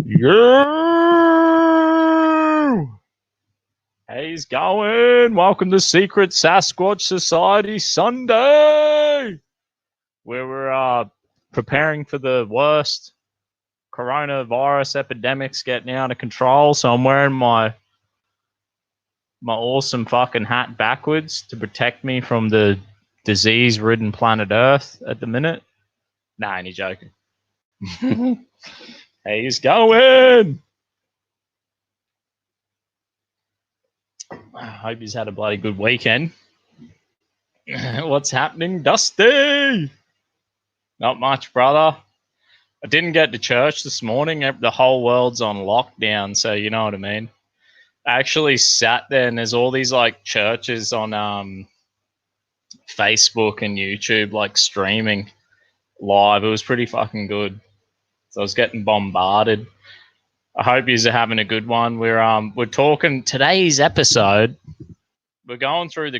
Yeah! How's going? Welcome to Secret Sasquatch Society Sunday, where we're preparing for the worst coronavirus epidemics getting out of control. So I'm wearing my awesome fucking hat backwards to protect me from the disease-ridden planet Earth at the minute. Nah, ain't joking. How's going? I hope he's had a bloody good weekend. What's happening, Dusty? Not much, brother. I didn't get to church this morning. The whole world's on lockdown, so you know what I mean. I actually sat there, and there's all these like churches on Facebook and YouTube like streaming live. It was pretty fucking good. So I was getting bombarded. I hope you're having a good one. We're talking today's episode. We're going through the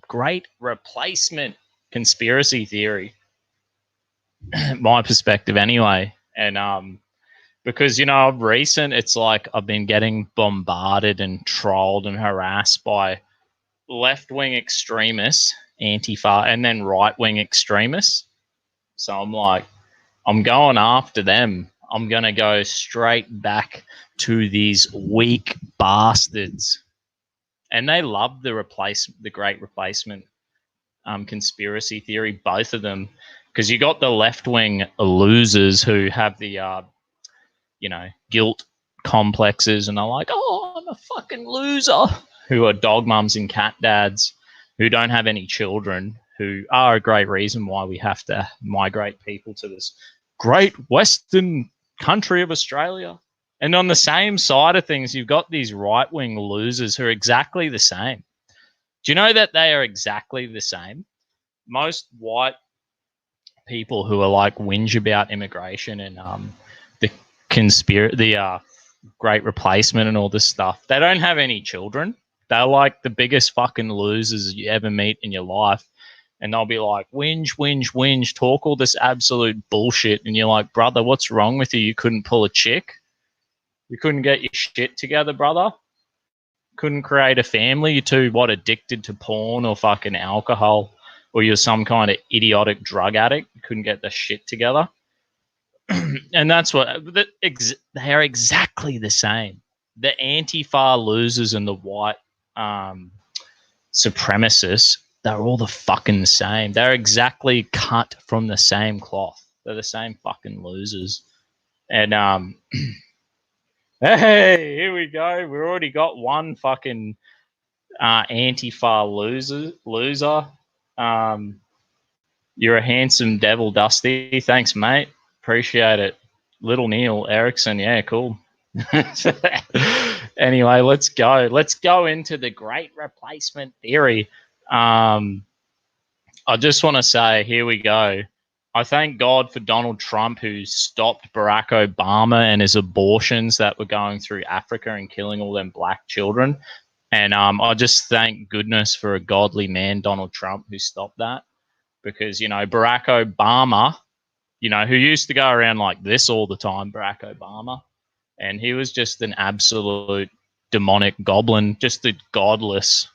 great replacement conspiracy theory. My perspective anyway. And because, you know, it's like I've been getting bombarded and trolled and harassed by left-wing extremists, Antifa, and then right-wing extremists. So I'm like, I'm going after them. I'm going to go straight back to these weak bastards. And they love the great replacement conspiracy theory, both of them. Because you got the left-wing losers who have the, guilt complexes, and they're like, oh, I'm a fucking loser, who are dog mums and cat dads, who don't have any children, who are a great reason why we have to migrate people to this great Western country of Australia. And on the same side of things, you've got these right-wing losers who are exactly the same. Do you know that they are exactly the same? Most white people who are like whinge about immigration and the great replacement and all this stuff, they don't have any children. They're like the biggest fucking losers you ever meet in your life. And they'll be like, whinge, talk all this absolute bullshit. And you're like, brother, what's wrong with you? You couldn't pull a chick? You couldn't get your shit together, brother? Couldn't create a family? You're too, addicted to porn or fucking alcohol? Or you're some kind of idiotic drug addict? You couldn't get the shit together? And that's what they are exactly the same. The Antifa losers and the white supremacists, they're all the fucking same. They're exactly cut from the same cloth. They're the same fucking losers. And hey, here we go. We already got one fucking Antifa loser. You're a handsome devil, Dusty. Thanks, mate. Appreciate it. Little Neil Erickson. Yeah, cool. Anyway, let's go. Let's go into the great replacement theory. I just want to say, here we go. I thank God for Donald Trump, who stopped Barack Obama and his abortions that were going through Africa and killing all them black children. And I just thank goodness for a godly man, Donald Trump, who stopped that. Because, you know, Barack Obama, you know, who used to go around like this all the time, Barack Obama, and he was just an absolute demonic goblin, just a godless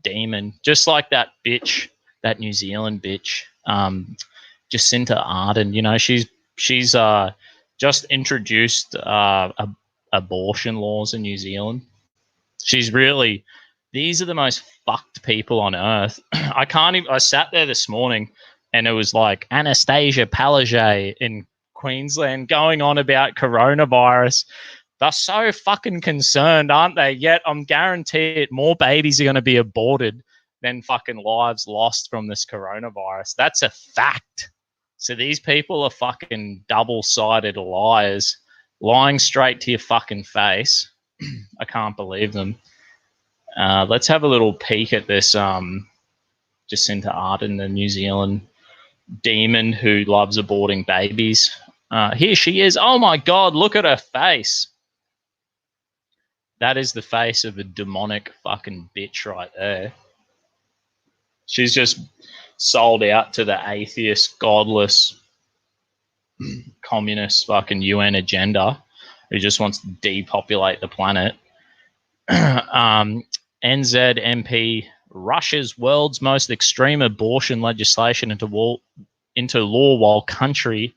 demon, just like that bitch, that New Zealand bitch, Jacinta Ardern. You know, she's just introduced abortion laws in New Zealand. She's really, these are the most fucked people on earth. I sat there this morning and it was like Anastasia Palaszczuk in Queensland going on about coronavirus. They're so fucking concerned, aren't they? Yet I'm guaranteed more babies are going to be aborted than fucking lives lost from this coronavirus. That's a fact. So these people are fucking double-sided liars, lying straight to your fucking face. I can't believe them. Let's have a little peek at this Jacinta Ardern, the New Zealand demon who loves aborting babies. Here she is. Oh my God, look at her face. That is the face of a demonic fucking bitch right there. She's just sold out to the atheist, godless, communist fucking UN agenda. who just wants to depopulate the planet. NZMP rushes world's most extreme abortion legislation into law while country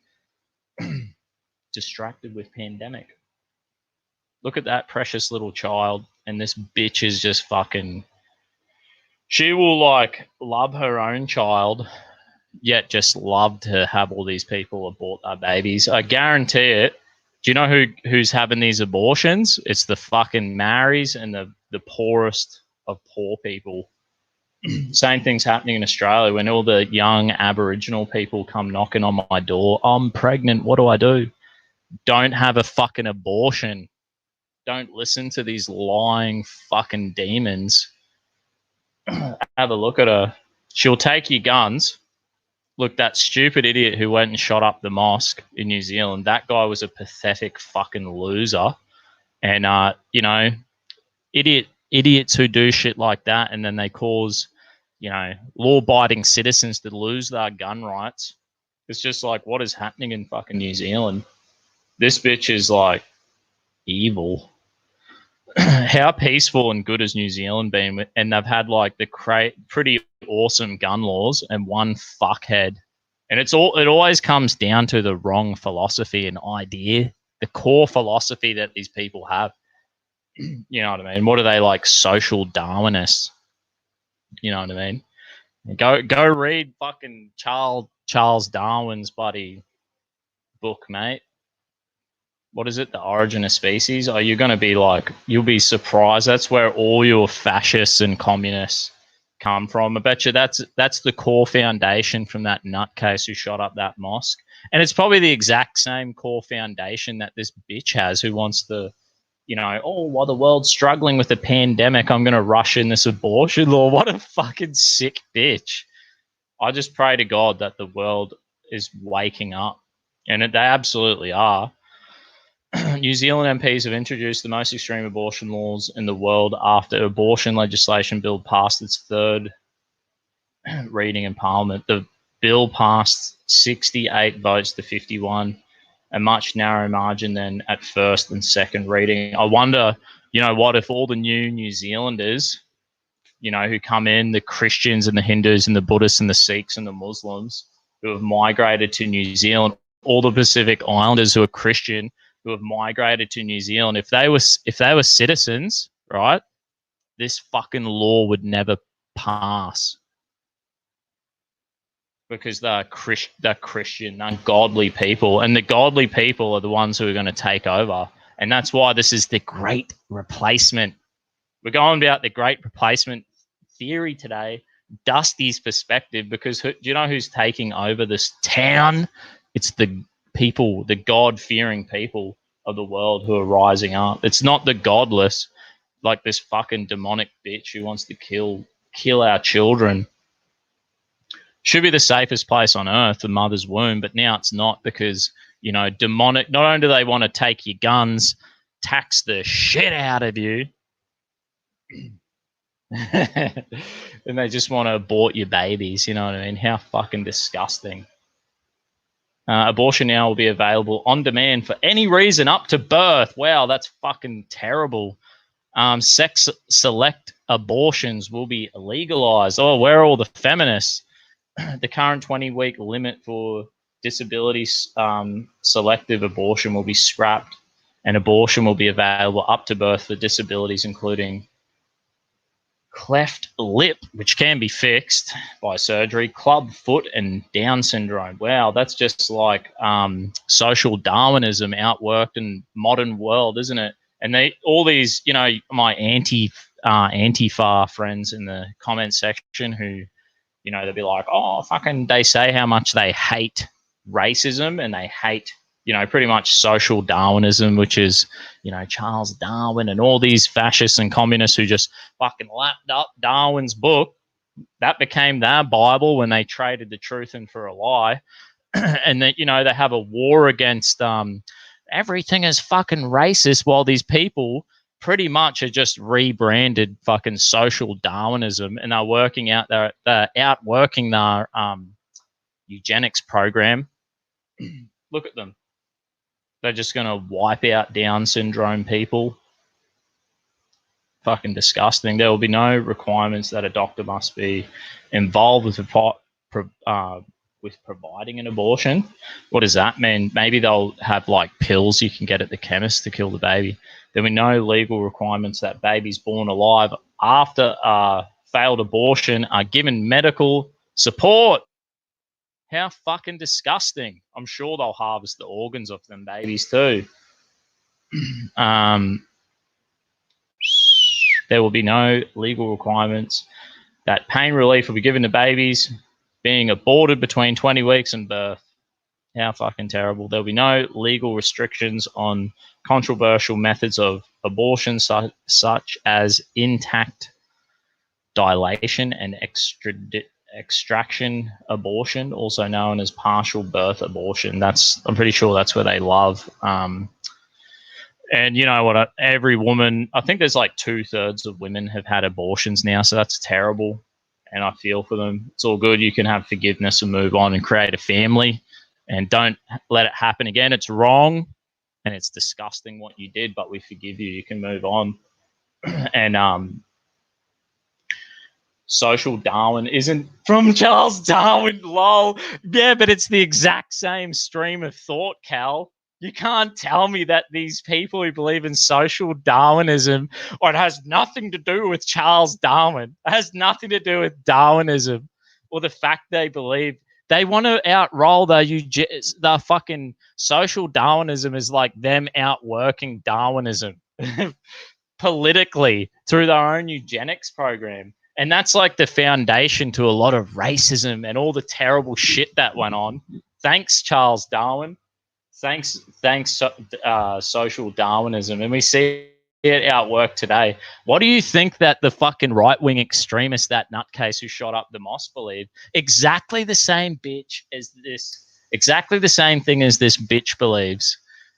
distracted with pandemic. Look at that precious little child, and this bitch is just fucking... She will, like, love her own child, yet just love to have all these people abort their babies. I guarantee it. Do you know who's having these abortions? It's the fucking Maoris and the poorest of poor people. Same thing's happening in Australia when all the young Aboriginal people come knocking on my door. I'm pregnant. What do I do? Don't have a fucking abortion. Don't listen to these lying fucking demons. Have a look at her. She'll take your guns. Look, that stupid idiot who went and shot up the mosque in New Zealand, that guy was a pathetic fucking loser. And, you know, idiots who do shit like that and then they cause, you know, law-abiding citizens to lose their gun rights. It's just like, what is happening in fucking New Zealand? This bitch is, like, evil. How peaceful and good has New Zealand been? And they've had, like, the pretty awesome gun laws and one fuckhead. And it always comes down to the wrong philosophy and idea, the core philosophy that these people have. You know what I mean? What are they, like, social Darwinists? You know what I mean? Go read fucking Charles Darwin's bloody book, mate. What is it? The Origin of Species? You're going to be like, you'll be surprised. That's where all your fascists and communists come from. I bet you that's the core foundation from that nutcase who shot up that mosque. And it's probably the exact same core foundation that this bitch has who wants to, you know, oh, while the world's struggling with the pandemic, I'm going to rush in this abortion law. What a fucking sick bitch. I just pray to God that the world is waking up. And they absolutely are. New Zealand MPs have introduced the most extreme abortion laws in the world after abortion legislation bill passed its third reading in Parliament. The bill passed 68 votes to 51, a much narrower margin than at first and second reading. I wonder, you know what, if all the New Zealanders, you know, who come in, the Christians and the Hindus and the Buddhists and the Sikhs and the Muslims who have migrated to New Zealand, all the Pacific Islanders who are Christian, who have migrated to New Zealand, if they were citizens, right, this fucking law would never pass because they're Christian, they're godly people, and the godly people are the ones who are going to take over, and that's why this is the great replacement. We're going about the great replacement theory today, Dusty's perspective, because do you know who's taking over this town? It's the people, the God-fearing people of the world who are rising up. It's not the godless, like this fucking demonic bitch who wants to kill our children. Should be the safest place on earth, the mother's womb, but now it's not because, you know, demonic, not only do they want to take your guns, tax the shit out of you, and they just want to abort your babies, you know what I mean? How fucking disgusting. Abortion now will be available on demand for any reason up to birth. Wow, that's fucking terrible. Sex select abortions will be legalized. Oh, where are all the feminists? The current 20-week limit for disability selective abortion will be scrapped, and abortion will be available up to birth for disabilities including cleft lip, which can be fixed by surgery, club foot, and Down syndrome. Wow, that's just like social Darwinism outworked in modern world, isn't it? And all these, you know, my Antifa friends in the comment section who, you know, they'll be like, oh, fucking, they say how much they hate racism and they hate, you know, pretty much social Darwinism, which is, you know, Charles Darwin and all these fascists and communists who just fucking lapped up Darwin's book. That became their Bible when they traded the truth in for a lie. And that, you know, they have a war against everything is fucking racist, while these people pretty much are just rebranded fucking social Darwinism, and they're working out, they're outworking their eugenics program. Look at them. They're just going to wipe out Down syndrome people. Fucking disgusting. There will be no requirements that a doctor must be involved with providing an abortion. What does that mean? Maybe they'll have like pills you can get at the chemist to kill the baby. There will be no legal requirements that babies born alive after failed abortion are given medical support. How fucking disgusting. I'm sure they'll harvest the organs of them babies too. There will be no legal requirements that pain relief will be given to babies being aborted between 20 weeks and birth. How fucking terrible. There'll be no legal restrictions on controversial methods of abortion such as intact dilation and extraction abortion, also known as partial birth abortion. I'm pretty sure that's where they love. And you know what? Every woman, I think there's like 2/3 of women have had abortions now, so that's terrible. And I feel for them. It's all good. You can have forgiveness and move on and create a family, and don't let it happen again. It's wrong, and it's disgusting what you did, but we forgive you. You can move on. And social Darwin isn't from Charles Darwin, lol. Yeah, but it's the exact same stream of thought, Cal. You can't tell me that these people who believe in social Darwinism, or it has nothing to do with Charles Darwin, it has nothing to do with Darwinism, or the fact they believe they want to outroll the fucking social Darwinism is like them outworking Darwinism politically through their own eugenics program. And that's like the foundation to a lot of racism and all the terrible shit that went on. Thanks, Charles Darwin. Thanks, social Darwinism. And we see it outwork today. What do you think that the fucking right-wing extremist, that nutcase who shot up the mosque, believed? Exactly the same bitch as this. Exactly the same thing as this bitch believes.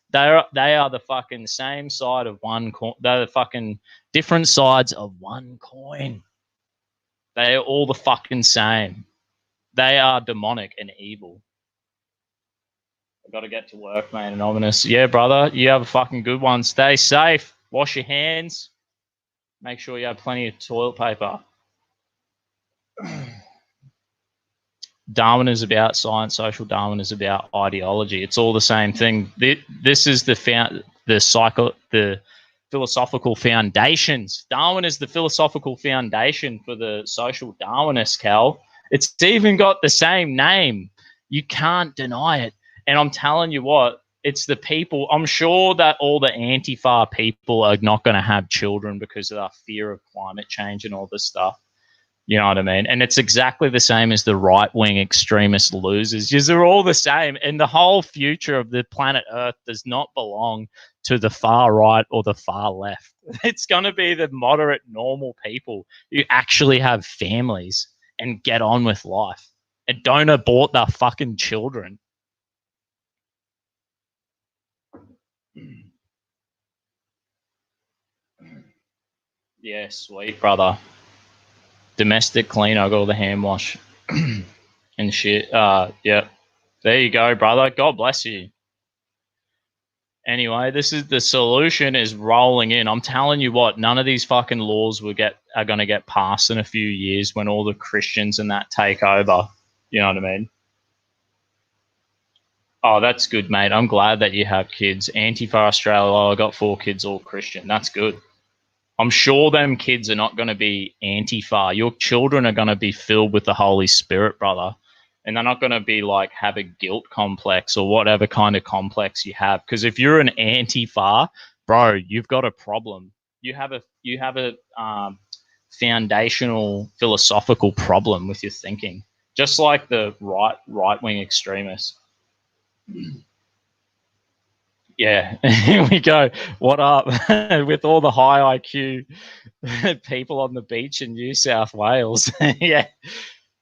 They are the fucking same side of one coin. They're the fucking different sides of one coin. They are all the fucking same. They are demonic and evil. I've got to get to work, man. Anonymous. Yeah, brother. You have a fucking good one. Stay safe. Wash your hands. Make sure you have plenty of toilet paper. Darwin is about science. Social Darwin is about ideology. It's all the same thing. This is the philosophical foundations. Darwin is the philosophical foundation for the social Darwinists, Cal. It's even got the same name. You can't deny it. And I'm telling you what, it's the people. I'm sure that all the Antifa people are not going to have children because of their fear of climate change and all this stuff. You know what I mean? And it's exactly the same as the right-wing extremist losers. They're all the same. And the whole future of the planet Earth does not belong to the far right or the far left. It's going to be the moderate, normal people who actually have families and get on with life and don't abort their fucking children. Yeah, sweet, brother. Domestic clean. I got all the hand wash and shit. Yeah. There you go, brother. God bless you. Anyway, this is the solution is rolling in. I'm telling you what, none of these fucking laws are going to get passed in a few years when all the Christians and that take over. You know what I mean? Oh, that's good, mate. I'm glad that you have kids. Antifa Australia, I got 4 kids, all Christian. That's good. I'm sure them kids are not going to be Antifa. Your children are going to be filled with the Holy Spirit, brother. And they're not going to be like have a guilt complex or whatever kind of complex you have. Because if you're an Antifa, bro, you've got a problem. You have a foundational philosophical problem with your thinking, just like the right-wing extremists. Yeah, here we go. What up with all the high IQ people on the beach in New South Wales? Yeah,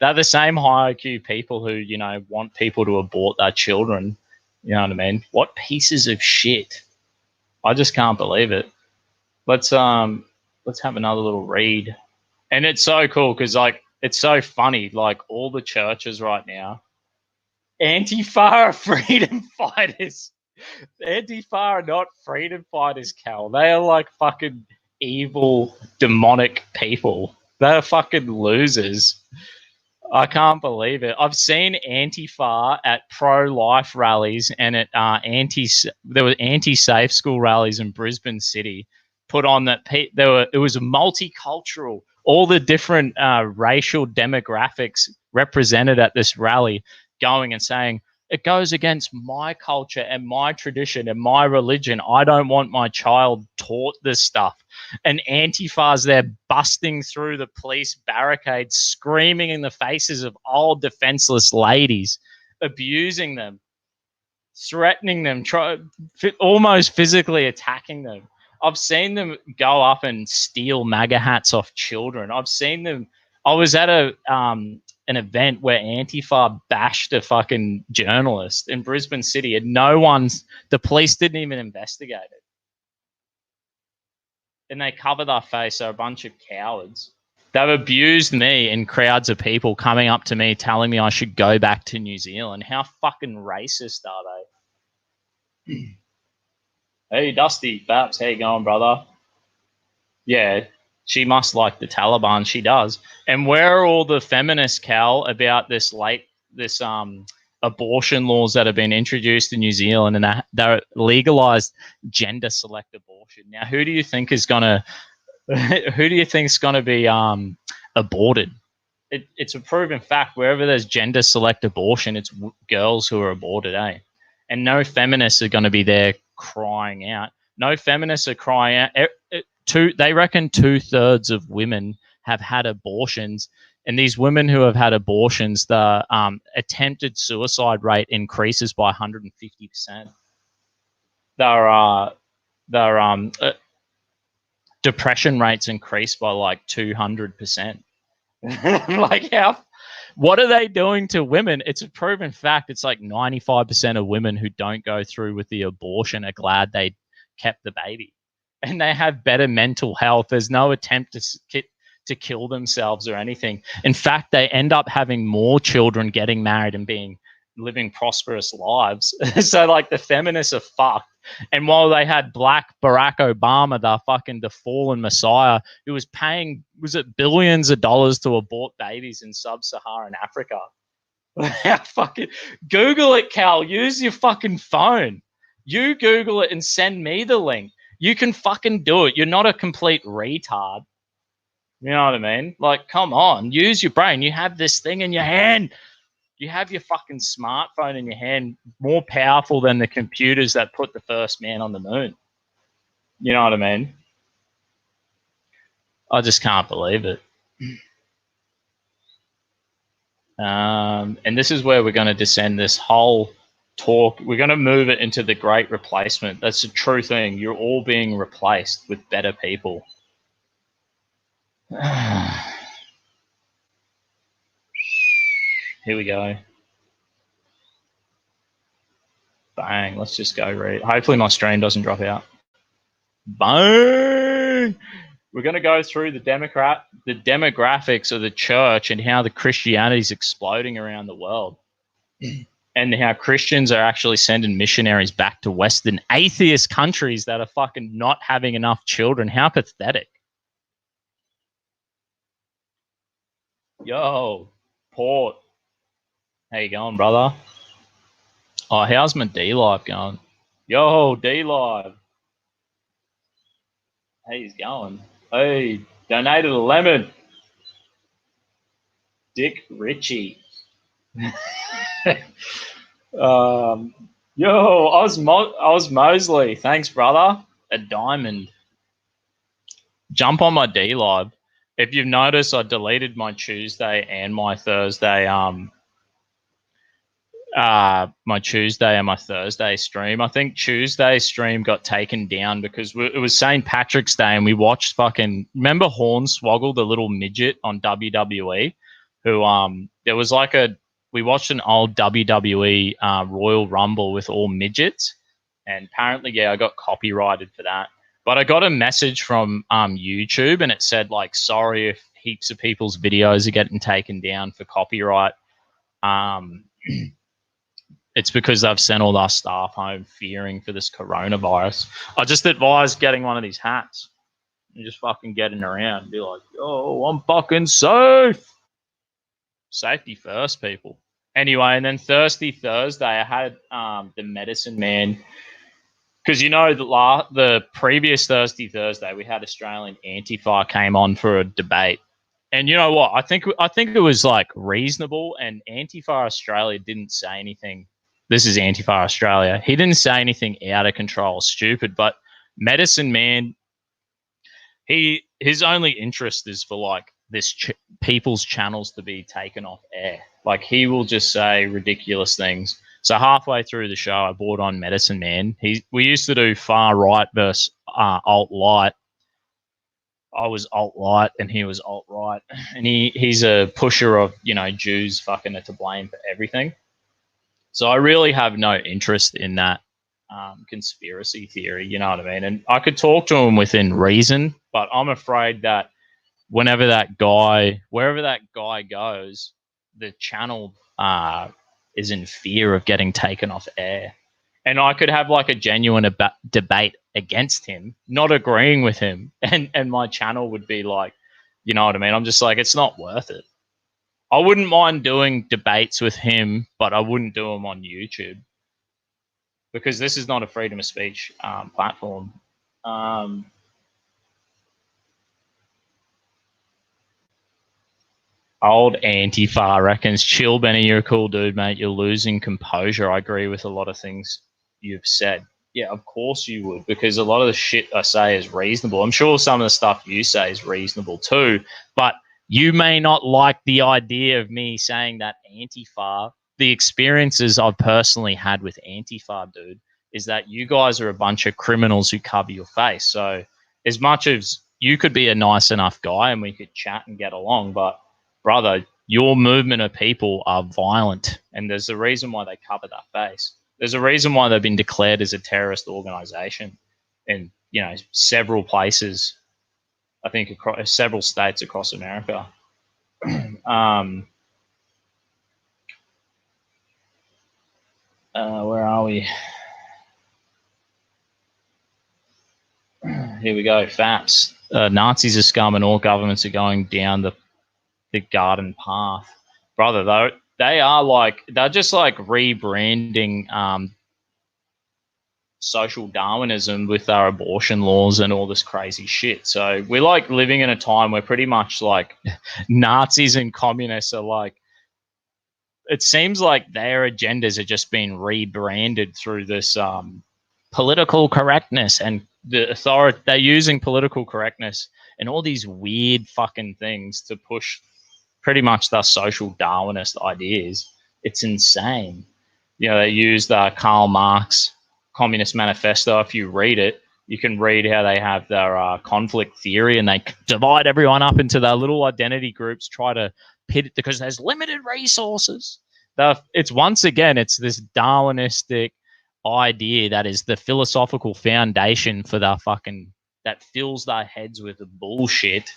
they're the same high IQ people who, you know, want people to abort their children. You know what I mean? What pieces of shit. I just can't believe it. Let's have another little read. And it's so cool because, like, it's so funny. Like, all the churches right now, Antifa freedom fighters. Antifa are not freedom fighters, Cal. They are like fucking evil, demonic people. They're fucking losers. I can't believe it. I've seen Antifa at pro-life rallies and at there were anti-safe school rallies in Brisbane City. Put on that it was multicultural. All the different racial demographics represented at this rally, going and saying it goes against my culture and my tradition and my religion. I don't want my child taught this stuff. And Antifa's there busting through the police barricades, screaming in the faces of old defenseless ladies, abusing them, threatening them, almost physically attacking them. I've seen them go up and steal MAGA hats off children. I've seen them. I was at an event where Antifa bashed a fucking journalist in Brisbane City, and the police didn't even investigate it. And they cover their face. They're a bunch of cowards. They've abused me in crowds of people coming up to me telling me I should go back to New Zealand. How fucking racist are they? Hey, Dusty Baps, how you going, brother? Yeah, she must like the Taliban. She does. And where are all the feminists, Cal, about this abortion laws that have been introduced in New Zealand, and they're legalized gender select abortion? Now, who do you think is gonna be aborted? It's a proven fact. Wherever there's gender select abortion, it's girls who are aborted, eh? And no feminists are going to be there crying out. No feminists are crying out. They reckon 2/3 of women have had abortions, and these women who have had abortions, the attempted suicide rate increases by 150%. Depression rates increase by like 200%. Like what are they doing to women? It's a proven fact. It's like 95% of women who don't go through with the abortion are glad they kept the baby, and they have better mental health. There's no attempt to kill themselves or anything. In fact, they end up having more children, getting married, and living prosperous lives. So like the feminists are fucked. And while they had black Barack Obama, the fallen messiah, who was paying, billions of dollars to abort babies in sub-Saharan Africa. Fucking Google it, Cal. Use your fucking phone. You Google it and send me the link. You can fucking do it. You're not a complete retard. You know what I mean? Like, come on. Use your brain. You have this thing in your hand. You have your fucking smartphone in your hand, more powerful than the computers that put the first man on the moon. You know what I mean? I just can't believe it. And this is where we're going to descend this whole talk. We're going to move it into the great replacement. That's a true thing. You're all being replaced with better people. Here we go. Bang. Let's just go read. Hopefully my stream doesn't drop out. Bang. We're going to go through the demographics of the church and how the Christianity is exploding around the world. And how Christians are actually sending missionaries back to Western atheist countries that are fucking not having enough children. How pathetic. Yo, Port. How you going, brother? Oh, how's my D-Live going? Yo, D-Live. How he's going? Hey, donated a lemon. Dick Ritchie. Yo, Oz Mosley. Thanks, brother. A diamond. Jump on my D-Live. If you've noticed, I deleted my Tuesday and my Thursday my Tuesday and my Thursday stream. I think Tuesday's stream got taken down because it was St. Patrick's Day, and we watched remember Hornswoggle, the little midget on WWE, who there was we watched an old WWE Royal Rumble with all midgets, and apparently, I got copyrighted for that. But I got a message from YouTube, and it said sorry if heaps of people's videos are getting taken down for copyright. it's because they've sent all our staff home fearing for this coronavirus. I just advise getting one of these hats and just fucking getting around and be like, yo, I'm fucking safe. Safety first, people. Anyway, and then Thirsty Thursday, I had the medicine man, because the previous Thirsty Thursday we had Australian Antifa came on for a debate, and you know what? I think it was like reasonable, and Antifa Australia didn't say anything. This is Antifa Australia. He didn't say anything out of control, stupid. But Medicine Man, his only interest is for like people's channels to be taken off air. Like he will just say ridiculous things. So halfway through the show, I brought on Medicine Man. We used to do far right versus alt light. I was alt light and he was alt right, and he's a pusher of Jews fucking are to blame for everything. So I really have no interest in that conspiracy theory. You know what I mean? And I could talk to him within reason, but I'm afraid that wherever that guy goes, the channel is in fear of getting taken off air. And I could have like a genuine debate against him, not agreeing with him, and my channel would be like, you know what I mean? I'm just like, it's not worth it. I wouldn't mind doing debates with him, but I wouldn't do them on YouTube because this is not a freedom of speech platform. Old Antifa reckons, chill, Benny, you're a cool dude, mate. You're losing composure. I agree with a lot of things you've said. Yeah, of course you would, because a lot of the shit I say is reasonable. I'm sure some of the stuff you say is reasonable too, but you may not like the idea of me saying that Antifa, the experiences I've personally had with Antifa, dude, is that you guys are a bunch of criminals who cover your face. So as much as you could be a nice enough guy and we could chat and get along, but brother, your movement of people are violent, and there's a reason why they cover that face. There's a reason why they've been declared as a terrorist organization in several places. I think across several states across America. Where are we? Here we go. FAPS. Nazis are scum and all governments are going down the garden path. Brother, though, they're just like rebranding social Darwinism with our abortion laws and all this crazy shit. So we're like living in a time where pretty much like Nazis and communists are like, it seems like their agendas are just being rebranded through this political correctness, and they're using political correctness and all these weird fucking things to push pretty much the social Darwinist ideas. It's insane. They use the Karl Marx Communist Manifesto. If you read it, you can read how they have their conflict theory, and they divide everyone up into their little identity groups, try to pit it because there's limited resources. It's this Darwinistic idea that is the philosophical foundation for that fills their heads with bullshit.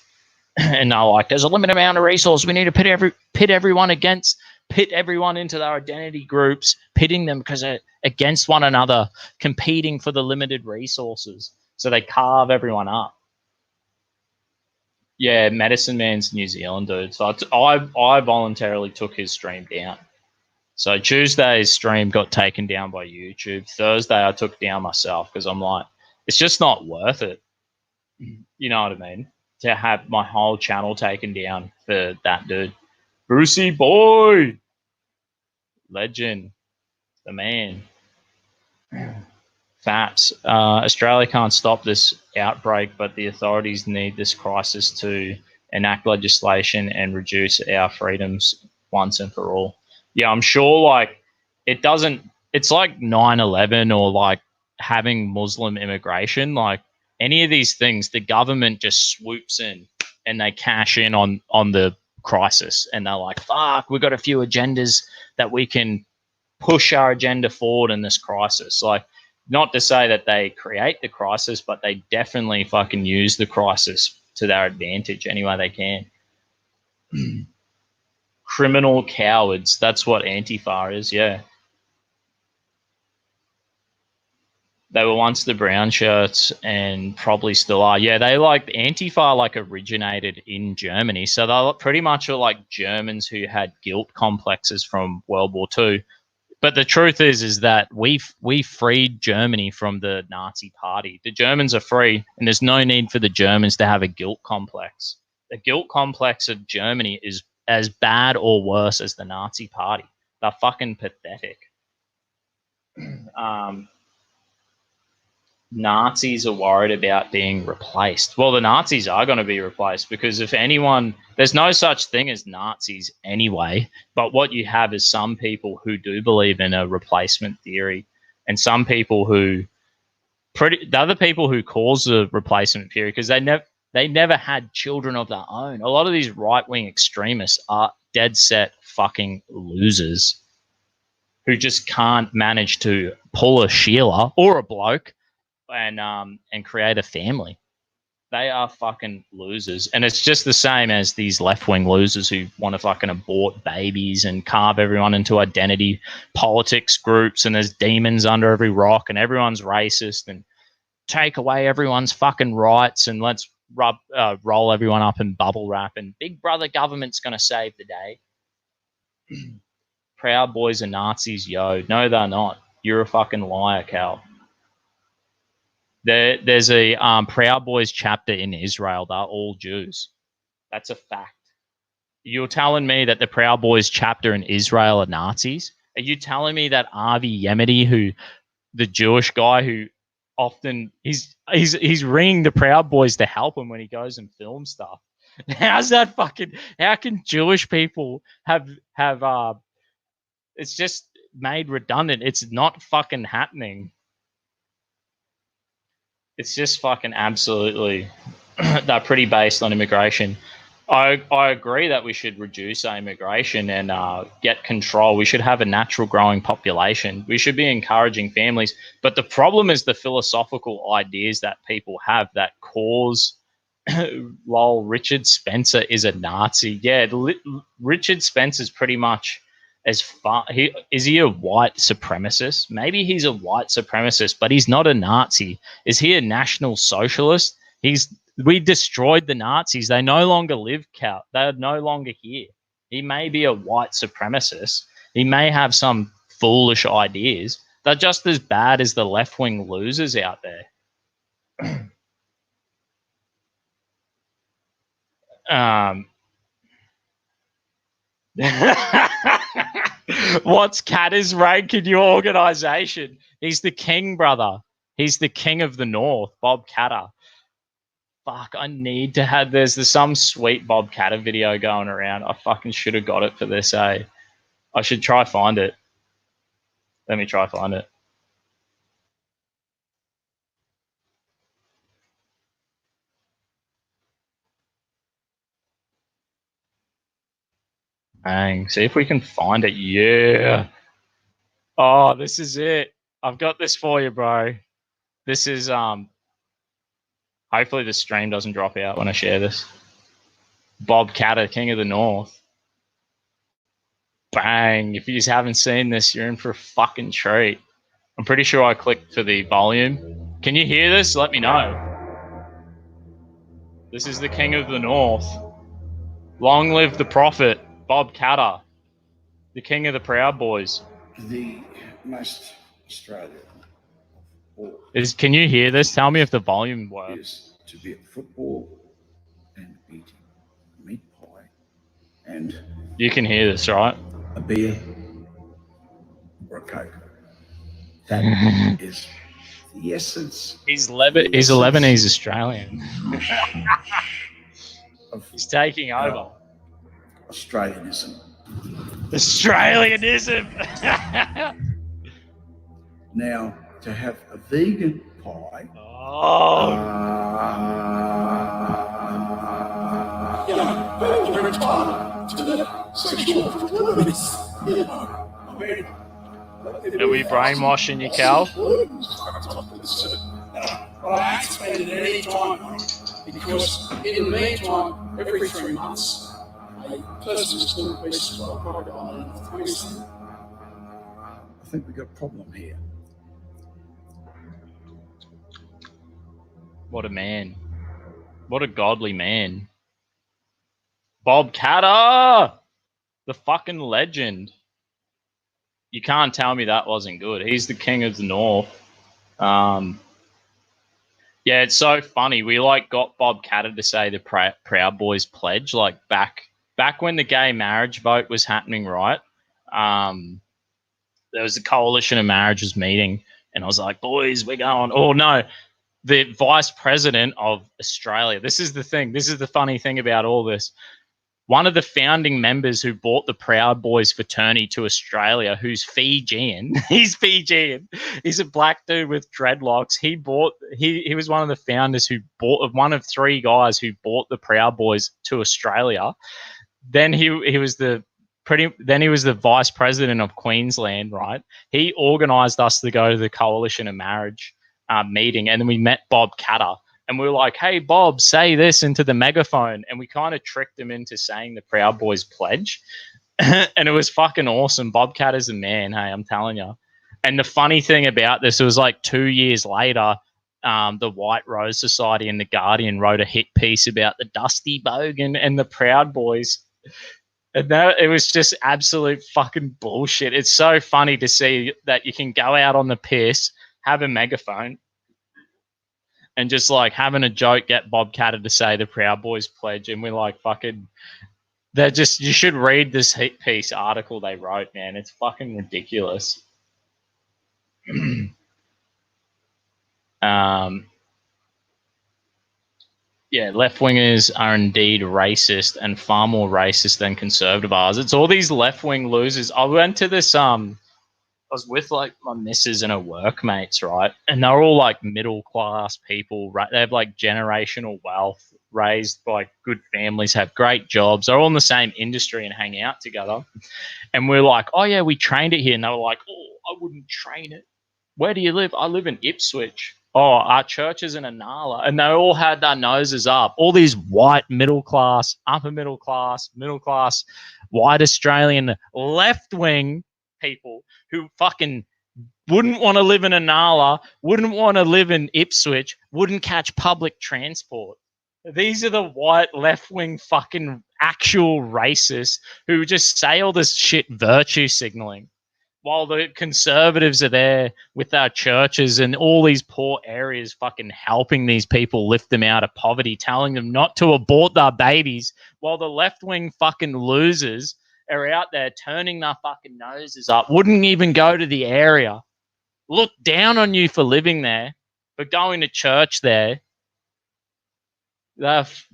And they're like, there's a limited amount of resources. We need to pit everyone into their identity groups, pitting them because they're against one another, competing for the limited resources. So they carve everyone up. Yeah, Medicine Man's New Zealand, dude. So I voluntarily took his stream down. So Tuesday's stream got taken down by YouTube. Thursday I took down myself because I'm like, it's just not worth it. You know what I mean? To have my whole channel taken down for that dude. Brucey boy! Legend. The man. FAPS. Australia can't stop this outbreak, but the authorities need this crisis to enact legislation and reduce our freedoms once and for all. Yeah, I'm sure like it's like 9/11 or like having Muslim immigration. Like any of these things, the government just swoops in and they cash in on the crisis, and they're like, fuck, we've got a few agendas that we can push our agenda forward in this crisis. Like, not to say that they create the crisis, but they definitely fucking use the crisis to their advantage any way they can. Criminal cowards. That's what Antifa is, yeah. They were once the brown shirts and probably still are. Yeah, they like Antifa like originated in Germany. So they pretty much are like Germans who had guilt complexes from World War II. But the truth is that we freed Germany from the Nazi party. The Germans are free, and there's no need for the Germans to have a guilt complex. The guilt complex of Germany is as bad or worse as the Nazi party. They're fucking pathetic. Nazis are worried about being replaced. Well, the Nazis are going to be replaced because if anyone, there's no such thing as Nazis anyway. But what you have is some people who do believe in a replacement theory, and some people who the other people who cause the replacement theory because they never had children of their own. A lot of these right wing extremists are dead set fucking losers who just can't manage to pull a Sheila or a bloke and create a family. They are fucking losers. And it's just the same as these left-wing losers who want to fucking abort babies and carve everyone into identity politics groups, and there's demons under every rock and everyone's racist and take away everyone's fucking rights and let's roll everyone up in bubble wrap and Big Brother government's going to save the day. Proud Boys are Nazis, yo. No, they're not. You're a fucking liar, Cal. There's a Proud Boys chapter in Israel. They're all Jews. That's a fact. You're telling me that the Proud Boys chapter in Israel are Nazis? Are you telling me that Avi Yemeni, who the Jewish guy who often he's ringing the Proud Boys to help him when he goes and films stuff? How's that fucking? How can Jewish people have it's just made redundant. It's not fucking happening. It's just fucking absolutely, they're pretty based on immigration. I agree that we should reduce our immigration and get control. We should have a natural growing population. We should be encouraging families. But the problem is the philosophical ideas that people have that cause, lol, Richard Spencer is a Nazi. Yeah, Richard Spencer's pretty much as far, is he a white supremacist? Maybe he's a white supremacist, but he's not a Nazi. Is he a national socialist? We destroyed the Nazis. They no longer live, Cal. They're no longer here. He may be a white supremacist. He may have some foolish ideas. They're just as bad as the left-wing losers out there. What's Katter's rank in your organization? He's the king, brother. He's the king of the North, Bob Katter. Fuck, I need to have, there's some sweet Bob Katter video going around. I fucking should have got it for this, eh? I should try find it. Let me try find it. Bang. See if we can find it. Yeah. Oh, this is it. I've got this for you, bro. This is hopefully the stream doesn't drop out when I share this. Bob Katter, King of the North. Bang. If you just haven't seen this, you're in for a fucking treat. I'm pretty sure I clicked for the volume. Can you hear this? Let me know. This is the King of the North. Long live the prophet, Bob Katter, the King of the Proud Boys. The most Australian can you hear this? Tell me if the volume works. Is to be at football and eating meat pie and you can hear this, right? A beer or a Coke. That is the essence. He's a Lebanese Australian. He's taking over. Australianism. Now, to have a vegan pie. Are we brainwashing you, Cal? Well, I haven't spent it at any time because in the meantime, every 3 months, a person's small piece of crocodile in Queensland. I think we've got a problem here. What a man. What a godly man. Bob Catter! The fucking legend. You can't tell me that wasn't good. He's the king of the North. Yeah, it's so funny. We like got Bob Catter to say the Proud Boys pledge, like back when the gay marriage vote was happening, right? There was a coalition of marriages meeting, and I was like, boys, we're going. Oh no, the vice president of Australia. This is the thing. This is the funny thing about all this. One of the founding members who brought the Proud Boys fraternity to Australia, who's Fijian, he's Fijian. He's a black dude with dreadlocks. He was one of the founders who bought, one of three guys who brought the Proud Boys to Australia. Then he was the vice president of Queensland, right? He organised us to go to the Coalition of Marriage meeting, and then we met Bob Catter. And we were like, hey, Bob, say this into the megaphone. And we kind of tricked him into saying the Proud Boys pledge. And it was fucking awesome. Bob Catter's the man, hey, I'm telling you. And the funny thing about this, it was like 2 years later, the White Rose Society and The Guardian wrote a hit piece about the Dusty Bogan and the Proud Boys. And it was just absolute fucking bullshit. It's so funny to see that you can go out on the piss, have a megaphone, and just like having a joke, get Bob Catter to say the Proud Boys pledge, and we're like, fucking, they're just, you should read this hit piece article they wrote, man. It's fucking ridiculous. Yeah, left-wingers are indeed racist and far more racist than conservative are. It's all these left-wing losers. I went to this, I was with like my missus and her workmates, right? And they're all like middle class people, right? They have like generational wealth, raised by good families, have great jobs. They're all in the same industry and hang out together. And we're like, oh yeah, we trained it here. And they were like, oh, I wouldn't train it. Where do you live? I live in Ipswich. Oh, our church is in Anala. And they all had their noses up. All these white middle class, upper middle class, white Australian left-wing people who fucking wouldn't want to live in Anala, wouldn't want to live in Ipswich, wouldn't catch public transport. These are the white left-wing fucking actual racists who just say all this shit virtue signaling, while the conservatives are there with our churches and all these poor areas fucking helping these people lift them out of poverty, telling them not to abort their babies, while the left-wing fucking losers are out there turning their fucking noses up, wouldn't even go to the area, look down on you for living there, but going to church there. They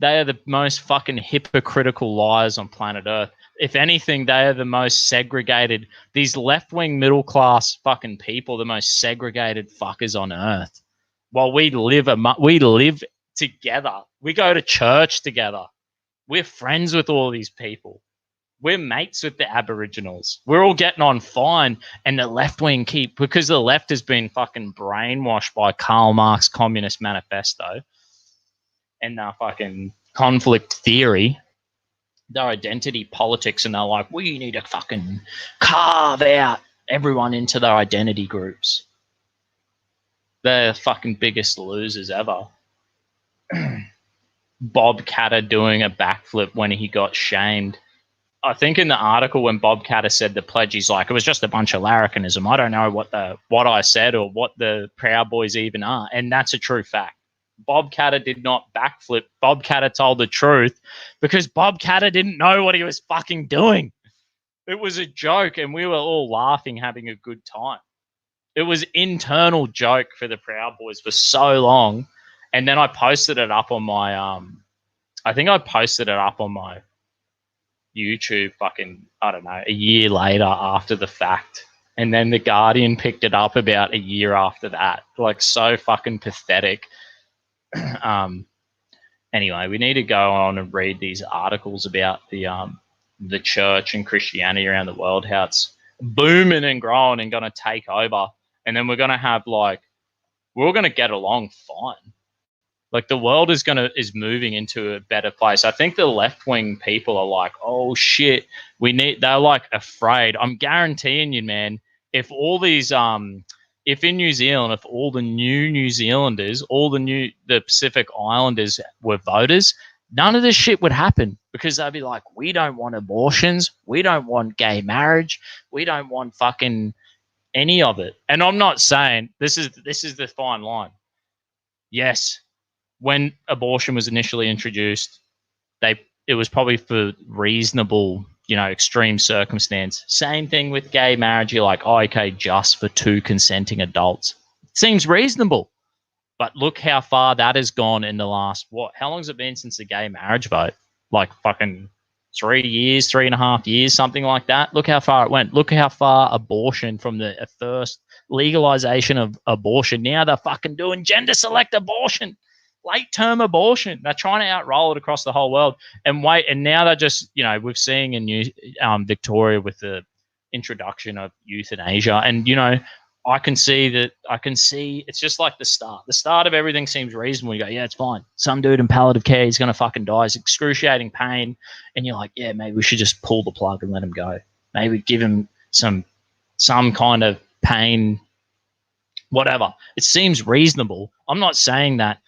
are the most fucking hypocritical liars on planet Earth. If anything, they are the most segregated. These left-wing middle-class fucking people, the most segregated fuckers on Earth. While we live together. We go to church together. We're friends with all these people. We're mates with the Aboriginals. We're all getting on fine, and the left-wing because the left has been fucking brainwashed by Karl Marx Communist Manifesto and their fucking conflict theory, their identity politics, and they're like, we need to fucking carve out everyone into their identity groups. They're the fucking biggest losers ever. Bob Catter doing a backflip when he got shamed. I think in the article when Bob Catter said the pledge, he's like, it was just a bunch of larrikinism. I don't know what I said or what the Proud Boys even are. And that's a true fact. Bob Catter did not backflip. Bob Catter told the truth because Bob Catter didn't know what he was fucking doing. It was a joke and we were all laughing, having a good time. It was internal joke for the Proud Boys for so long. And then I posted it up on my, I think I posted it up on my YouTube fucking, I don't know, a year later after the fact. And then The Guardian picked it up about a year after that. Like, so fucking pathetic. Anyway, we need to go on and read these articles about the church and Christianity around the world, how it's booming and growing and going to take over. And then we're going to have we're all going to get along fine. Like, the world is moving into a better place. I think the left-wing people are like, oh shit, they're like afraid. I'm guaranteeing you, man, if all these if in New Zealand, if all the New Zealanders, the Pacific Islanders were voters, none of this shit would happen, because they'd be like, we don't want abortions, we don't want gay marriage, we don't want fucking any of it. And I'm not saying, this is the fine line. Yes, when abortion was initially introduced, it was probably for reasonable, extreme circumstance. Same thing with gay marriage. You're like, oh, okay, just for 2 consenting adults. Seems reasonable. But look how far that has gone in the last, how long has it been since the gay marriage vote? Like fucking 3 years, 3.5 years, something like that. Look how far it went. Look how far abortion, from the first legalization of abortion, now they're fucking doing gender select abortion, late term abortion. They're trying to outroll it across the whole world. And now they're just, we're seeing in Victoria with the introduction of euthanasia. And, I can see it's just like the start. The start of everything seems reasonable. You go, yeah, it's fine. Some dude in palliative care, he's going to fucking die. It's excruciating pain. And you're like, yeah, maybe we should just pull the plug and let him go. Maybe give him some kind of pain, whatever. It seems reasonable. I'm not saying that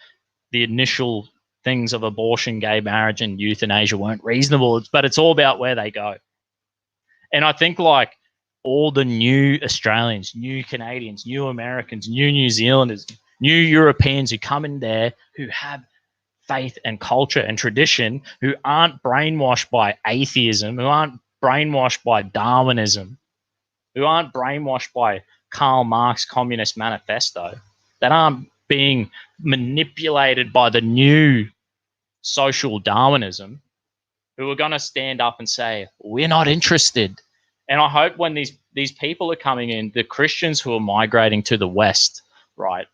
the initial things of abortion, gay marriage, and euthanasia weren't reasonable, but it's all about where they go. And I think like all the new Australians, new Canadians, new Americans, New Zealanders, new Europeans who come in there, who have faith and culture and tradition, who aren't brainwashed by atheism, who aren't brainwashed by Darwinism, who aren't brainwashed by Karl Marx Communist Manifesto, that aren't being manipulated by the new social Darwinism, who are going to stand up and say, we're not interested. And I hope when these people are coming in, the Christians who are migrating to the West, right,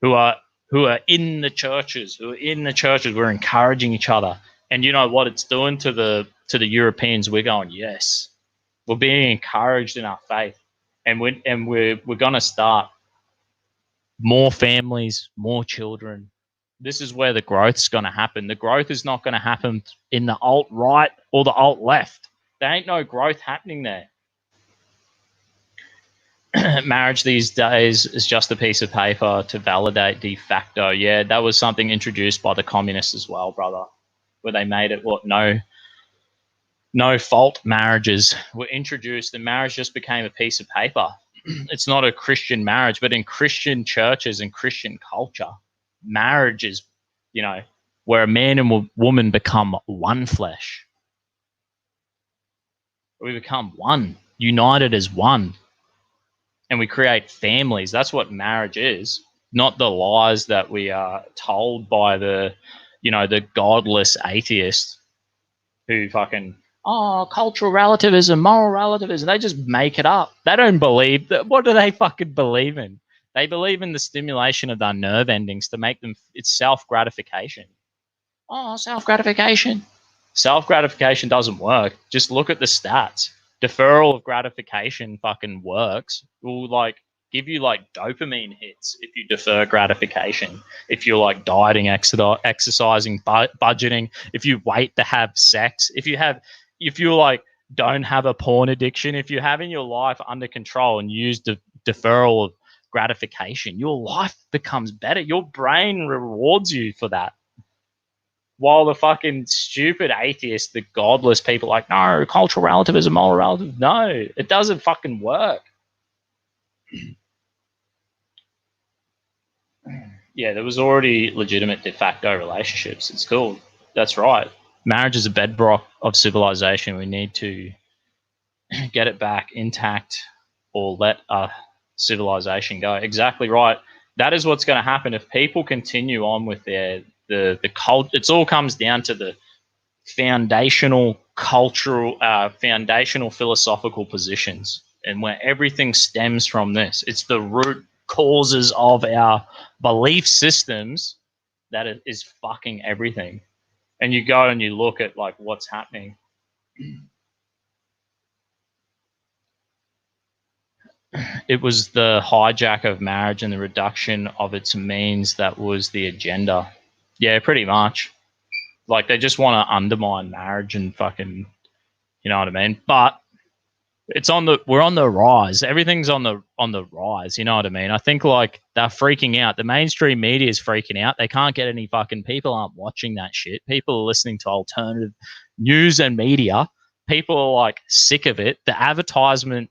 who are in the churches, we're encouraging each other. And you know what it's doing to the Europeans? We're going, yes, we're being encouraged in our faith, and we're going to start more families, more children. This is where the growth is going to happen. The growth is not going to happen in the alt-right or the alt-left. There ain't no growth happening there. Marriage these days is just a piece of paper to validate de facto. Yeah, that was something introduced by the communists as well, brother, where they made it no fault marriages were introduced, and marriage just became a piece of paper. It's not a Christian marriage, but in Christian churches and Christian culture, marriage is, where a man and a woman become one flesh. We become one, united as one, and we create families. That's what marriage is, not the lies that we are told by the godless atheists who fucking, cultural relativism, moral relativism. They just make it up. They don't believe that. What do they fucking believe in? They believe in the stimulation of their nerve endings to make them, it's self-gratification. Self-gratification. Self-gratification doesn't work. Just look at the stats. Deferral of gratification fucking works. It will give you dopamine hits if you defer gratification. If you're dieting, exercising, budgeting, if you wait to have sex, if you don't have a porn addiction, if you're having your life under control and use deferral of gratification, your life becomes better. Your brain rewards you for that. While the fucking stupid atheists, the godless people no, cultural relativism, moral relativism. No, it doesn't fucking work. Yeah, there was already legitimate de facto relationships. It's cool. That's right. Marriage is a bedrock of civilization. We need to get it back intact or let civilization go. Exactly right. That is what's going to happen if people continue on with the cult. It all comes down to the foundational cultural, foundational philosophical positions, and where everything stems from this. It's the root causes of our belief systems that is fucking everything. And you go and you look at what's happening. It was the hijack of marriage and the reduction of its means that was the agenda. Yeah, pretty much. They just want to undermine marriage and fucking, you know what I mean? But we're on the rise. Everything's on the rise. You know what I mean? I think like they're freaking out. The mainstream media is freaking out. They can't get any fucking people aren't watching that shit. People are listening to alternative news and media. People are like sick of it. The advertisement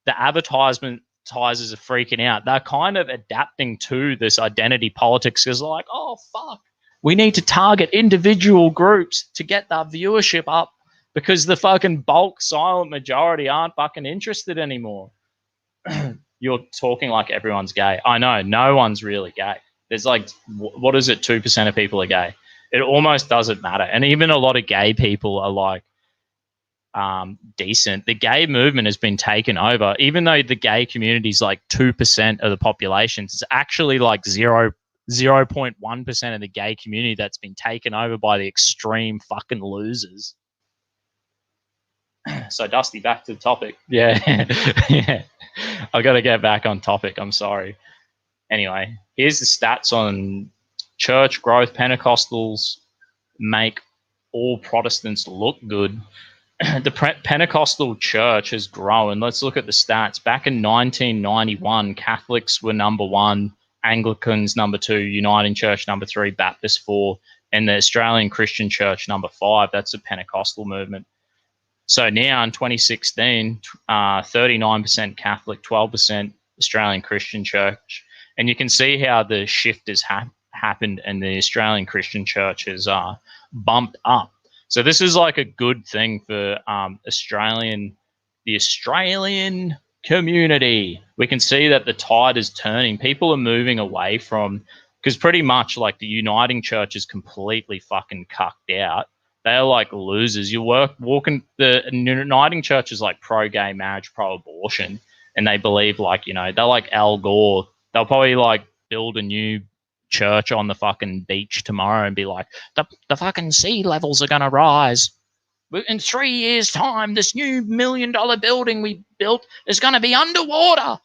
advertisers are freaking out. They're kind of adapting to this identity politics because like, oh fuck, we need to target individual groups to get that viewership up. Because the fucking bulk silent majority aren't fucking interested anymore. You're talking like everyone's gay. I know, no one's really gay. There's like, what is it, 2% of people are gay. It almost doesn't matter. And even a lot of gay people are like decent. The gay movement has been taken over. Even though the gay community is like 2% of the population, it's actually like 0.1% of the gay community that's been taken over by the extreme fucking losers. So, Dusty, back to the topic. Yeah. Yeah. I've got to get back on topic. I'm sorry. Anyway, here's the stats on church growth. Pentecostals make all Protestants look good. The Pentecostal church has grown. Let's look at the stats. Back in 1991, Catholics were number 1, Anglicans number 2, Uniting Church number 3, Baptist 4, and the Australian Christian Church number 5. That's the Pentecostal movement. So now in 2016, 39% Catholic, 12% Australian Christian Church. And you can see how the shift has happened and the Australian Christian Church has bumped up. So this is like a good thing for the Australian community. We can see that the tide is turning. People are moving away from, because pretty much like the Uniting Church is completely fucking cucked out. They're like losers. You walking the Uniting Church is like pro-gay marriage, pro-abortion, and they believe like, you know, they're like Al Gore. They'll probably like build a new church on the fucking beach tomorrow and be like, the fucking sea levels are gonna rise. In 3 years' time, this new $1 million building we built is gonna be underwater.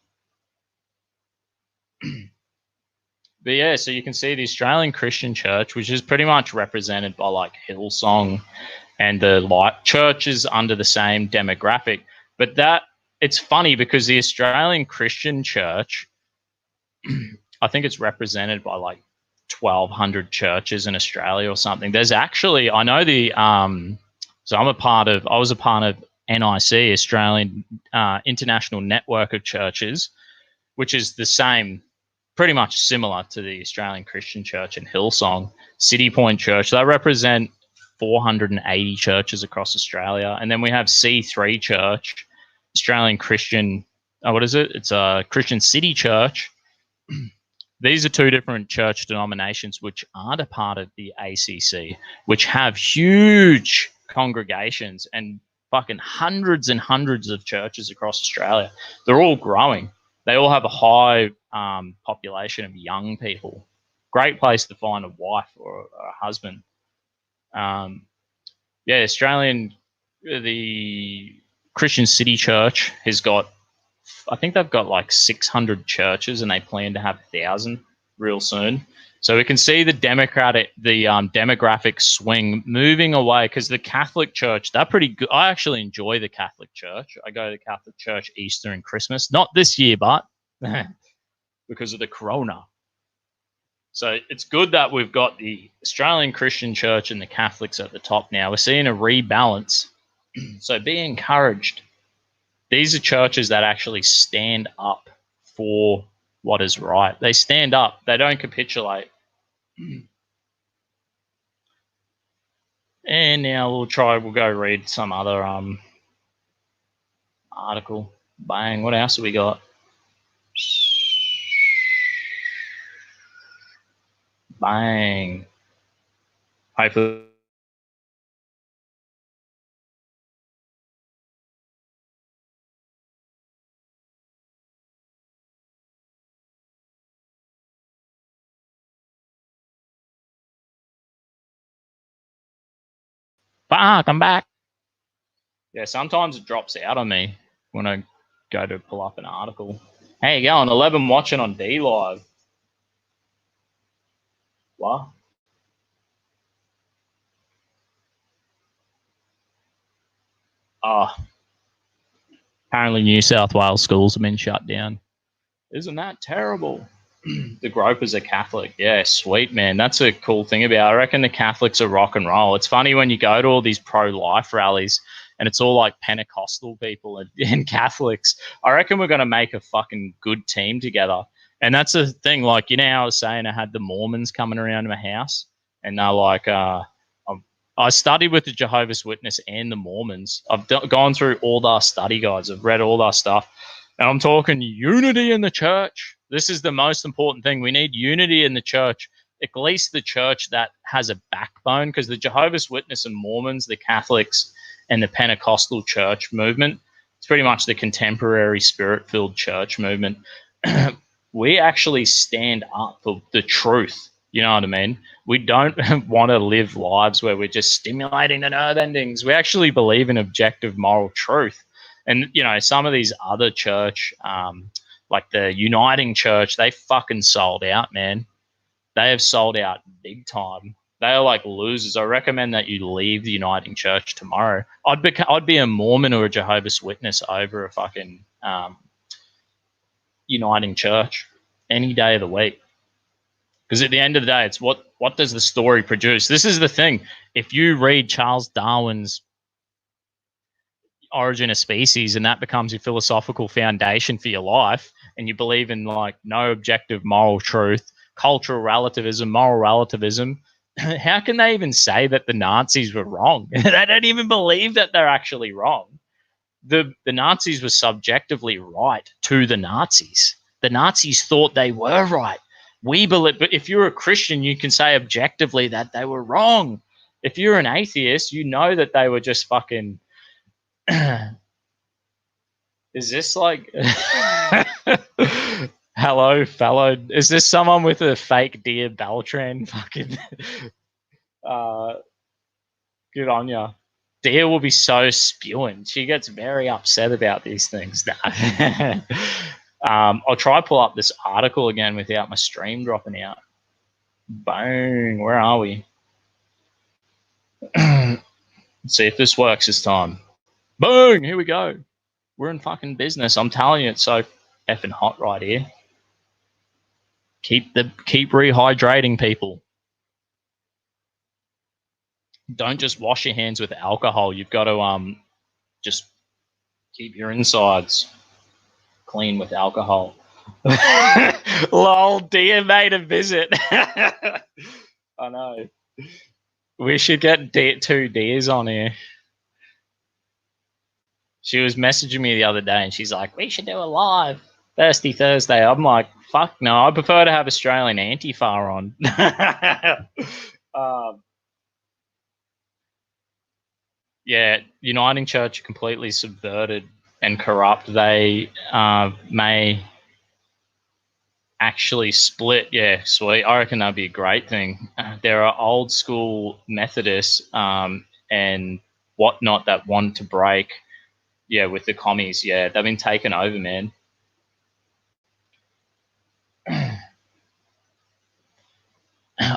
But yeah, so you can see the Australian Christian Church, which is pretty much represented by like Hillsong and the like churches under the same demographic. But that it's funny because the Australian Christian Church, I think it's represented by like 1,200 churches in Australia or something. There's actually, I know the so I was a part of NIC, Australian International Network of Churches, which is the same, pretty much similar to the Australian Christian Church and Hillsong. City Point Church, they represent 480 churches across Australia. And then we have C3 Church, Australian Christian, what is it? It's a Christian City Church. These are 2 different church denominations which aren't a part of the ACC, which have huge congregations and fucking hundreds and hundreds of churches across Australia. They're all growing. They all have a high population of young people. Great place to find a wife or a husband. Yeah, the Christian City Church has got, I think they've got like 600 churches and they plan to have 1,000 real soon. So we can see the demographic swing moving away because the Catholic Church, they're pretty good. I actually enjoy the Catholic Church. I go to the Catholic Church Easter and Christmas. Not this year, but because of the corona. So it's good that we've got the Australian Christian Church and the Catholics at the top now. We're seeing a rebalance. So be encouraged. These are churches that actually stand up for what is right. They stand up. They don't capitulate. And now we'll go read some other article. Bang. What else have we got? Bang. Hopefully. Fuck, I'm back. Yeah, sometimes it drops out on me when I go to pull up an article. How you going? 11 watching on D Live. What? Oh. Apparently New South Wales schools have been shut down. Isn't that terrible? The Gropers are Catholic. Yeah, sweet, man. That's a cool thing about it. I reckon the Catholics are rock and roll. It's funny when you go to all these pro-life rallies and it's all like Pentecostal people and Catholics. I reckon we're going to make a fucking good team together. And that's the thing. Like, you know how I was saying I had the Mormons coming around to my house? And they're like, I studied with the Jehovah's Witness and the Mormons. I've gone through all their study guides. I've read all their stuff. And I'm talking unity in the church. This is the most important thing. We need unity in the church, at least the church that has a backbone, because the Jehovah's Witness and Mormons, the Catholics, and the Pentecostal church movement, it's pretty much the contemporary spirit-filled church movement. We actually stand up for the truth. You know what I mean? We don't want to live lives where we're just stimulating the nerve endings. We actually believe in objective moral truth. And, you know, some of these other church, like the Uniting Church, they fucking sold out, man. They have sold out big time. They are like losers. I recommend that you leave the Uniting Church tomorrow. I'd be a Mormon or a Jehovah's Witness over a fucking Uniting Church any day of the week. Because at the end of the day, it's what does the story produce? This is the thing. If you read Charles Darwin's Origin of Species and that becomes your philosophical foundation for your life, and you believe in like no objective moral truth, cultural relativism, moral relativism, how can they even say that the Nazis were wrong? They don't even believe that they're actually wrong. The Nazis were subjectively right to the Nazis. The Nazis thought they were right. We believe, but if you're a Christian, you can say objectively that they were wrong. If you're an atheist, you know that they were just fucking. Is this like hello fellow, is this someone with a fake Dear Beltran fucking good on ya? Dear will be so spewing. She gets very upset about these things. I'll try to pull up this article again without my stream dropping out. Bang, where are we? Let's see if this works this time. Boom! Here we go. We're in fucking business. I'm telling you, it's so effing hot right here. Keep rehydrating, people. Don't just wash your hands with alcohol. You've got to just keep your insides clean with alcohol. Lol, Dear made a visit. I know. We should get two Dears on here. She was messaging me the other day and she's like, we should do a live Thirsty Thursday. I'm like, fuck no, I prefer to have Australian Antifa on. Yeah, Uniting Church completely subverted and corrupt. They may actually split. Yeah, sweet. I reckon that'd be a great thing. There are old school Methodists and whatnot that want to break. Yeah, with the commies, yeah, they've been taken over, man.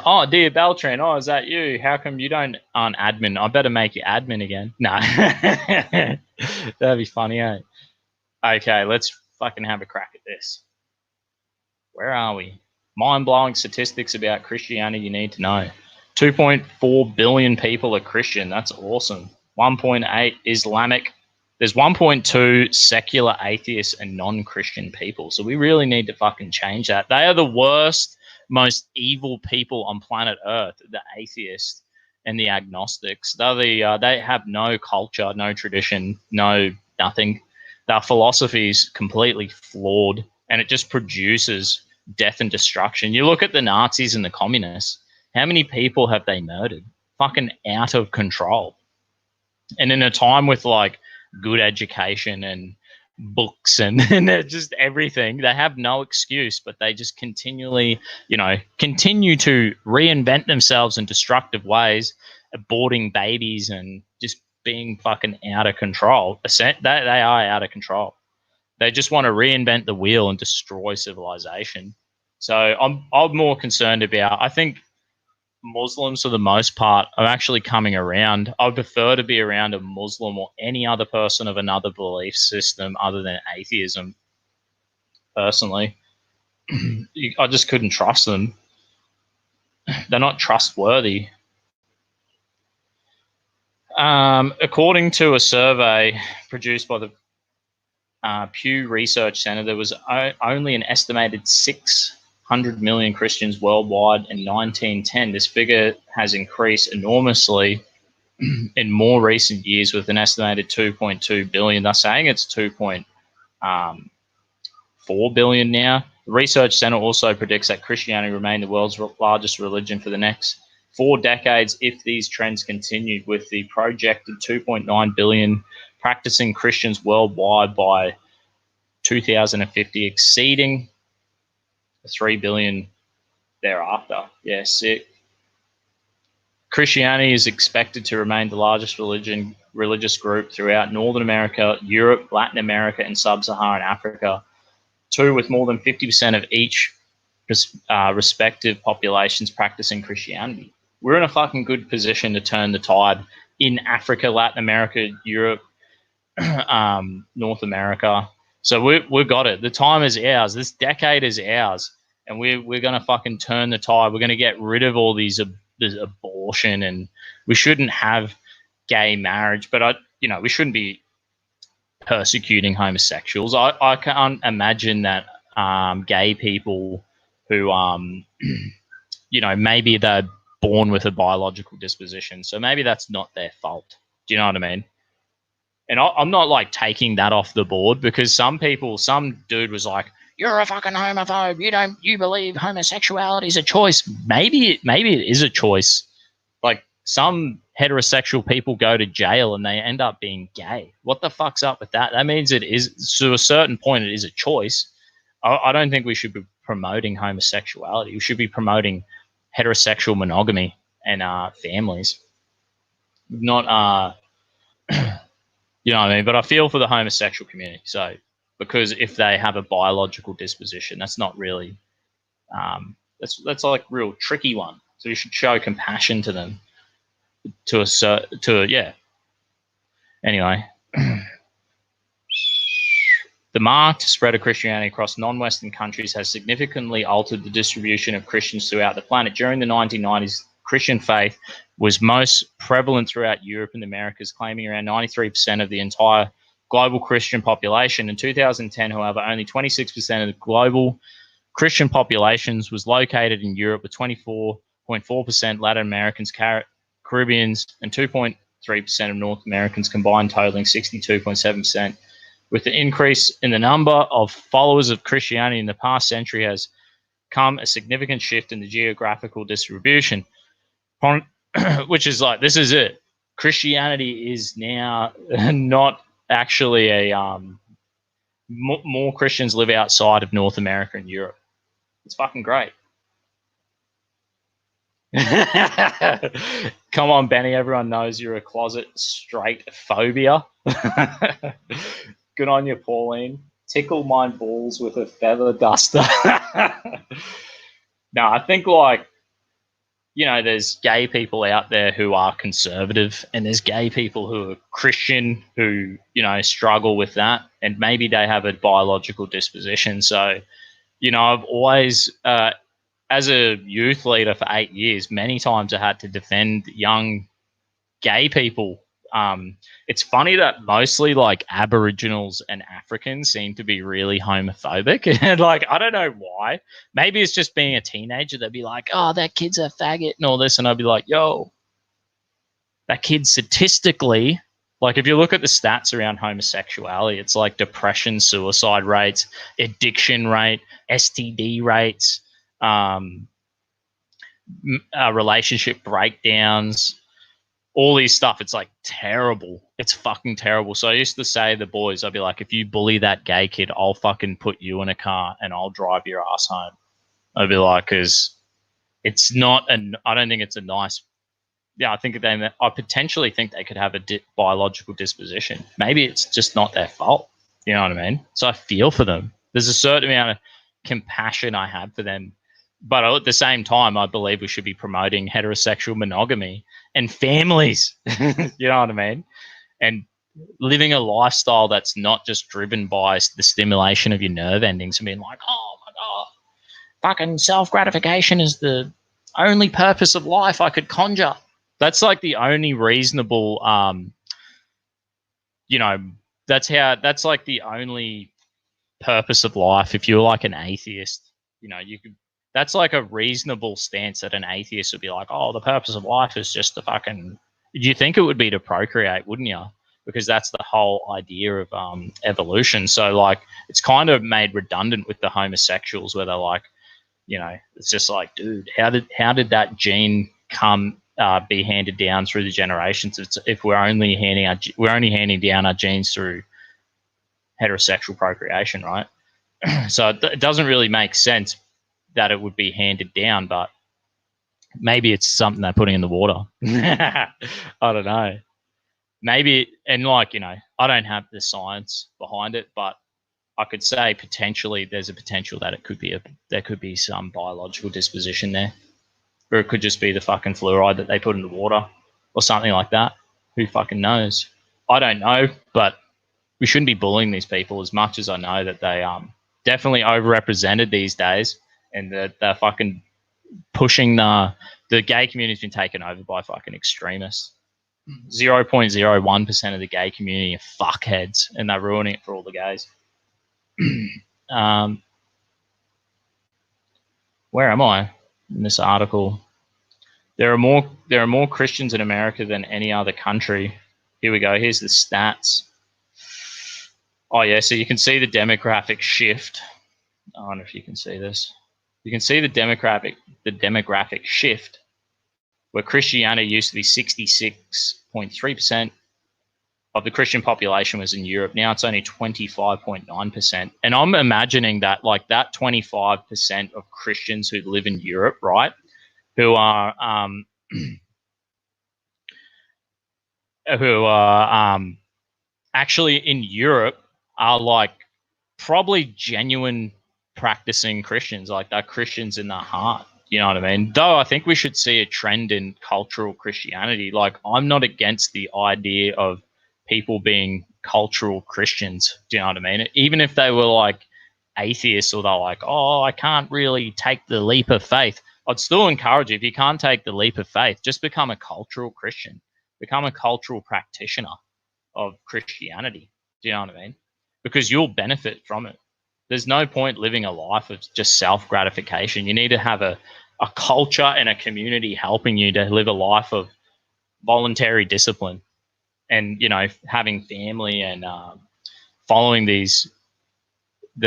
Oh, Dear Beltran, oh, is that you? How come you aren't admin? I better make you admin again. No. That'd be funny, eh? Okay, let's fucking have a crack at this. Where are we? Mind-blowing statistics about Christianity you need to know. 2.4 billion people are Christian. That's awesome. 1.8 Islamic. There's 1.2 secular atheists and non-Christian people. So we really need to fucking change that. They are the worst, most evil people on planet Earth, the atheists and the agnostics. They have no culture, no tradition, no nothing. Their philosophy is completely flawed and it just produces death and destruction. You look at the Nazis and the communists, how many people have they murdered? Fucking out of control. And in a time with like good education and books and just everything, they have no excuse, but they just continue to reinvent themselves in destructive ways, aborting babies and just being fucking out of control. They are out of control. They just want to reinvent the wheel and destroy civilization. So I'm more concerned about, I think Muslims, for the most part, are actually coming around. I would prefer to be around a Muslim or any other person of another belief system other than atheism, personally. I just couldn't trust them. They're not trustworthy. According to a survey produced by the Pew Research Center, there was only an estimated 600 million Christians worldwide in 1910. This figure has increased enormously in more recent years, with an estimated 2.2 billion. They're saying it's 2.4 billion now. The Research Center also predicts that Christianity will remain the world's largest religion for the next 4 decades if these trends continue, with the projected 2.9 billion practicing Christians worldwide by 2050 exceeding 3 billion thereafter. Yeah, sick. Christianity is expected to remain the largest religious group throughout Northern America, Europe, Latin America, and Sub-Saharan Africa, too, with more than 50% of each respective populations practicing Christianity. We're in a fucking good position to turn the tide in Africa, Latin America, Europe, North America. So we've got it. The time is ours. This decade is ours, and we're going to fucking turn the tide. We're going to get rid of all these this abortion, and we shouldn't have gay marriage, but we shouldn't be persecuting homosexuals. I can't imagine that gay people who maybe they're born with a biological disposition, so maybe that's not their fault. Do you know what I mean? And I'm not like taking that off the board, because some dude was like, "You're a fucking homophobe. You believe homosexuality is a choice." Maybe it is a choice. Like, some heterosexual people go to jail and they end up being gay. What the fuck's up with that? That means it is, to a certain point, it is a choice. I don't think we should be promoting homosexuality. We should be promoting heterosexual monogamy and families. Not you know what I mean? But I feel for the homosexual community. So, because if they have a biological disposition, that's not really, that's like a real tricky one. So you should show compassion to them. Yeah. Anyway, the marked spread of Christianity across non-Western countries has significantly altered the distribution of Christians throughout the planet. During the 1990s, Christian faith was most prevalent throughout Europe and the Americas, claiming around 93% of the entire global Christian population. In 2010, however, only 26% of the global Christian populations was located in Europe, with 24.4% Latin Americans, Caribbeans, and 2.3% of North Americans combined, totaling 62.7%. With the increase in the number of followers of Christianity in the past century has come a significant shift in the geographical distribution, which is like, this is it. Christianity is now not actually a more Christians live outside of North America and Europe. It's fucking great. Come on, Benny. Everyone knows you're a closet straight phobia. Good on you, Pauline. Tickle my balls with a feather duster. No, I think, like, there's gay people out there who are conservative, and there's gay people who are Christian who, struggle with that, and maybe they have a biological disposition. So, I've always, as a youth leader for 8 years, many times I had to defend young gay people. It's funny that mostly, like, Aboriginals and Africans seem to be really homophobic. And, like, I don't know why. Maybe it's just being a teenager. They'd be like, "Oh, that kid's a faggot," and all this. And I'd be like, "Yo, that kid statistically," like, if you look at the stats around homosexuality, it's like depression, suicide rates, addiction rate, STD rates, relationship breakdowns, all these stuff. It's like terrible. It's fucking terrible. So I used to say to the boys, I'd be like, "If you bully that gay kid, I'll fucking put you in a car and I'll drive your ass home." I'd be like, because it's not I don't think it's a nice. Yeah, I potentially think they could have a biological disposition. Maybe it's just not their fault. You know what I mean? So I feel for them. There's a certain amount of compassion I have for them, But at the same time, I believe we should be promoting heterosexual monogamy and families. You know what I mean? And living a lifestyle that's not just driven by the stimulation of your nerve endings and being like, oh my God, fucking self-gratification is the only purpose of life I could conjure. That's like the only reasonable, that's like the only purpose of life. If you're like an atheist, you could, that's like a reasonable stance that an atheist would be like, oh, the purpose of life is just to fucking, you think it would be to procreate, wouldn't you? Because that's the whole idea of evolution. So like, it's kind of made redundant with the homosexuals where they're like, it's just like, dude, how did that gene come be handed down through the generations? If we're only handing down our genes through heterosexual procreation, right? So it doesn't really make sense that it would be handed down, but maybe it's something they're putting in the water. I don't know. Maybe, and like, I don't have the science behind it, but I could say potentially there's a potential that there could be some biological disposition there, or it could just be the fucking fluoride that they put in the water or something like that. Who fucking knows? I don't know, but we shouldn't be bullying these people as much as I know that they definitely overrepresented these days, and that they're fucking pushing the gay community's been taken over by fucking extremists. 0.01% of the gay community are fuckheads, and they're ruining it for all the gays. Where am I in this article? There are more Christians in America than any other country. Here we go. Here's the stats. Oh yeah, so you can see the demographic shift. I wonder if you can see this. You can see the demographic shift, where Christianity used to be 66.3% of the Christian population was in Europe. Now it's only 25.9%. And I'm imagining that like that 25% of Christians who live in Europe, right, who are actually in Europe are like probably genuine practicing Christians, like they're Christians in their heart. You know what I mean? Though I think we should see a trend in cultural Christianity. Like, I'm not against the idea of people being cultural Christians. Do you know what I mean? Even if they were like atheists, or they're like, oh, I can't really take the leap of faith. I'd still encourage you, if you can't take the leap of faith, just become a cultural Christian. Become a cultural practitioner of Christianity. Do you know what I mean? Because you'll benefit from it. There's no point living a life of just self-gratification. You need to have a culture and a community helping you to live a life of voluntary discipline, and having family and following the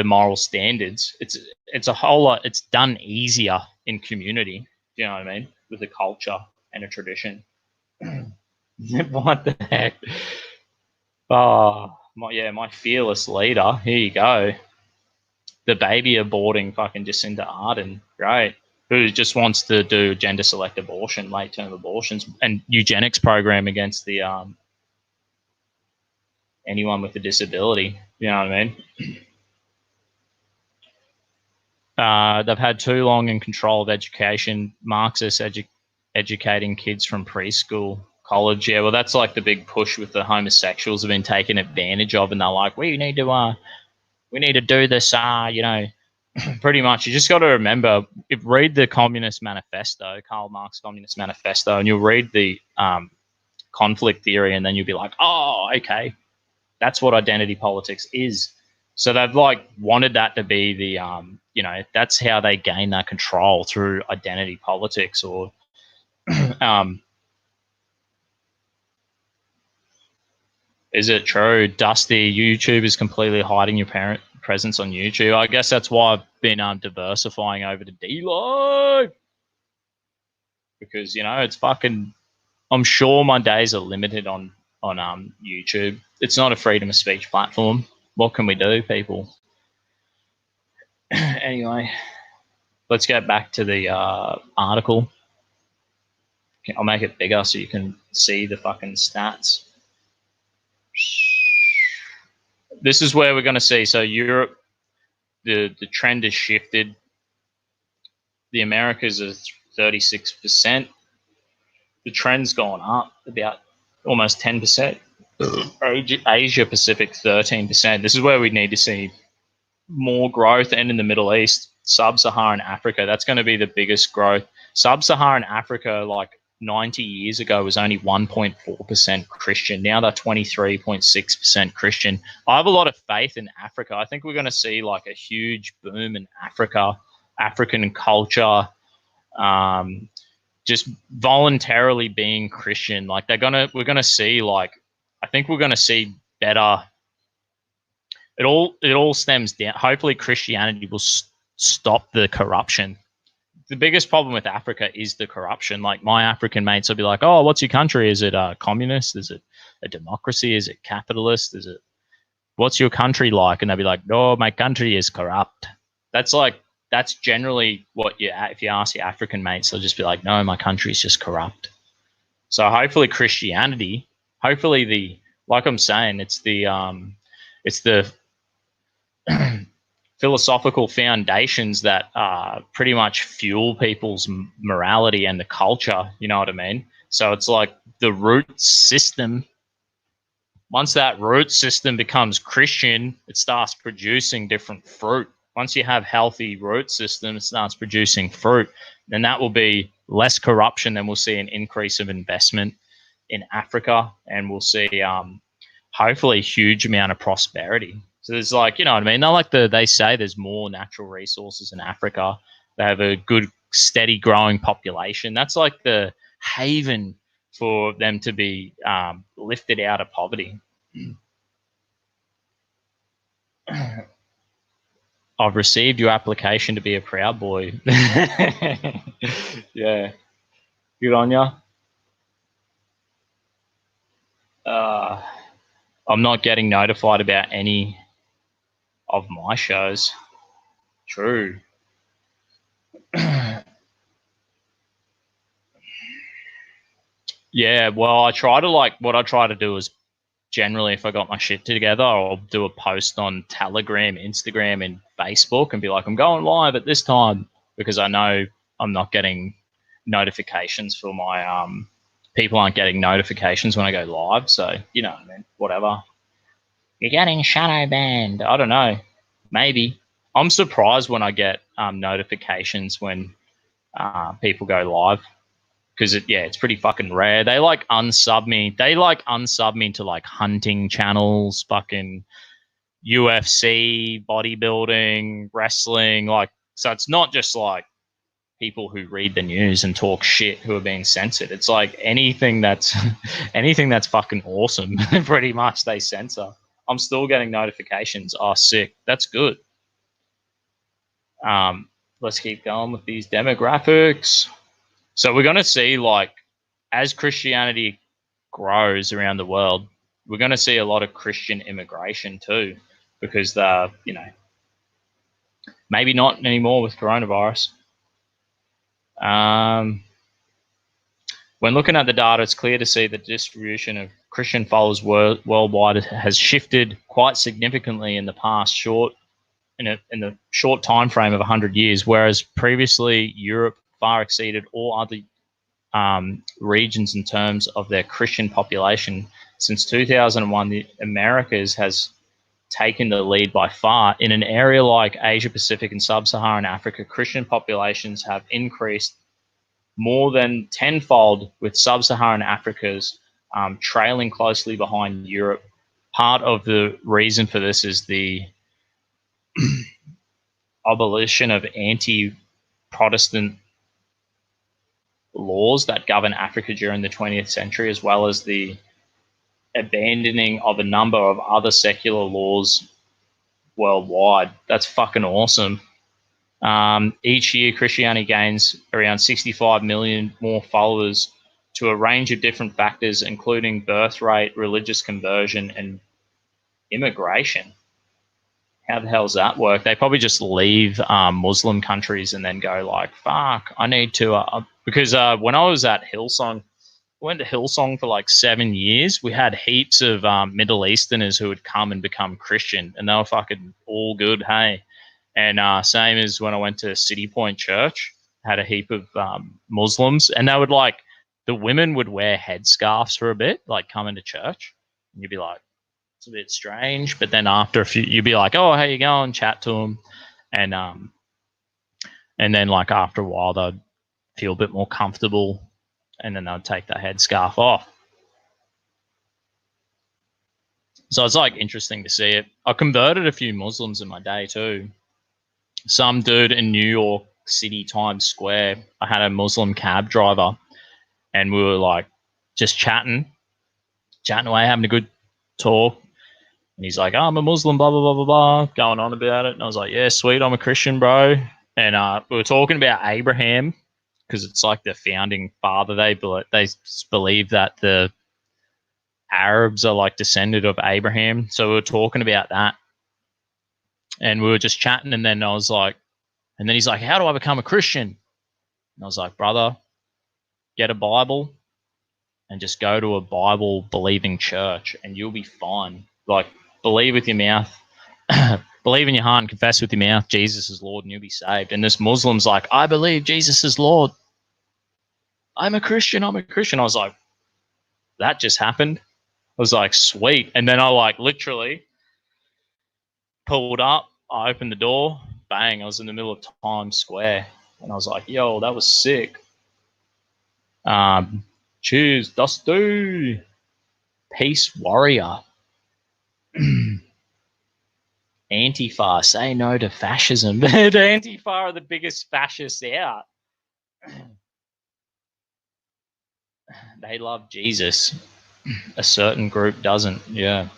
moral standards. It's a whole lot. It's done easier in community. Do you know what I mean? With a culture and a tradition. What the heck? Oh, my fearless leader. Here you go. The baby aborting fucking Jacinda Ardern, great, who just wants to do gender select abortion, late term abortions, and eugenics program against the anyone with a disability. You know what I mean? They've had too long in control of education. Marxists educating kids from preschool, college. Yeah, well, that's like the big push with the homosexuals have been taken advantage of, and they're like, we need to do this, pretty much. You just got to remember, read the Communist Manifesto, Karl Marx Communist Manifesto, and you'll read the conflict theory, and then you'll be like, oh, okay, that's what identity politics is. So they've like wanted that to be the, that's how they gain that control, through identity politics. Or is it true, Dusty, YouTube is completely hiding your parent presence on YouTube? I guess that's why I've been diversifying over to D-Live, because it's fucking, I'm sure my days are limited on YouTube. It's not a freedom of speech platform. What can we do, people? Anyway, let's get back to the article. I'll make it bigger so you can see the fucking stats. This is where we're going to see. So Europe, the trend has shifted. The Americas are 36%. The trend's gone up about almost 10%. Asia Pacific 13%. This is where we need to see more growth, and in the Middle East, Sub-Saharan Africa, that's going to be the biggest growth. Sub-Saharan Africa, like 90 years ago, was only 1.4% Christian. Now they're 23.6% Christian. I have a lot of faith in Africa. I think we're going to see like a huge boom in Africa, African culture, just voluntarily being Christian. Like we're gonna see, like, I think we're gonna see better. It all stems down. Hopefully, Christianity will stop the corruption. The biggest problem with Africa is the corruption. Like, my African mates will be like, "Oh, what's your country? Is it communist? Is it a democracy? Is it capitalist? Is it what's your country like?" And they'll be like, "No, my country is corrupt." That's generally what if you ask your African mates, they'll just be like, "No, my country's just corrupt." So hopefully Christianity, like I'm saying, it's the philosophical foundations that pretty much fuel people's morality and the culture. You know what I mean? So it's like the root system. Once that root system becomes Christian, it starts producing different fruit. Once you have healthy root system, it starts producing fruit. Then that will be less corruption. Then we'll see an increase of investment in Africa, and we'll see hopefully a huge amount of prosperity. So there's, like, you know what I mean? They say there's more natural resources in Africa. They have a good, steady growing population. That's like the haven for them to be lifted out of poverty. I've received your application to be a Proud Boy. Yeah. Good on ya. I'm not getting notified about any of my shows. True. Yeah, well, what I try to do is, generally, if I got my shit together, I'll do a post on Telegram, Instagram, and Facebook and be like, "I'm going live at this time," because I know I'm not getting notifications for my people aren't getting notifications when I go live. So, you know what I mean? Whatever. You're getting shadow banned. I don't know. Maybe. I'm surprised when I get notifications when people go live, because it's pretty fucking rare. They like unsub me. They like unsub me to like hunting channels, fucking UFC, bodybuilding, wrestling. Like, so it's not just like people who read the news and talk shit who are being censored. It's like anything that's fucking awesome. Pretty much they censor. I'm still getting notifications. Oh, sick. That's good. Let's keep going with these demographics. So we're going to see, like, as Christianity grows around the world, we're going to see a lot of Christian immigration too, because maybe not anymore with coronavirus. When looking at the data, it's clear to see that the distribution of Christian followers worldwide has shifted quite significantly in the past in the short time frame of 100 years, whereas previously Europe far exceeded all other regions in terms of their Christian population. Since 2001, the Americas has taken the lead by far. In an area like Asia Pacific and Sub-Saharan Africa, Christian populations have increased more than tenfold, with Sub-Saharan Africa's trailing closely behind Europe. Part of the reason for this is the abolition of anti-Protestant laws that govern Africa during the 20th century, as well as the abandoning of a number of other secular laws worldwide. That's fucking awesome. Each year, Christianity gains around 65 million more followers to a range of different factors, including birth rate, religious conversion, and immigration. How the hell does that work? They probably just leave Muslim countries and then go like, fuck, I need to... because when I was at Hillsong, I went to Hillsong for like 7 years. We had heaps of Middle Easterners who would come and become Christian, and they were fucking all good, hey. And same as when I went to City Point Church, had a heap of Muslims, and they would like, the women would wear headscarves for a bit, like coming to church, and you'd be like, it's a bit strange. But then after a few, you'd be like, oh, how you going? Chat to them, and then like after a while they'd feel a bit more comfortable, and then they'd take their headscarf off. So it's like interesting to see it. I converted a few Muslims in my day too. Some dude in New York City, Times Square, I had a Muslim cab driver, and we were like just chatting away, having a good talk. And he's like, oh, I'm a Muslim, blah, blah, blah, blah, blah, going on about it. And I was like, yeah, sweet, I'm a Christian, bro. And we were talking about Abraham, because it's like the founding father. They believe that the Arabs are like descended of Abraham. So we were talking about that. And we were just chatting, and then I was like, and then he's like, how do I become a Christian? And I was like, brother, get a Bible and just go to a Bible-believing church, and you'll be fine. Like, believe with your mouth, believe in your heart and confess with your mouth Jesus is Lord, and you'll be saved. And this Muslim's like, I believe Jesus is Lord. I'm a Christian. I was like, that just happened. I was like, sweet. And then I like literally pulled up, I opened the door, bang, I was in the middle of Times Square, and I was like, yo, that was sick. Cheers, Dusty. Peace warrior. Antifa, say no to fascism. The Antifa are the biggest fascists out. They love Jesus. A certain group doesn't, yeah.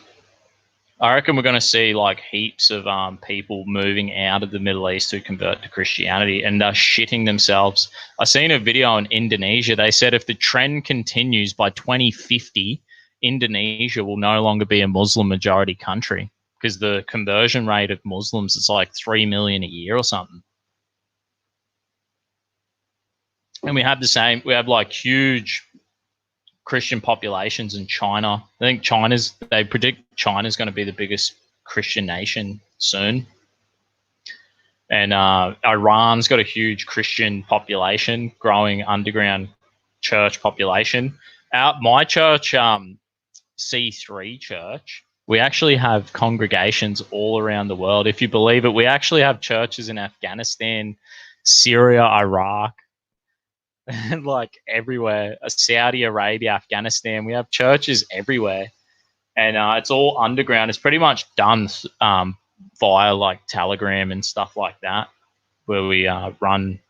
I reckon we're going to see like heaps of people moving out of the Middle East to convert to Christianity, and they're shitting themselves. I seen a video in Indonesia. They said if the trend continues by 2050, Indonesia will no longer be a Muslim majority country, because the conversion rate of Muslims is like 3 million a year or something. And we have the same, we have like huge Christian populations in China. I think they predict China's going to be the biggest Christian nation soon. And Iran's got a huge Christian population, growing underground church population. My church, C3 Church, we actually have congregations all around the world. If you believe it, we actually have churches in Afghanistan, Syria, Iraq, and like everywhere. Saudi Arabia, Afghanistan, we have churches everywhere, and it's all underground. It's pretty much done via like Telegram and stuff like that, where we run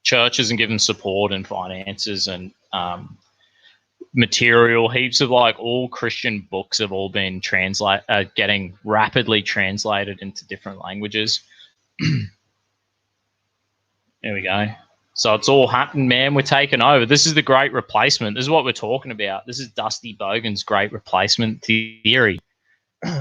churches and give them support and finances and material. Heaps of like all Christian books have all been getting rapidly translated into different languages. There we go. So it's all happening, man. We're taking over. This is the great replacement. This is what we're talking about. This is Dusty Bogan's great replacement theory.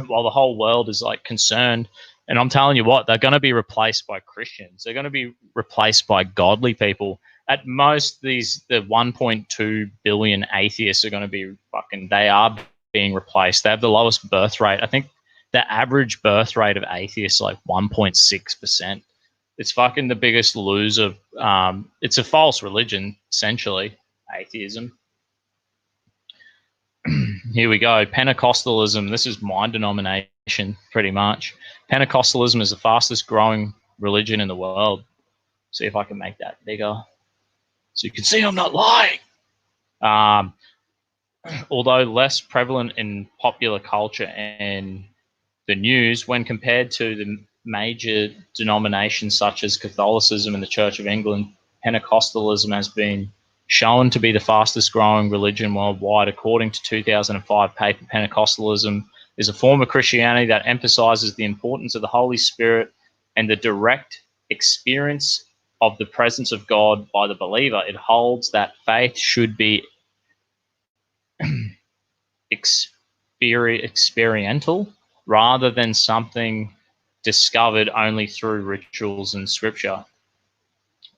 While the whole world is like concerned, and I'm telling you what, they're going to be replaced by Christians. They're going to be replaced by godly people. At most, the 1.2 billion atheists are going to be they are being replaced. They have the lowest birth rate. I think the average birth rate of atheists is like 1.6%. It's fucking the biggest loser. It's a false religion, essentially, atheism. Here we go. Pentecostalism. This is my denomination, pretty much. Pentecostalism is the fastest growing religion in the world. See if I can make that bigger, so you can see I'm not lying. Although less prevalent in popular culture and the news, when compared to the major denominations such as Catholicism and the Church of England, Pentecostalism has been shown to be the fastest growing religion worldwide. According to 2005 paper, Pentecostalism is a form of Christianity that emphasizes the importance of the Holy Spirit and the direct experience of the presence of God by the believer. It holds that faith should be experiential rather than something discovered only through rituals and scripture.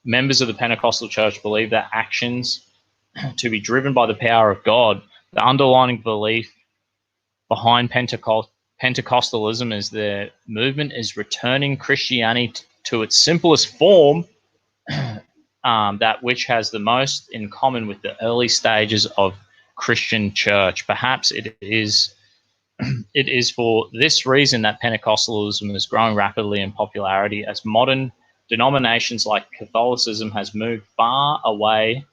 Members of the Pentecostal Church believe that actions to be driven by the power of God. The underlying belief behind Pentecostalism is the movement is returning Christianity to its simplest form that which has the most in common with the early stages of Christian church. Perhaps it is for this reason that Pentecostalism is growing rapidly in popularity as modern denominations like Catholicism has moved far away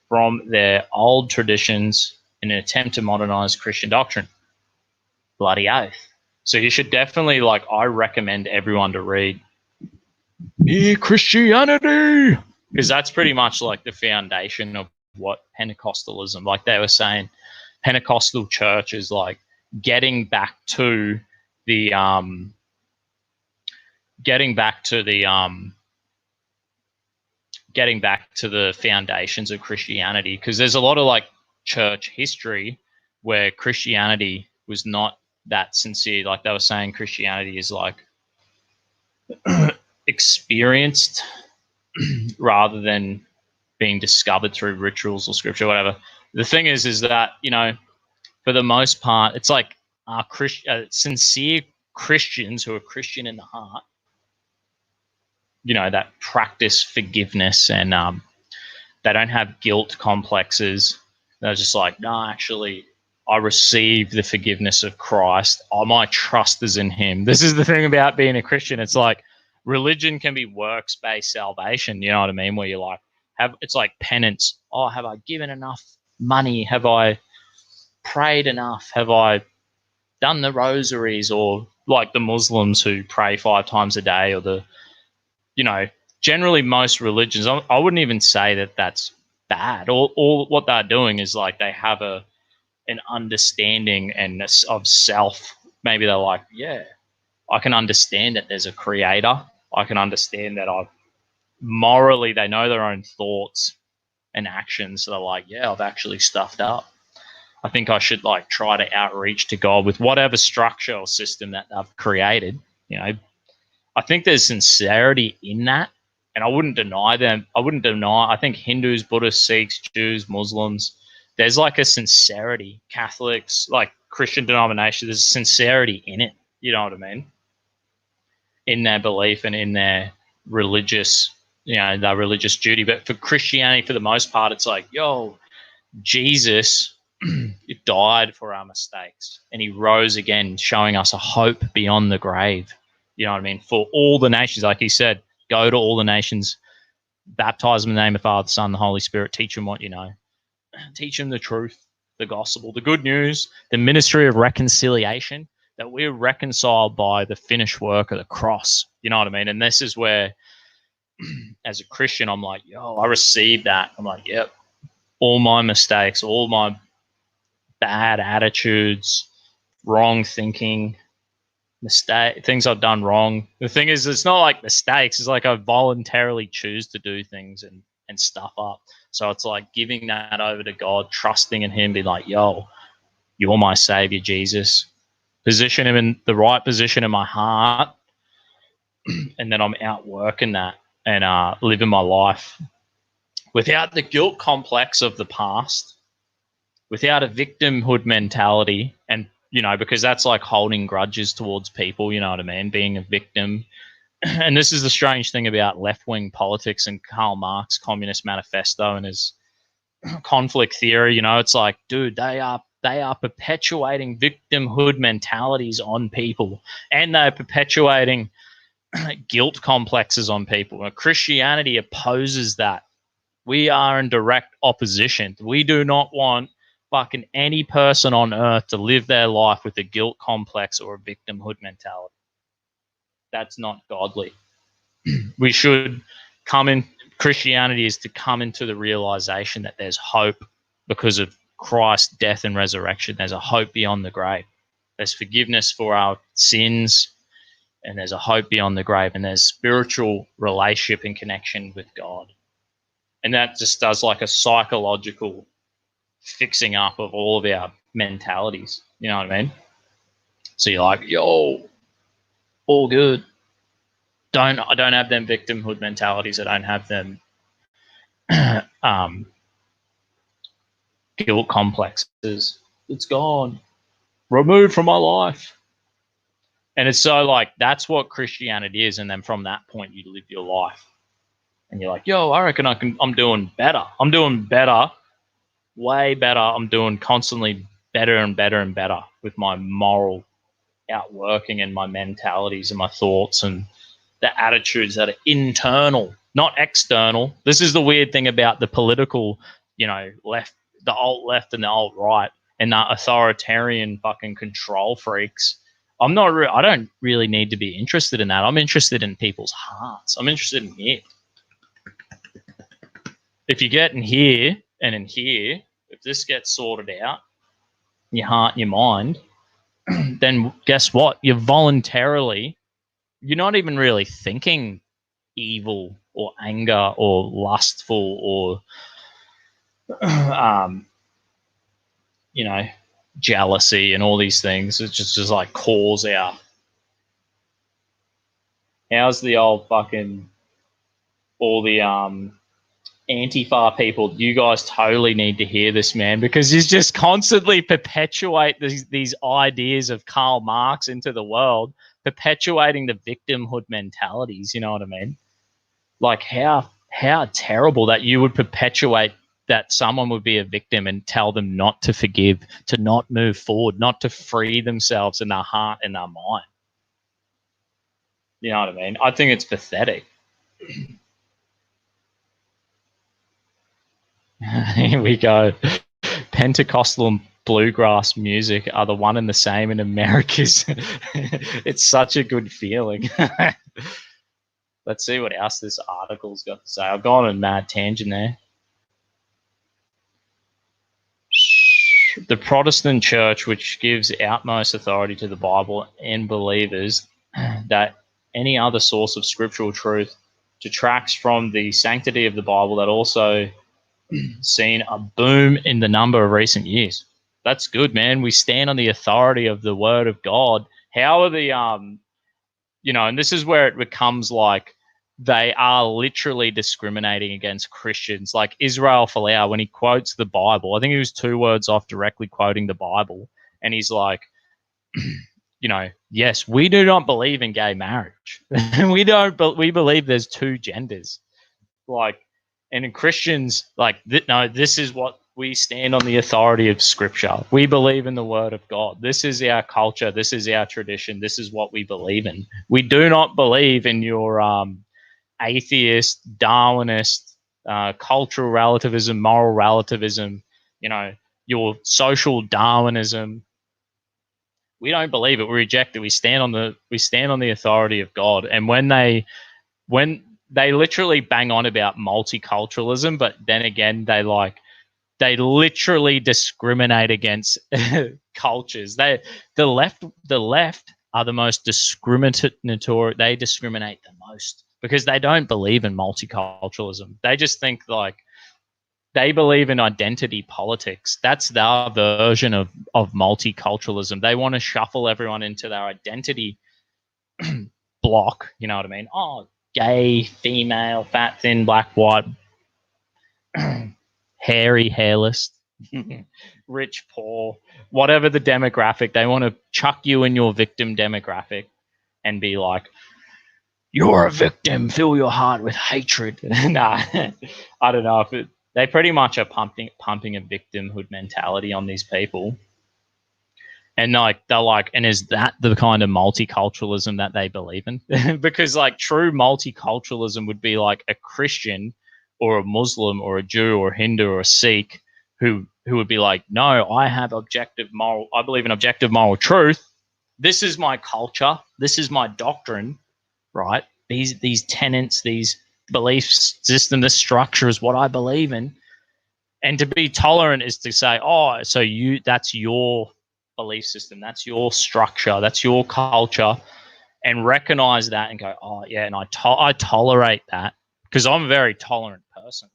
from their old traditions in an attempt to modernize Christian doctrine. Bloody oath. So you should definitely, like, I recommend everyone to read Mere Christianity, because that's pretty much like the foundation of what Pentecostalism, like they were saying, Pentecostal church is like getting back to the foundations of Christianity, because there's a lot of like church history where Christianity was not that sincere. Like they were saying, Christianity is like experienced rather than being discovered through rituals or scripture or whatever. The thing is that, you know, for the most part, it's like sincere Christians who are Christian in the heart, you know, that practice forgiveness and they don't have guilt complexes. They're just like, no, actually, I receive the forgiveness of Christ. My trust is in him. This is the thing about being a Christian. It's like religion can be works-based salvation, you know what I mean? Where you like it's like penance. Oh, have I given enough money? Have I prayed enough? Have I done the rosaries? Or like the Muslims who pray 5 times a day, or the, you know, generally most religions, I wouldn't even say that that's bad. All what they're doing is like they have an understanding and of self. Maybe they're like, yeah, I can understand that there's a creator. I can understand that morally they know their own thoughts and actions. So they're like, yeah, I've actually stuffed up. I think I should like try to outreach to God with whatever structure or system that they've created. You know, I think there's sincerity in that, and I wouldn't deny them. I think Hindus, Buddhists, Sikhs, Jews, Muslims, there's like a sincerity. Catholics, like Christian denominations, there's sincerity in it. You know what I mean? In their belief and in their religious, you know, their religious duty. But for Christianity, for the most part, it's like, yo, Jesus died for our mistakes and he rose again, showing us a hope beyond the grave. You know what I mean? For all the nations, like he said, go to all the nations, baptize them in the name of the Father, the Son, the Holy Spirit, teach them what you know. Teach them the truth, the gospel, the good news, the ministry of reconciliation, that we're reconciled by the finished work of the cross. You know what I mean? And this is where, as a Christian, I'm like, yo, I received that. I'm like, yep, all my mistakes, all my bad attitudes, wrong thinking, things I've done wrong. The thing is, it's not like mistakes. It's like I voluntarily choose to do things and stuff up. So it's like giving that over to God, trusting in him, be like, yo, you're my savior, Jesus. Position him in the right position in my heart, and then I'm out working that and living my life without the guilt complex of the past, without a victimhood mentality. And, you know, because that's like holding grudges towards people, you know what I mean? Being a victim. And this is the strange thing about left-wing politics and Karl Marx Communist Manifesto and his conflict theory. You know, it's like, dude, they are perpetuating victimhood mentalities on people, and they're perpetuating guilt complexes on people. And Christianity opposes that. We are in direct opposition. We do not want fucking any person on earth to live their life with a guilt complex or a victimhood mentality. That's not godly. We should come in. Christianity is to come into the realization that there's hope because of Christ's death and resurrection. There's a hope beyond the grave. There's forgiveness for our sins, and there's a hope beyond the grave, and there's spiritual relationship and connection with God. And that just does like a psychological fixing up of all of our mentalities. You know what I mean? So you're like, yo, all good. I don't have them victimhood mentalities. I don't have them guilt complexes. It's gone. Removed from my life. And it's so like, that's what Christianity is. And then from that point, you live your life. and you're like, yo, I reckon I'm doing better. I'm doing better, way better. I'm doing constantly better and better and better with my moral outworking and my mentalities and my thoughts and the attitudes that are internal, not external. This is the weird thing about the political, left, the alt left and the alt right, and the authoritarian fucking control freaks. I don't really need to be interested in that. I'm interested in people's hearts. I'm interested in here. If you get in here and in here, if this gets sorted out, your heart and your mind, then guess what? You're not even really thinking evil or anger or lustful or, jealousy and all these things. It's just like calls out. How's the old fucking, all the Antifa people? You guys totally need to hear this, man, because he's just constantly perpetuate these ideas of Karl Marx into the world, perpetuating the victimhood mentalities. You know what I mean? Like how terrible that you would perpetuate that someone would be a victim and tell them not to forgive, to not move forward, not to free themselves in their heart and their mind. You know what I mean? I think it's pathetic. Here we go. Pentecostal and bluegrass music are the one and the same in America's. It's such a good feeling. Let's see what else this article's got to say. I've gone on a mad tangent there. The Protestant Church, which gives utmost authority to the Bible and believers that any other source of scriptural truth detracts from the sanctity of the Bible, that also seen a boom in the number of recent years. That's good, man. We stand on the authority of the Word of God. How are the and this is where it becomes like they are literally discriminating against Christians. Like Israel Folau, when he quotes the Bible, I think he was 2 words off directly quoting the Bible, and he's like, yes, we do not believe in gay marriage. We believe there's 2 genders. Like, and in Christians, like, no, this is what we stand on, the authority of Scripture. We believe in the Word of God. This is our culture. This is our tradition. This is what we believe in. We do not believe in your atheist, Darwinist, cultural relativism, moral relativism, your social Darwinism. We don't believe it. We reject it. We stand on the authority of God. And when they literally bang on about multiculturalism, but then again they literally discriminate against cultures. The left are the most discriminatory. They discriminate the most because they don't believe in multiculturalism. They just think like they believe in identity politics. That's their version of multiculturalism. They want to shuffle everyone into their identity block. You know what I mean? Oh, gay, female, fat, thin, black, white, hairy, hairless, rich, poor, whatever the demographic. They want to chuck you in your victim demographic and be like, you're a victim, fill your heart with hatred. Nah, I don't know. They pretty much are pumping a victimhood mentality on these people. And they're like, and is that the kind of multiculturalism that they believe in? Because like true multiculturalism would be like a Christian or a Muslim or a Jew or a Hindu or a Sikh who would be like, no, I believe in objective moral truth. This is my culture. This is my doctrine, right? These tenets, these belief system, this structure is what I believe in. And to be tolerant is to say, oh, so that's your belief system, that's your structure, that's your culture, and recognize that and go, oh yeah, and I tolerate that because I'm a very tolerant person.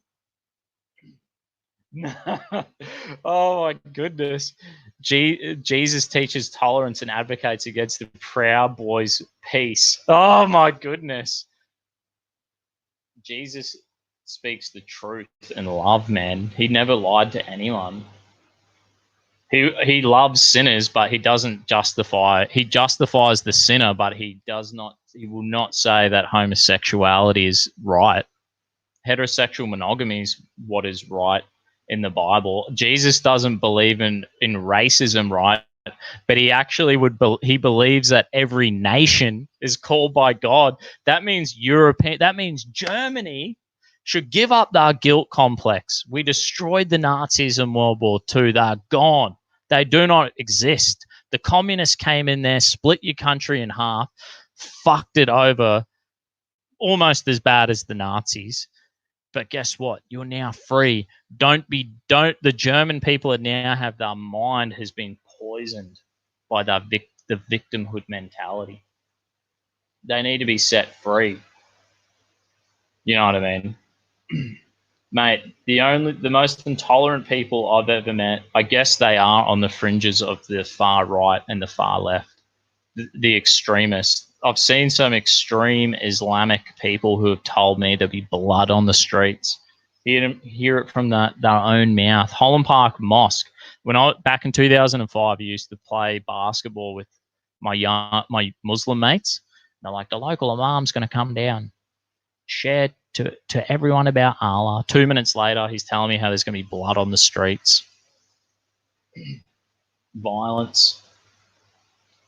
Oh my goodness. Jesus teaches tolerance and advocates against the Proud Boys' peace. Oh my goodness. Jesus speaks the truth and love, man. He never lied to anyone. He loves sinners, but he doesn't justify. He justifies the sinner, but he will not say that homosexuality is right. heterosexual monogamy is what is right in the Bible. Jesus doesn't believe in racism, right? But he actually he believes that every nation is called by God. That means that means Germany should give up their guilt complex. We destroyed the Nazis in World War II. They're gone. They do not exist. The communists came in there, split your country in half, fucked it over almost as bad as the Nazis. But guess what? You're now free. The German people now have their mind has been poisoned by the victimhood mentality. They need to be set free. You know what I mean? Mate, the most intolerant people I've ever met, I guess they are on the fringes of the far right and the far left. The extremists. I've seen some extreme Islamic people who have told me there'll be blood on the streets. Hear it from their own mouth. Holland Park Mosque. Back in 2005, I used to play basketball with my Muslim mates. They're like, the local imam's going to come down, share to everyone about Allah. 2 minutes later, he's telling me how there's going to be blood on the streets, violence.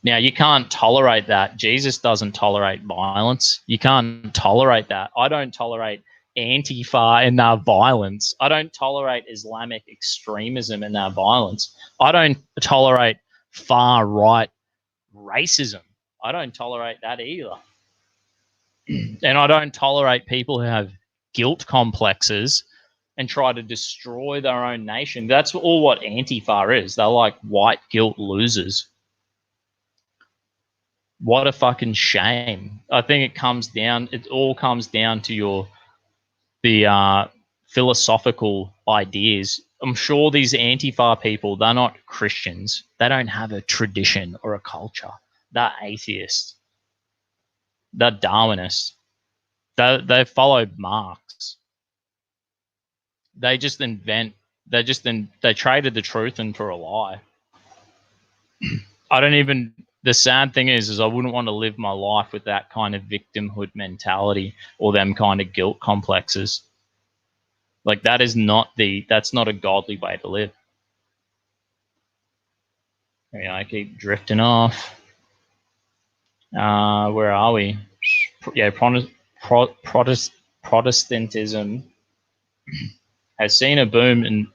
Now, you can't tolerate that. Jesus doesn't tolerate violence. You can't tolerate that. I don't tolerate Antifa and their violence. I don't tolerate Islamic extremism and their violence. I don't tolerate far-right racism. I don't tolerate that either. And I don't tolerate people who have guilt complexes and try to destroy their own nation. That's all what Antifa is. They're like white guilt losers. What a fucking shame. I think it all comes down to the philosophical ideas. I'm sure these Antifa people, they're not Christians. They don't have a tradition or a culture. They're atheists. They're Darwinists. They follow Marx. They just invent. They traded the truth in for a lie. The sad thing is I wouldn't want to live my life with that kind of victimhood mentality or them kind of guilt complexes. Like that's not a godly way to live. I keep drifting off. Where are we? Yeah, Protestantism has seen a boom in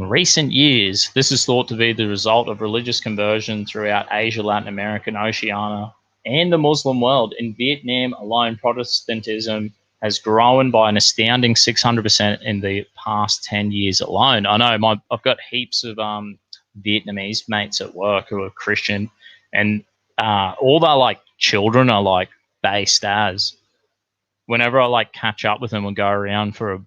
recent years. This is thought to be the result of religious conversion throughout Asia, Latin America, and Oceania, and the Muslim world. In Vietnam alone, Protestantism has grown by an astounding 600% in the past 10 years alone. I know I've got heaps of Vietnamese mates at work who are Christian, and all their children are based as. Whenever I catch up with them and go around for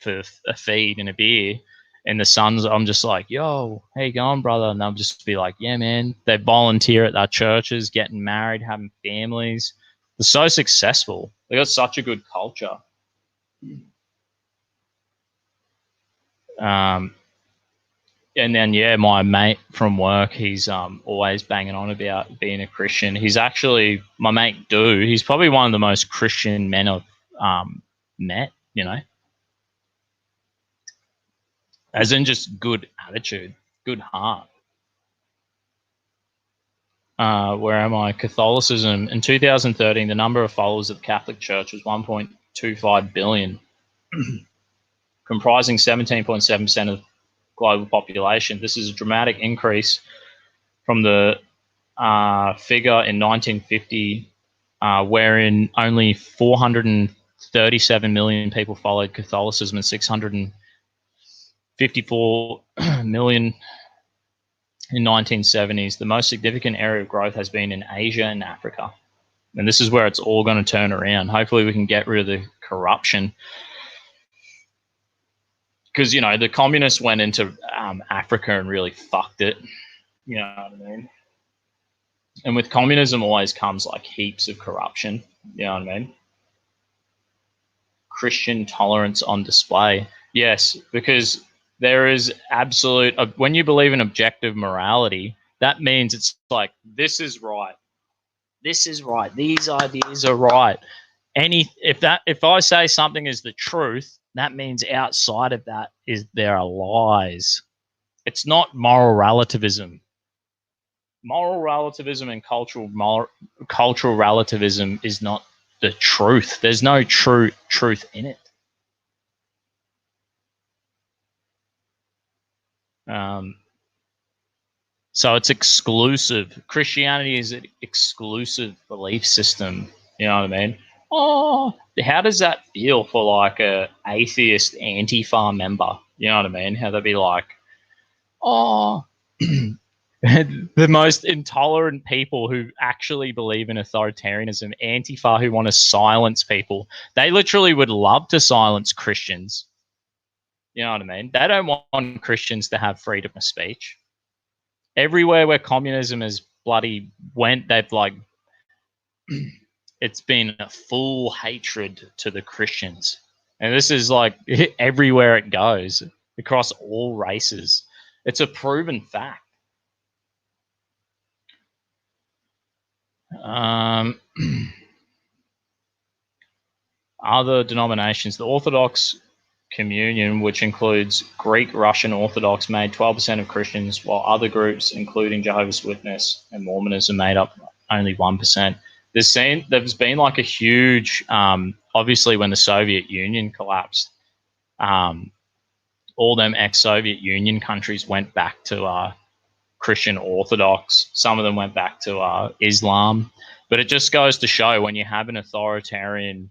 a feed and a beer, and the sons, I'm just like, yo, how you going, brother? And they'll just be like, yeah, man. They volunteer at their churches, getting married, having families. They're so successful. They got such a good culture. And then, yeah, my mate from work, he's always banging on about being a Christian. He's actually, my mate Du, he's probably one of the most Christian men I've met, as in just good attitude, good heart. Where am I? Catholicism. In 2013, the number of followers of the Catholic Church was 1.25 billion, comprising 17.7% of global population. This is a dramatic increase from the figure in 1950, wherein only 437 million people followed Catholicism and 654 million in 1970s. The most significant area of growth has been in Asia and Africa. And this is where it's all going to turn around. Hopefully we can get rid of the corruption. Because, the communists went into Africa and really fucked it. You know what I mean? And with communism always comes heaps of corruption. You know what I mean? Christian tolerance on display. Yes, because there is absolute, when you believe in objective morality, that means it's this is right. This is right. These ideas are right. if I say something is the truth, that means outside of that there are lies. It's not moral relativism. Moral relativism and cultural relativism is not the truth. There's no true truth in it. So it's exclusive. Christianity is an exclusive belief system. You know what I mean? Oh, how does that feel for like a atheist Antifa member? You know what I mean? How they'd be like, oh, the most intolerant people who actually believe in authoritarianism, Antifa, who want to silence people. They literally would love to silence Christians. You know what I mean? They don't want Christians to have freedom of speech. Everywhere where communism has bloody went, they've like, it's been a full hatred to the Christians. And this is like everywhere it goes, across all races. It's a proven fact. Other denominations, the Orthodox Communion, which includes Greek Russian Orthodox, made 12% of Christians, while other groups, including Jehovah's Witness and Mormonism, made up only 1%. There's been like a huge, obviously when the Soviet Union collapsed, all them ex-Soviet Union countries went back to Christian Orthodox. Some of them went back to Islam. But it just goes to show when you have an authoritarian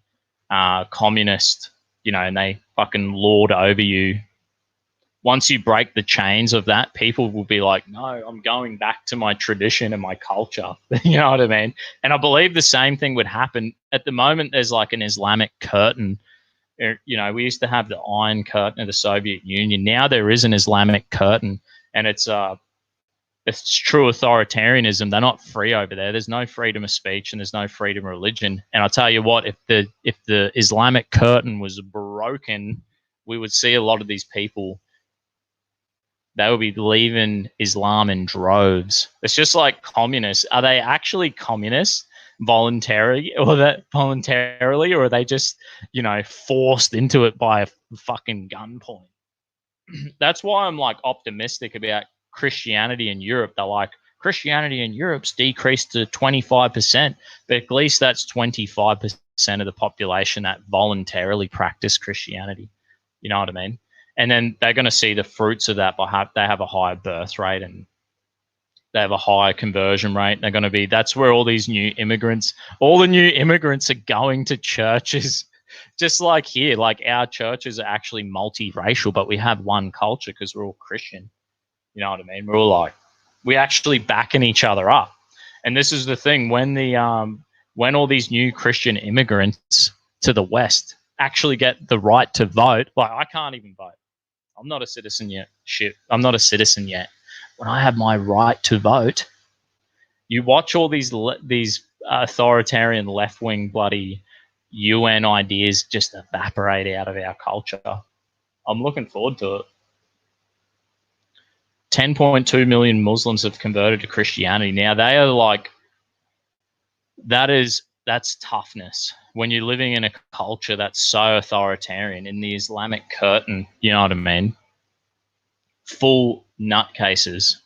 communist, you know, and they fucking lord over you, once you break the chains of that, people will be like, no, I'm going back to my tradition and my culture. You know what I mean? And I believe the same thing would happen. At the moment, there's like an Islamic curtain. You know, we used to have the Iron Curtain of the Soviet Union. Now there is an Islamic curtain, and it's true authoritarianism. They're not free over there. There's no freedom of speech and there's no freedom of religion. And I'll tell you what, if the Islamic curtain was broken, we would see a lot of these people, they would be leaving Islam in droves. It's just like communists. Are they actually communists voluntarily, or are they just, you know, forced into it by a fucking gunpoint? That's why I'm like optimistic about Christianity in Europe. They're like, Christianity in Europe's decreased to 25%, but at least that's 25% of the population that voluntarily practice Christianity. You know what I mean? And then they're going to see the fruits of that they have a higher birth rate and they have a higher conversion rate. They're going to be, that's where all the new immigrants are going to churches. Just like here, like our churches are actually multiracial, but we have one culture because we're all Christian. You know what I mean? We're all like, we actually backing each other up. And this is the thing, when all these new Christian immigrants to the West actually get the right to vote, like I can't even vote. I'm not a citizen yet. I'm not a citizen yet. When I have my right to vote, you watch all these authoritarian left-wing bloody UN ideas just evaporate out of our culture. I'm looking forward to it. 10.2 million Muslims have converted to Christianity. Now they are like, that's toughness. When you're living in a culture that's so authoritarian, in the Islamic curtain, you know what I mean? Full nutcases,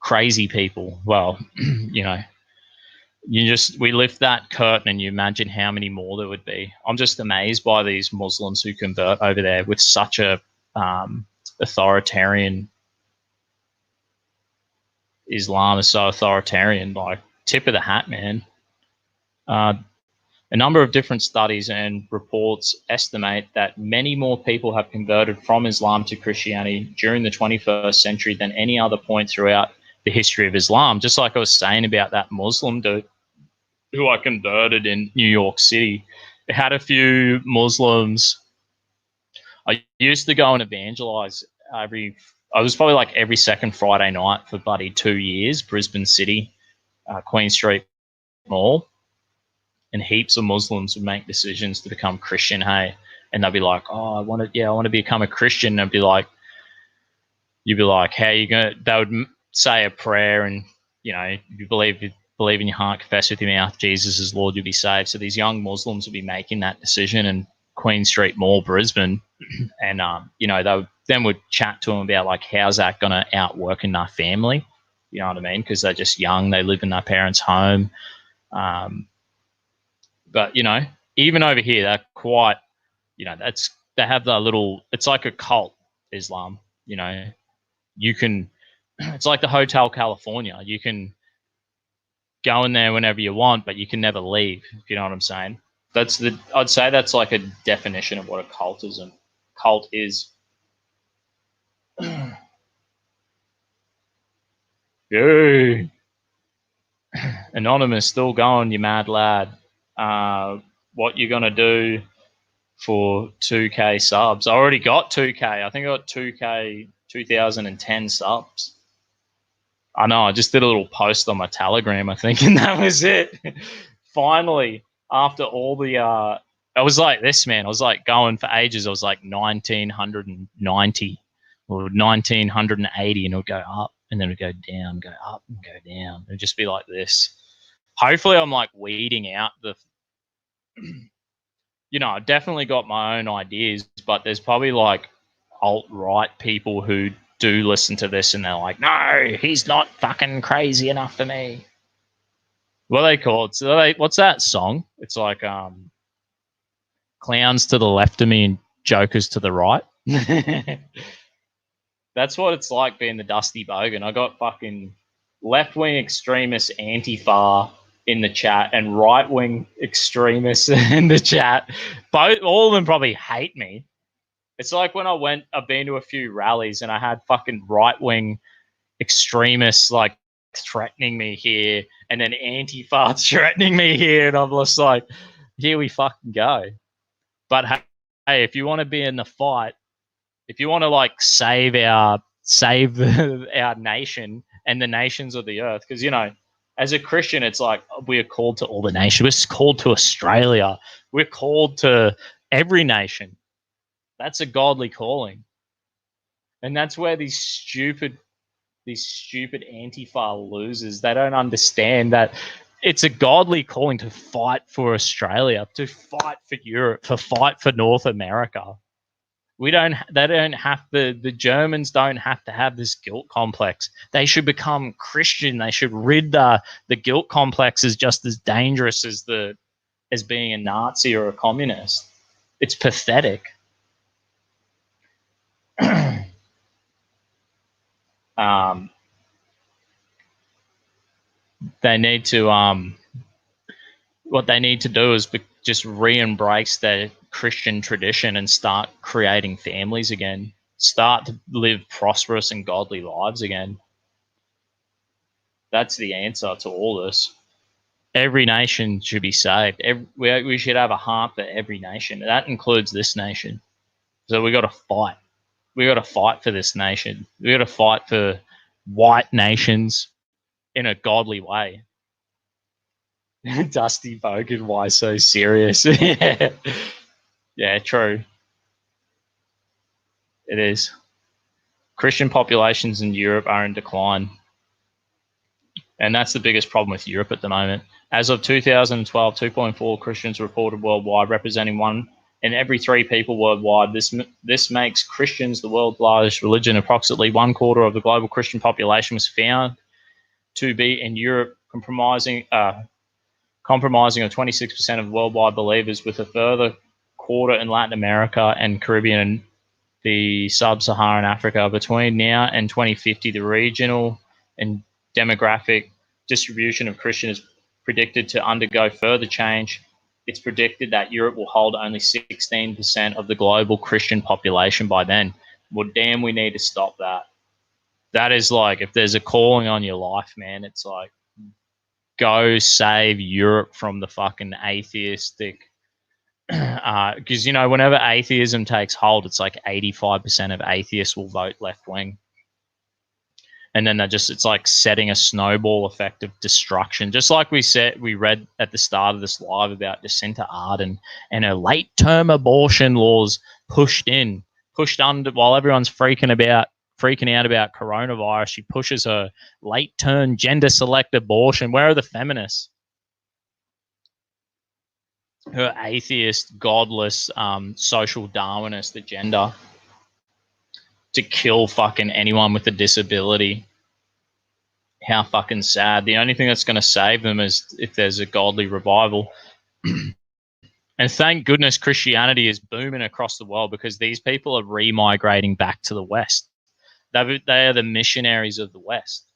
crazy people. Well, you know, we lift that curtain and you imagine how many more there would be. I'm just amazed by these Muslims who convert over there with such a authoritarian. Islam is so authoritarian, like tip of the hat, man. A number of different studies and reports estimate that many more people have converted from Islam to Christianity during the 21st century than any other point throughout the history of Islam. Just like I was saying about that Muslim dude who I converted in New York City. It had a few Muslims. I used to go and evangelize I was probably like every second Friday night for bloody 2 years, Brisbane City, Queen Street Mall. And heaps of Muslims would make decisions to become Christian, hey, and they'd be like, "Oh, I want to become a Christian." And you'd be like, "How you gonna?" They would say a prayer, and you know, you believe believe in your heart, confess with your mouth, Jesus is Lord, you'll be saved. So these young Muslims will be making that decision in Queen Street Mall, Brisbane, and they then would chat to them about like how's that going to outwork in their family. You know what I mean? Because they're just young, they live in their parents' home. But even over here, they're quite, they have that little. It's like a cult, Islam. You can. It's like the Hotel California. You can go in there whenever you want, but you can never leave. If you know what I'm saying. I'd say that's like a definition of what a cult is. Yay. Anonymous, still going, you mad lad. What you gonna do for 2K subs? I already got 2K. I think I got 2K 2010 subs. I know, I just did a little post on my Telegram, I think, and that was it. Finally, after all the I was like this, man. I was like going for ages. I was like 1990 or 1980, and it would go up and then it would go down, go up and go down. It would just be like this. Hopefully I'm like weeding out the I've definitely got my own ideas, but there's probably like alt-right people who do listen to this and they're like, no, he's not fucking crazy enough for me. What are they called? So what's that song? It's like clowns to the left of me and jokers to the right. That's what it's like being the Dusty Bogan. I got fucking left-wing extremist Antifa in the chat and right-wing extremists in the chat. All of them probably hate me. It's like when I've been to a few rallies and I had fucking right-wing extremists like threatening me here and then Antifa threatening me here, and I'm just like, here we fucking go. But hey, if you want to be in the fight, if you want to like save our nation and the nations of the earth, because as a Christian, it's like we're called to all the nations. We're called to Australia. We're called to every nation. That's a godly calling, and that's where these stupid Antifa losers, they don't understand that it's a godly calling to fight for Australia, to fight for Europe, to fight for North America. The Germans don't have to have this guilt complex. They should become Christian. They should rid the guilt complex is just as dangerous as being a Nazi or a communist. It's pathetic. They need to what they need to do is just re-embrace their Christian tradition and start creating families again. Start to live prosperous and godly lives again. That's the answer to all this. Every nation should be saved. We should have a heart for every nation. That includes this nation. So we got to fight. We got to fight for this nation. We got to fight for white nations in a godly way. Dusty Bogan, why so serious? Yeah, true. It is. Christian populations in Europe are in decline. And that's the biggest problem with Europe at the moment. As of 2012, 2.4 Christians reported worldwide, representing 1 in every 3 people worldwide. This makes Christians the world's largest religion. Approximately 1/4 of the global Christian population was found to be in Europe, comprising of 26% of worldwide believers, with a further 1/4 in Latin America and Caribbean and the sub-Saharan Africa. Between now and 2050, the regional and demographic distribution of Christians is predicted to undergo further change. It's predicted that Europe will hold only 16% of the global Christian population by then. Well, damn, we need to stop that. That is like, if there's a calling on your life, man, it's like, go save Europe from the fucking atheistic. Because, whenever atheism takes hold, it's like 85% of atheists will vote left wing. And then it's like setting a snowball effect of destruction. Just like we read at the start of this live about Jacinta Ardern and her late term abortion laws pushed under while everyone's freaking about freaking out about coronavirus. She pushes her late-term gender-select abortion. Where are the feminists? Her atheist, godless, social Darwinist agenda to kill fucking anyone with a disability. How fucking sad. The only thing that's going to save them is if there's a godly revival. And thank goodness Christianity is booming across the world, because these people are remigrating back to the West. They are the missionaries of the West.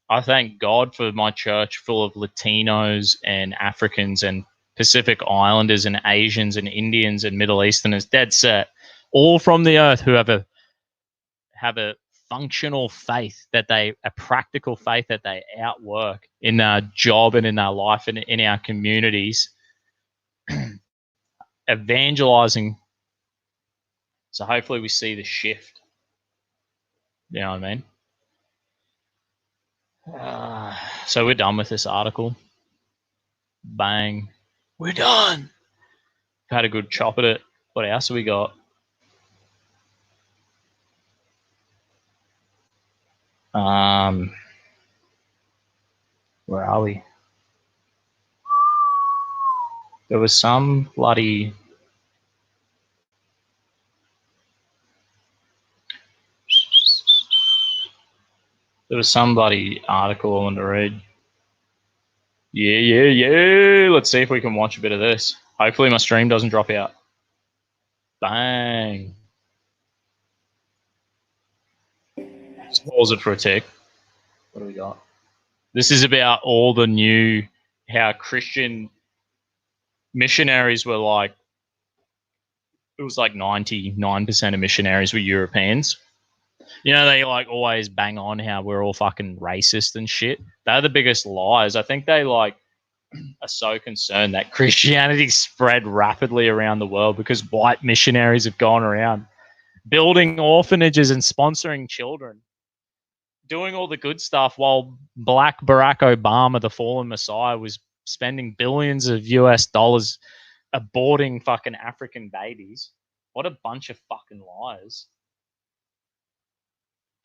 I thank God for my church full of Latinos and Africans and Pacific Islanders and Asians and Indians and Middle Easterners, dead set, all from the earth, who have a functional faith, a practical faith that they outwork in their job and in their life and in our communities, evangelizing. So hopefully we see the shift. You know what I mean? So we're done with this article. Bang. We're done. Had a good chop at it. What else have we got? Where are we? There was some bloody... article I wanted to read. Yeah. Let's see if we can watch a bit of this. Hopefully my stream doesn't drop out. Bang. Let's pause it for a tick. What do we got? This is about all the new, how Christian missionaries were like, it was like 99% of missionaries were Europeans. You know, they like always bang on how we're all fucking racist and shit. They're the biggest liars. I think they like are so concerned that Christianity spread rapidly around the world because white missionaries have gone around building orphanages and sponsoring children, doing all the good stuff, while black Barack Obama, the fallen messiah, was spending billions of US dollars aborting fucking African babies. What a bunch of fucking liars.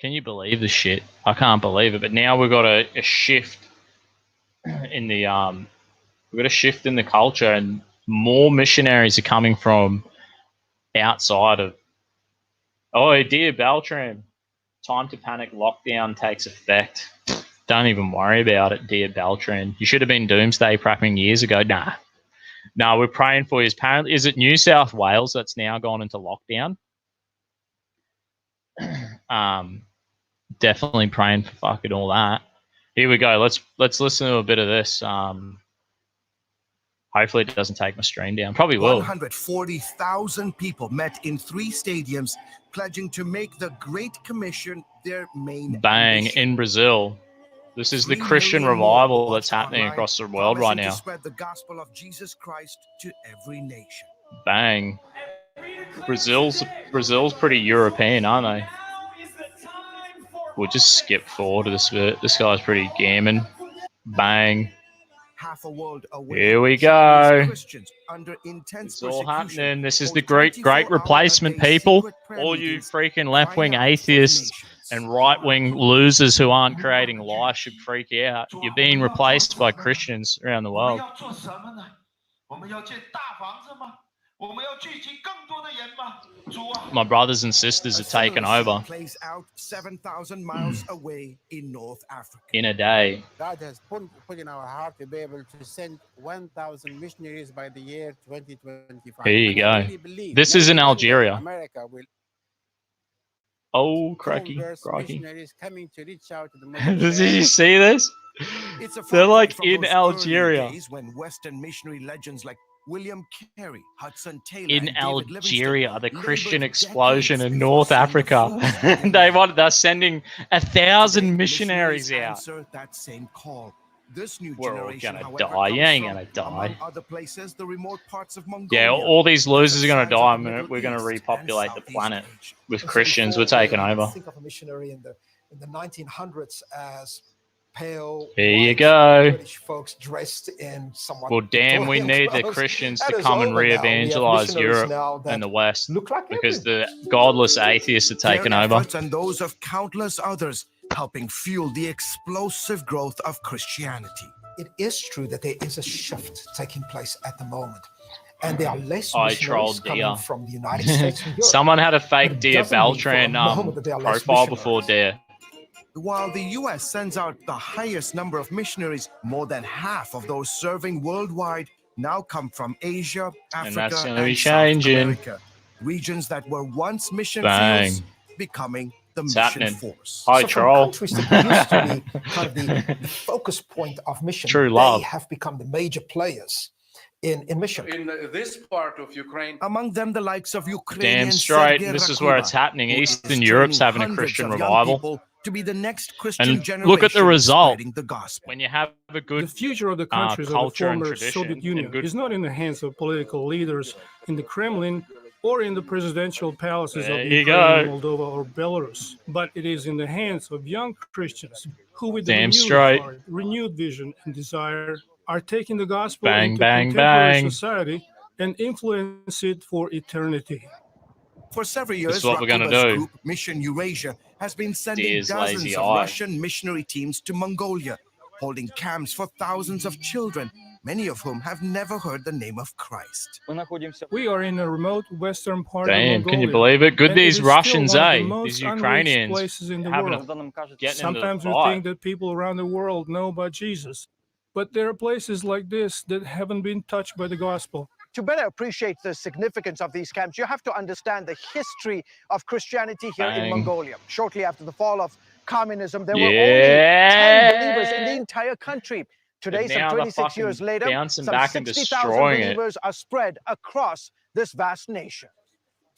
Can you believe this shit? I can't believe it. But now we've got a shift in the we've got a shift in the culture, and more missionaries are coming from outside of. Oh, dear Beltran, time to panic. Lockdown takes effect. Don't even worry about it, dear Beltran. You should have been doomsday prepping years ago. Nah, we're praying for you. Apparently, is it New South Wales that's now gone into lockdown? Definitely praying for fucking all that. Here we go. Let's listen to a bit of this. Hopefully it doesn't take my stream down. Probably will. 140,000 people met in 3 stadiums, pledging to make the Great Commission their main Bang, mission. in Brazil. This is the Christian revival that's happening across the world right now. To spread the gospel of Jesus Christ to every nation. Bang. Brazil's pretty European, aren't they? We'll just skip forward to this bit. This guy's pretty gaming. Bang. Half a world away. Here we go. Under intense it's all happening. This is the great replacement, people. All you freaking left-wing atheists and right-wing losers who aren't creating life should freak out. You're being replaced by Christians around the world. My brothers and sisters are taken over plays out 7,000 miles away in North Africa. in a day. God has put in our heart to be able to send 1,000 missionaries by the year 2025. Here you go. Really this is in Algeria. America will crikey. missionaries coming to reach out to the Did you see this? They're like in Algeria. When Western missionary legends like William Carey, Hudson Taylor, in Algeria, the Christian explosion in North Africa. They're sending 1,000 missionaries out. That same call. This new We're all generation, gonna however, die. You ain't gonna die. Other places, the remote parts of Mongolia, Yeah, all these losers are gonna die. We're gonna repopulate the planet with Christians. We're taking over. Think of a missionary in the 1900s as pale. Here you white go. British folks dressed in somewhat. Well, damn, we Victorian need the clothes. Christians That to is come and over now. We have re-evangelize missionaries Europe now that and the West look like because the everyone. godless atheists are Their taking over. efforts and those of countless others helping fuel the explosive growth of Christianity. It is true that there is a shift taking place at the moment. And there are less I missionaries trolled coming deer. from the United States and Europe. Someone had a But fake it Dear doesn't mean for a Beltran moment that there are less profile before missionaries. Dear. While the US sends out the highest number of missionaries, more than half of those serving worldwide now come from Asia, And that's Africa, gonna be and South changing. America, regions that were once mission Bang. fields becoming the It's mission happening. force. Hi, So from troll. countries that used to be kind of the focus point of mission, True they love. have become the major players in mission. In this part of Ukraine, Among them, the likes of Ukrainian Damn straight. Sergei This is where it's Rakuba, happening. who is Eastern Europe's training having a hundreds Christian of young revival. people to be the next Christian And generation look at the result. spreading the gospel. When you have a The good future of the countries of the culture and former tradition Soviet and Union good- is not in the hands of political leaders in the Kremlin or in the presidential palaces There of you Ukraine, go. Moldova, or Belarus, but it is in the hands of young Christians who, with a Damn renewed straight. heart, renewed vision, and desire, are taking the gospel Bang, into bang, contemporary bang. society and influence it for eternity. For several This years, is what we're gonna Rakuba's do. group, Mission Eurasia, has been sending Deer's dozens lazy of eye. Russian missionary teams to Mongolia, holding camps for thousands of children, many of whom have never heard the name of Christ. We are in a remote western part of Damn, Mongolia. can you believe it? Good and it these is still Russians, one of the eh? most These unreached Ukrainians places in the having world. getting Sometimes into we the think fight. that people around the world know about Jesus, but there are places like this that haven't been touched by the gospel. To better appreciate the significance of these camps, you have to understand the history of Christianity here in Bang. Mongolia. Shortly after the fall of communism, there were only Yeah. 10 believers in the entire country. Today, But some now they're 26 years fucking later, bouncing some back and 60,000 destroying it. believers are spread across this vast nation.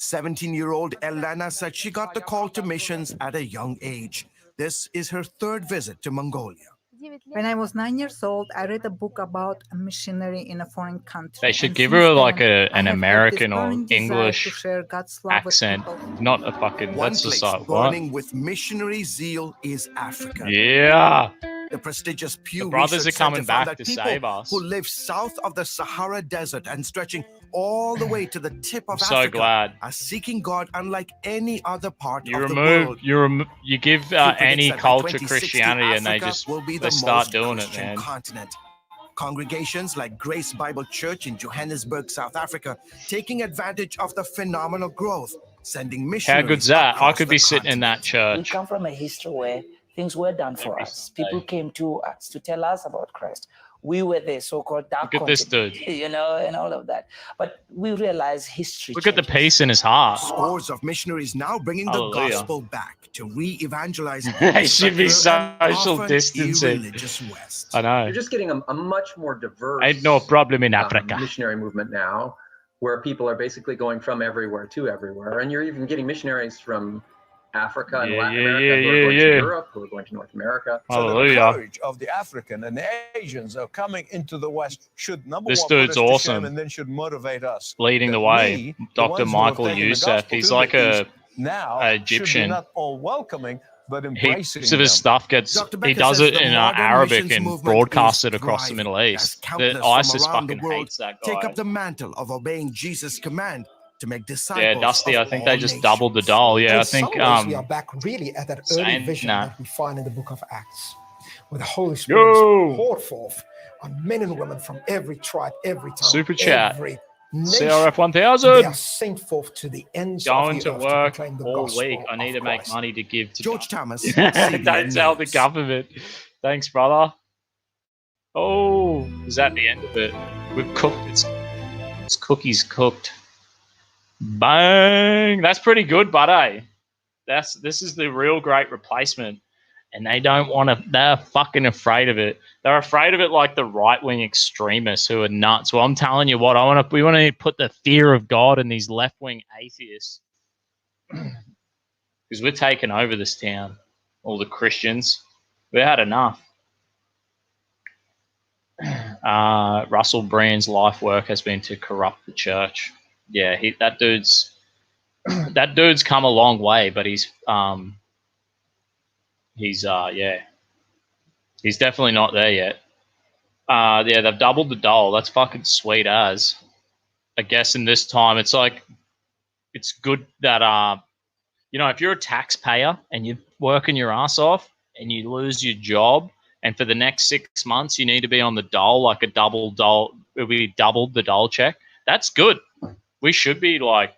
17-year-old Elena said she got the call to missions at a young age. This is her third visit to Mongolia. When I was 9 years old, I read a book about a missionary in a foreign country. They should And give since her like then, I an have had American this or burning desire to English share God's love with accent, people. not a fucking. One That's just place like what? burning with missionary zeal is Africa. Yeah. The prestigious Pew The brothers Research are coming Center found back that to people save us. who live south of the Sahara Desert and stretching all the way to the tip of I'm so Africa glad. are seeking God unlike any other part You of the remove, world. you give He predicts any that by culture 2060, Christianity, and they Africa just will be they the start most doing it, Christian man. continent. Congregations like Grace Bible Church in Johannesburg, South Africa, taking advantage of the phenomenal growth, sending missionaries. How good's that? I across could the be sitting in that continent. We church. come from a history where things were done for Every us. Sunday. People came to us to tell us about Christ. We were the so-called dark Look at this continent, dude. you know, and all of that. But we realize history Look at the changes. peace in his heart. Scores of missionaries now bringing the Hallelujah. gospel back to re-evangelize. They should be secular and social often distancing. irreligious West. I know. you're just getting a much more diverse Ain't no problem in Africa. missionary movement now, where people are basically going from everywhere to everywhere. And you're even getting missionaries from Africa and Yeah, Latin yeah, America yeah, who are going yeah, to yeah. Europe, who are going to North America. So the Hallelujah. courage of the African and the Asians are coming into the West should number This one put dude's us to awesome. shame and then should motivate us. Leading the That way. we, the Dr. ones who have Michael taken the Youssef. gospel He's to like the a East now Egyptian. should be not all welcoming, but embracing heaps of his them. stuff gets Dr. he Becker does says it the in modern Arabic missions and movement broadcasts is it across the thriving Middle as East. countless The from ISIS around fucking the world hates that take guy. up the mantle of obeying Jesus' command to make disciples. Yeah, Dusty, of I think all they just nations. doubled the doll. Yeah, And I in think some ways, we are back really at that early saying vision that. that we find in the book of Acts, where the Holy Spirit Yo! is poured forth on men and women from every tribe, every tongue, Super chat. every nation. CRF They 1000. are sent forth to the ends of Going the to earth work to proclaim the all gospel week. I need to of make Christ. money to give to George Thomas, Don't CBN tell the News. government. Thanks, brother. Oh, is that the end of it? We've cooked. It's cookies cooked. Bang! That's pretty good, but this is the real great replacement, and they don't want to. They're fucking afraid of it. They're afraid of it like the right-wing extremists who are nuts. Well, I'm telling you what, we want to put the fear of God in these left-wing atheists, because we're taking over this town. All the Christians, we had enough. Russell Brand's life work has been to corrupt the church. Yeah, that dude's come a long way, but he's He's definitely not there yet. Yeah, they've doubled the dole. That's fucking sweet as. I guess in this time, it's like, it's good that, you know, if you're a taxpayer and you're working your ass off and you lose your job, and for the next 6 months you need to be on the dole, like a double dole, it'll be doubled the dole check. That's good. We should be like,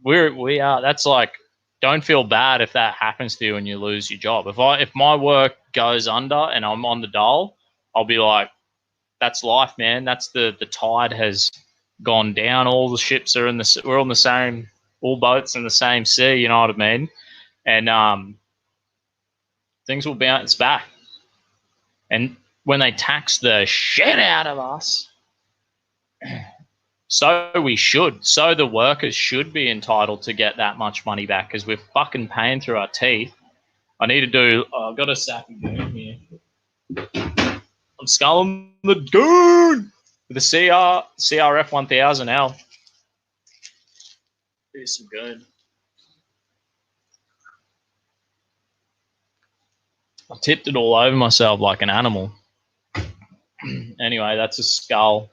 we are. That's like, don't feel bad if that happens to you and you lose your job. If my work goes under and I'm on the dole, I'll be like, that's life, man. That's the tide has gone down. All the ships are we're on the same, all boats in the same sea. You know what I mean? And things will bounce back. And when they tax the shit out of us, so we should. So the workers should be entitled to get that much money back because we're fucking paying through our teeth. I need to do. I've got a sack of goon here. I'm sculling the goon with the CRF 1000L. Here's some goon. I tipped it all over myself like an animal. Anyway, that's a skull.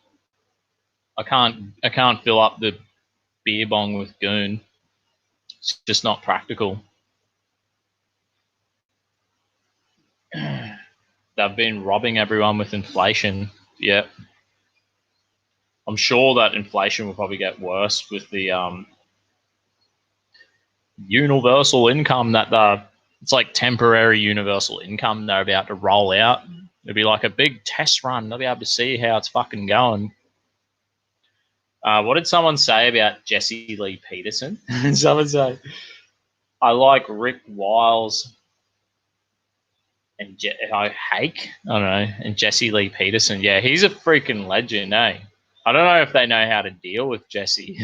I can't fill up the beer bong with goon. It's just not practical. They've been robbing everyone with inflation. Yep. I'm sure that inflation will probably get worse with the universal income that it's like temporary universal income they're about to roll out. It'll be like a big test run. They'll be able to see how it's fucking going. What did someone say about Jesse Lee Peterson? Someone said, I like Rick Wiles and Hake. I don't know. And Jesse Lee Peterson. Yeah, he's a freaking legend, eh? I don't know if they know how to deal with Jesse.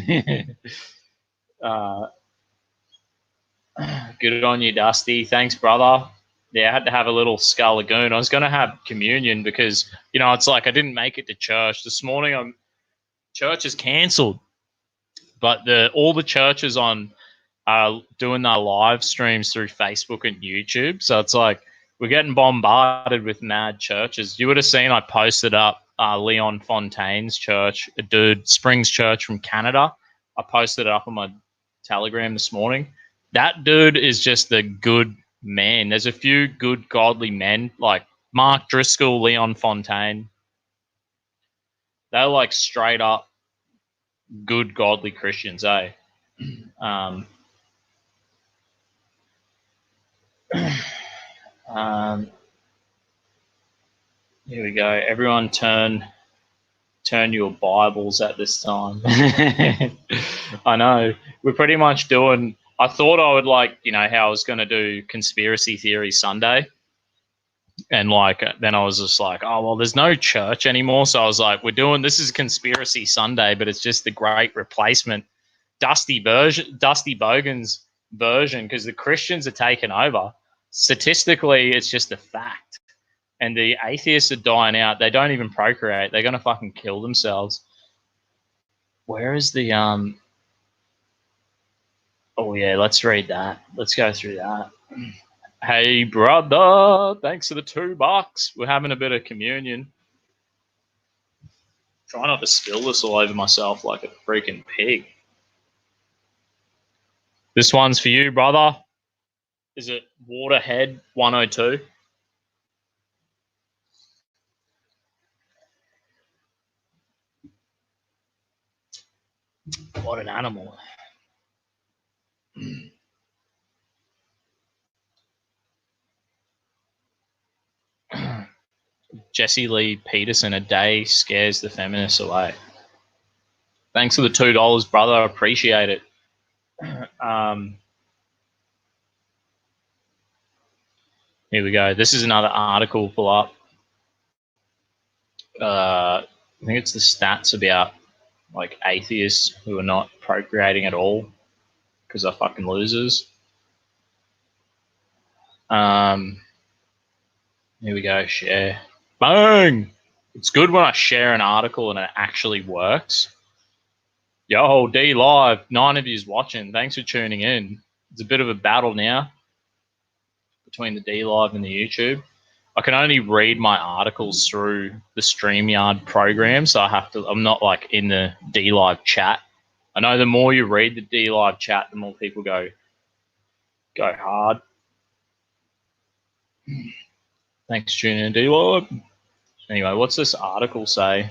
Good on you, Dusty. Thanks, brother. Yeah, I had to have a little skull lagoon. I was going to have communion because, you know, it's like I didn't make it to church. This morning, church is cancelled. But all the churches on doing their live streams through Facebook and YouTube. So it's like we're getting bombarded with mad churches. You would have seen I posted up Leon Fontaine's church, a dude, Springs Church from Canada. I posted it up on my Telegram this morning. That dude is just a good man. There's a few good godly men like Mark Driscoll, Leon Fontaine. They're like straight up good godly Christians, eh? Here we go. Everyone turn your Bibles at this time. I know. We're pretty much doing... I thought I would like, you know, how I was going to do Conspiracy Theory Sunday. And like, then I was just like, oh, well, there's no church anymore. So I was like, this is Conspiracy Sunday, but it's just the great replacement. Dusty Bogan's version, because the Christians are taking over. Statistically, it's just a fact. And the atheists are dying out. They don't even procreate. They're going to fucking kill themselves. Where is the... Oh, yeah, let's read that. Let's go through that. Hey, brother. Thanks for the $2. We're having a bit of communion. Try not to spill this all over myself like a freaking pig. This one's for you, brother. Is it Waterhead 102? What an animal. Jesse Lee Peterson, a day scares the feminists away. Thanks for the $2, brother. I appreciate it. Here we go. This is another article pull up. I think it's the stats about like atheists who are not procreating at all because they're fucking losers. Here we go. Share. Bang! It's good when I share an article and it actually works. Yo, D Live, 9 of you's watching. Thanks for tuning in. It's a bit of a battle now. between the DLive and the YouTube. I can only read my articles through the StreamYard program, so I'm not like in the DLive chat. I know the more you read the DLive chat, the more people go hard. Thanks for tuning in, DLive. Anyway, what's this article say?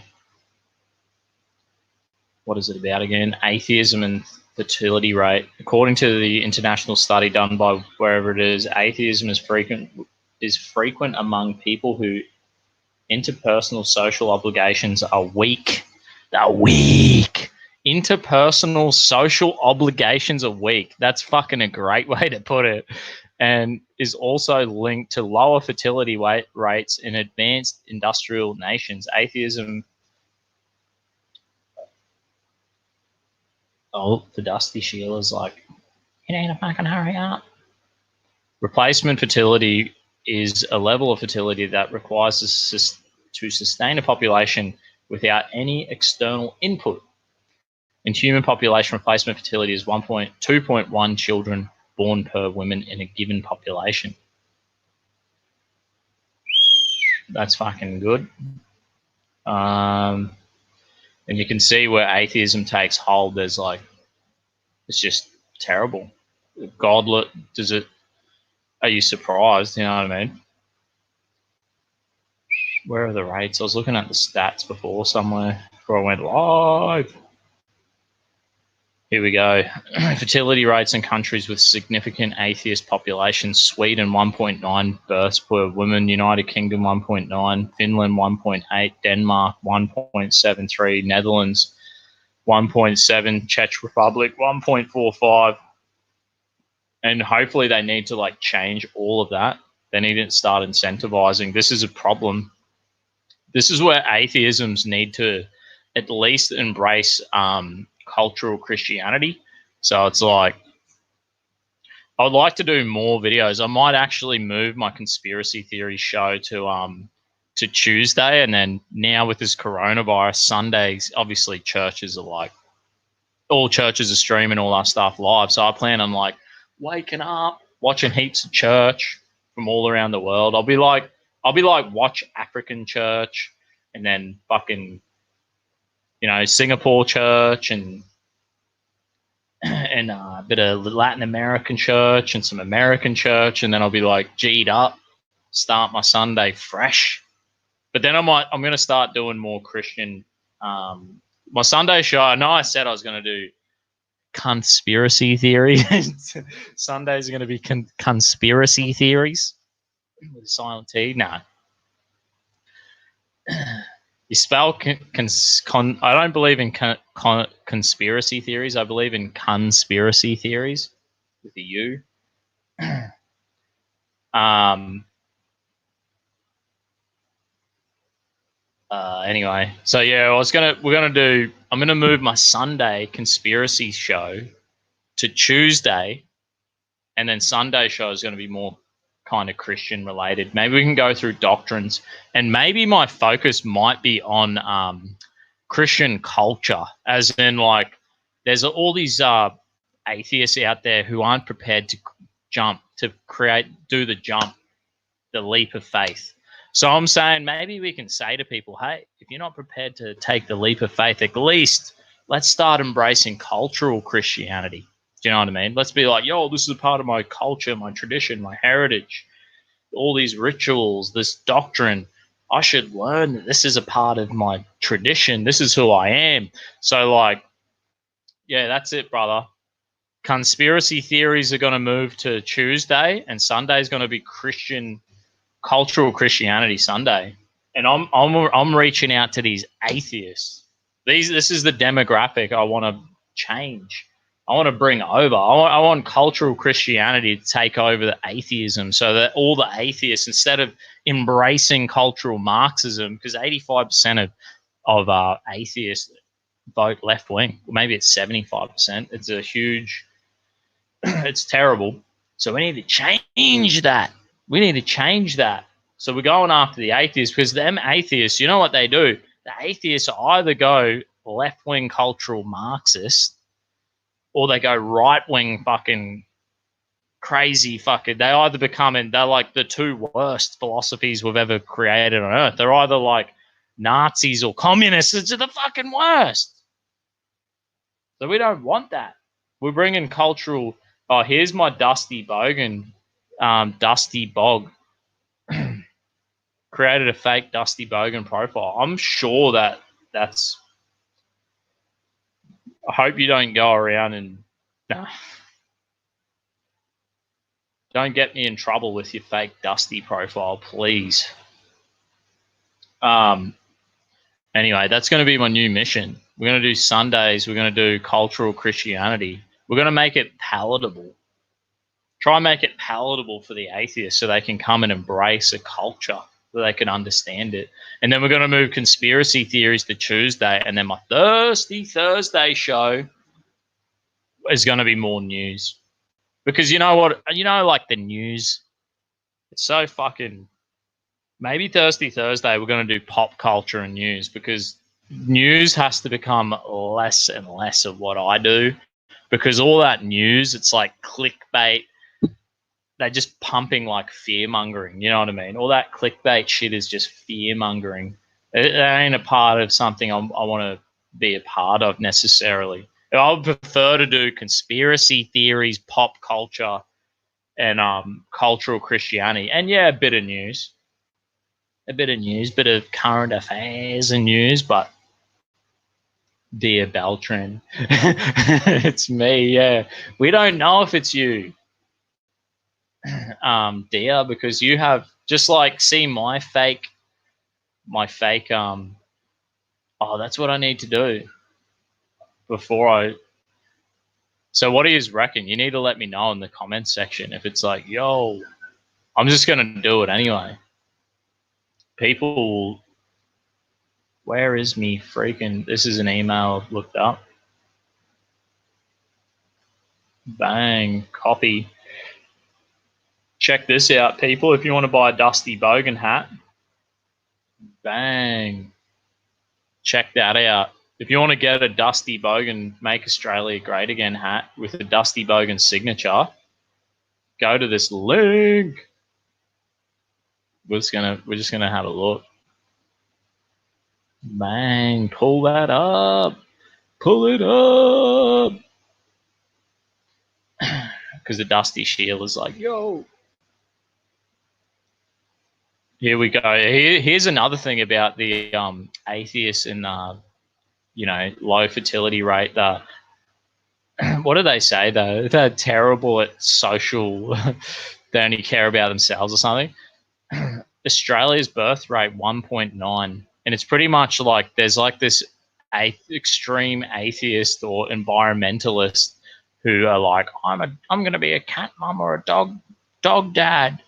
What is it about again? Atheism and fertility rate. According to the international study done by wherever it is, atheism is frequent among people who interpersonal social obligations are weak. They're weak. Interpersonal social obligations are weak. That's fucking a great way to put it. And is also linked to lower fertility rates in advanced industrial nations. Atheism. Oh, the Dusty Sheila's like, you need to fucking hurry up. Replacement fertility is a level of fertility that requires to sustain a population without any external input. In human population, replacement fertility is 2.1 children born per woman in a given population. That's fucking good. And you can see where atheism takes hold. There's like, it's just terrible. God, does it? Are you surprised? You know what I mean? Where are the rates? I was looking at the stats before somewhere before I went live. Here we go. Fertility rates in countries with significant atheist populations. Sweden, 1.9 births per woman. United Kingdom, 1.9. Finland, 1.8. Denmark, 1.73. Netherlands, 1.7. Czech Republic, 1.45. And hopefully they need to like change all of that. They need to start incentivizing. This is a problem. This is where atheisms need to at least embrace cultural Christianity. So it's like, I would like to do more videos. I might actually move my conspiracy theory show to Tuesday, and then now with this coronavirus, Sundays, obviously churches are like, all churches are streaming all our stuff live. So I plan on like waking up, watching heaps of church from all around the world. I'll be like watch African church, and then fucking, you know, Singapore church, and a bit of Latin American church and some American church, and then I'll be like G'd up, start my Sunday fresh. But then I'm going to start doing more Christian. My Sunday show, I know I said I was going to do conspiracy theories. Sundays are going to be conspiracy theories with a silent T. No. You spell I don't believe in conspiracy theories. I believe in conspiracy theories with a U. Anyway, so yeah, I'm gonna move my Sunday conspiracy show to Tuesday, and then Sunday show is gonna be more kind of Christian related. Maybe we can go through doctrines, and maybe my focus might be on Christian culture, as in like there's all these atheists out there who aren't prepared to do the leap of faith. So I'm saying maybe we can say to people, hey, if you're not prepared to take the leap of faith, at least let's start embracing cultural Christianity. Do you know what I mean? Let's be like, yo, this is a part of my culture, my tradition, my heritage, all these rituals, this doctrine. I should learn that this is a part of my tradition. This is who I am. So, like, yeah, that's it, brother. Conspiracy theories are going to move to Tuesday, and Sunday is going to be cultural Christianity Sunday. And I'm reaching out to these atheists. This is the demographic I want to change. I want to bring over. I want cultural Christianity to take over the atheism, so that all the atheists, instead of embracing cultural Marxism, because 85% of atheists vote left wing. Maybe it's 75%. It's a huge. It's terrible. So we need to change that. We need to change that. So we're going after the atheists, because them atheists, you know what they do? The atheists either go left-wing cultural Marxist, or they go right-wing fucking crazy fucking. They either they're like the two worst philosophies we've ever created on Earth. They're either like Nazis or communists. It's the fucking worst. So we don't want that. We're bringing cultural. Oh, here's my Dusty Bogan, Dusty Bog. Created a fake Dusty Bogan profile. I'm sure that's. I hope you don't go around and. Nah. Don't get me in trouble with your fake Dusty profile, please. Anyway, that's going to be my new mission. We're going to do Sundays. We're going to do cultural Christianity. We're going to make it palatable. Try and make it palatable for the atheists so they can come and embrace a culture, so they can understand it. And then we're going to move conspiracy theories to Tuesday. And then my Thirsty Thursday show is going to be more news. Because you know what? You know, like the news, it's so fucking... Maybe Thirsty Thursday we're going to do pop culture and news, because news has to become less and less of what I do, because all that news, it's like clickbait. They're just pumping like fear-mongering, you know what I mean? All that clickbait shit is just fear-mongering. It ain't a part of something I want to be a part of necessarily. I would prefer to do conspiracy theories, pop culture, and cultural Christianity. And yeah, a bit of news. A bit of current affairs and news, but dear Beltran, it's me, yeah. We don't know if it's you, dear, because you have just like, see my fake, oh, that's what I need to do before I, so what do you reckon? You need to let me know in the comments section if it's like, yo, I'm just going to do it anyway. People, where is me freaking, this is an email I've looked up. Bang, copy. Check this out, people. If you want to buy a Dusty Bogan hat, bang, check that out. If you want to get a Dusty Bogan Make Australia Great Again hat with a Dusty Bogan signature, go to this link. We're just gonna have a look. Bang, pull that up. Pull it up. Because the Dusty Shield is like, yo. Here we go. Here's another thing about the atheists and you know, low fertility rate. What do they say though? They're terrible at social. They only care about themselves or something. Australia's birth rate 1.9. And it's pretty much like there's like this extreme atheist or environmentalist who are like, I'm going to be a cat mum or a dog dad.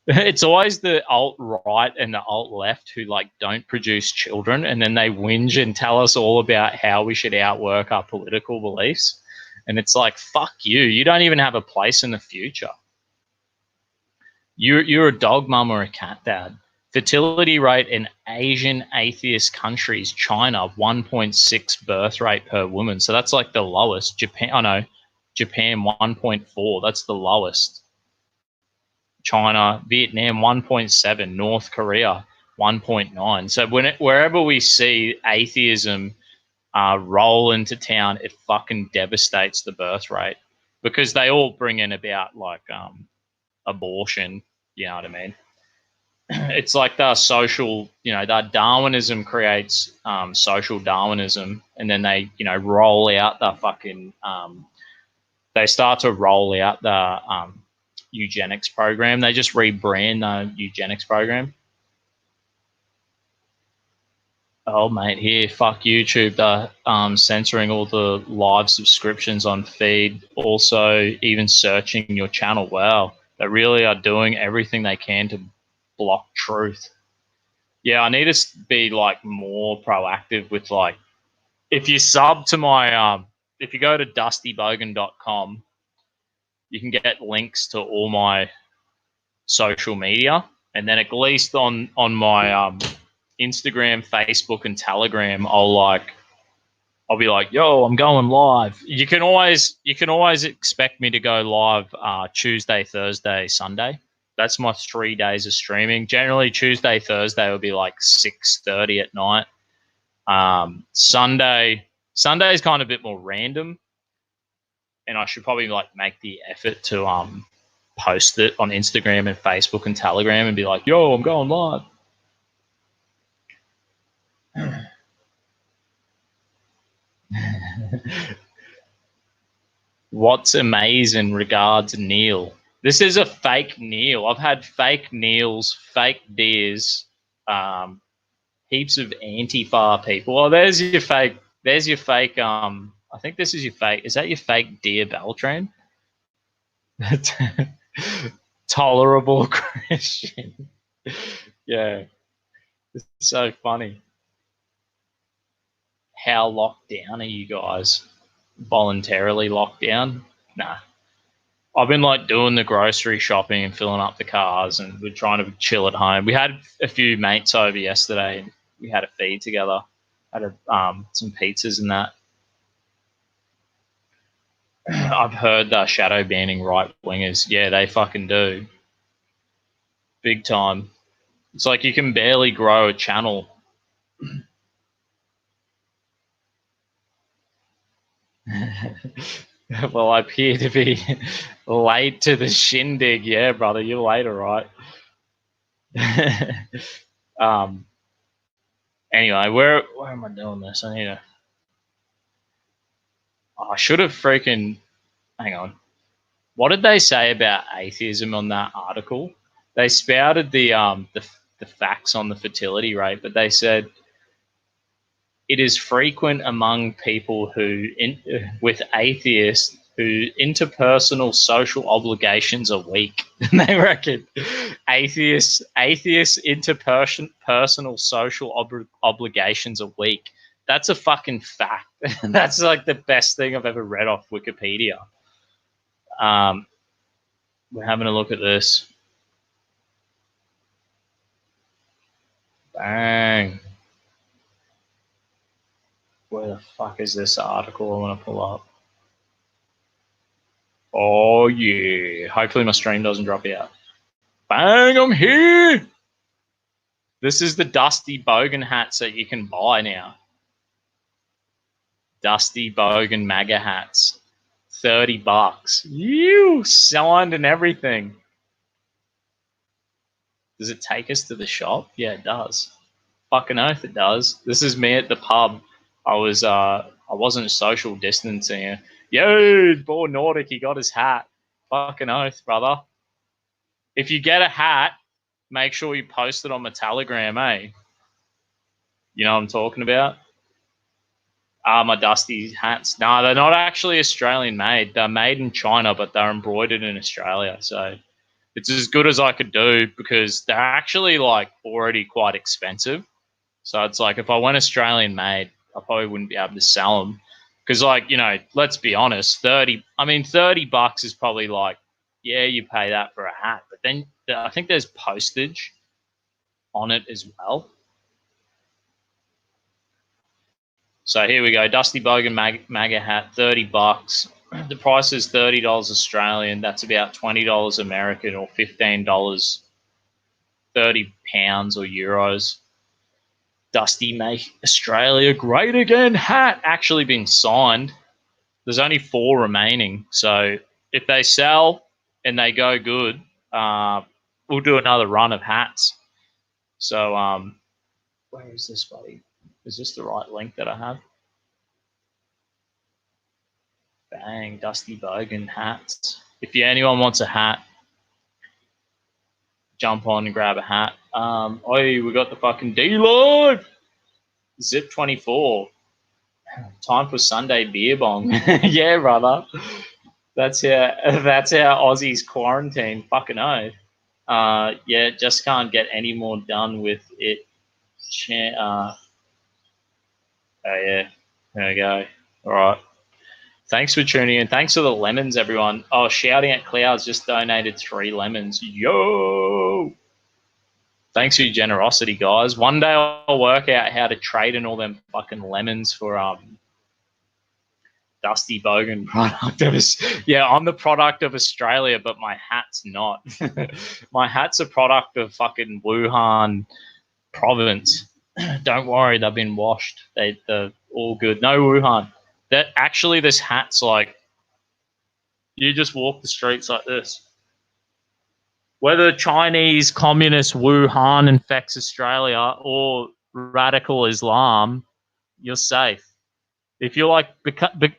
It's always the alt-right and the alt-left who like don't produce children, and then they whinge and tell us all about how we should outwork our political beliefs. And it's like, fuck you. You don't even have a place in the future. You're a dog mum or a cat dad. Fertility rate in Asian atheist countries, China, 1.6 birth rate per woman. So that's like the lowest. Japan 1.4. That's the lowest. China, Vietnam, 1.7. North Korea, 1.9. So wherever we see atheism roll into town, it fucking devastates the birth rate, because they all bring in about like abortion. You know what I mean? It's like the social, you know, that Darwinism creates social Darwinism, and then they, you know, roll out the fucking, they start to roll out the eugenics program. They just rebrand the eugenics program. Oh, mate, here, fuck YouTube. They're censoring all the live subscriptions on feed. Also, even searching your channel. Wow, they really are doing everything they can to block truth. Yeah, I need to be like more proactive with like, if you sub to my if you go to dustybogan.com, you can get links to all my social media, and then at least on my Instagram, Facebook, and Telegram, I'll I'll be like, yo, I'm going live. You can always expect me to go live Tuesday, Thursday, Sunday. That's my 3 days of streaming. Generally, Tuesday, Thursday will be like 6:30 at night. Sunday is kind of a bit more random, and I should probably like make the effort to post it on Instagram and Facebook and Telegram and be like, yo, I'm going live. What's amazing? Regards, Neil. This is a fake Neil. I've had fake Neils, fake deers, heaps of Antifa people. Oh, there's your fake. I think this is your fake. Is that your fake deer Beltran? Tolerable Christian. Yeah. It's so funny. How locked down are you guys? Voluntarily locked down? Nah. I've been like doing the grocery shopping and filling up the cars, and we're trying to chill at home. We had a few mates over yesterday and we had a feed together. Had some pizzas and that. I've heard shadow banning right wingers. Yeah, they fucking do. Big time. It's like you can barely grow a channel. Well, I appear to be late to the shindig. Yeah, brother, you're late, all right. Anyway, where am I doing this? I need to. I should have freaking. Hang on. What did they say about atheism on that article? They spouted the facts on the fertility rate, but they said it is frequent among people with atheists who interpersonal social obligations are weak. They reckon atheists interpersonal social obligations are weak. That's a fucking fact. That's like the best thing I've ever read off Wikipedia. We're having a look at this. Bang. Where the fuck is this article I want to pull up? Oh, yeah. Hopefully my stream doesn't drop out. Bang, I'm here. This is the Dusty Bogan hats that you can buy now. Dusty Bogan MAGA hats. $30. You signed and everything. Does it take us to the shop? Yeah, it does. Fucking oath it does. This is me at the pub. I wasn't social distancing. Yo, boy Nordic, he got his hat. Fucking oath, brother. If you get a hat, make sure you post it on my Telegram, eh? You know what I'm talking about? My Dusty hats. No, they're not actually Australian made. They're made in China, but they're embroidered in Australia. So it's as good as I could do because they're actually like already quite expensive. So it's like if I went Australian made, I probably wouldn't be able to sell them because, like, you know, let's be honest, $30 is probably like, yeah, you pay that for a hat, but then I think there's postage on it as well. So here we go, Dusty Bogan MAGA hat, $30. The price is $30 Australian. That's about $20 American or $15, 30 pounds or euros. Dusty Make Australia Great Again hat actually been signed. There's only 4 remaining. So if they sell and they go good, we'll do another run of hats. So where is this, buddy? Is this the right link that I have? Bang, Dusty Bogan hats. If anyone wants a hat, jump on and grab a hat. We got the fucking D-Live. Zip 24. Time for Sunday beer bong. Yeah, brother. That's how Aussies quarantine. Fucking oath. Yeah, just can't get any more done with it. Oh yeah, there we go. All right. Thanks for tuning in. Thanks for the lemons, everyone. Oh, Shouting at Clouds just donated 3 lemons. Yo! Thanks for your generosity, guys. One day I'll work out how to trade in all them fucking lemons for Dusty Bogan product of yeah, I'm the product of Australia, but my hat's not. My hat's a product of fucking Wuhan province. Don't worry, they've been washed. They're all good. No Wuhan. That actually, this hat's like, you just walk the streets like this. Whether Chinese communist Wuhan infects Australia or radical Islam, you're safe. If you're like,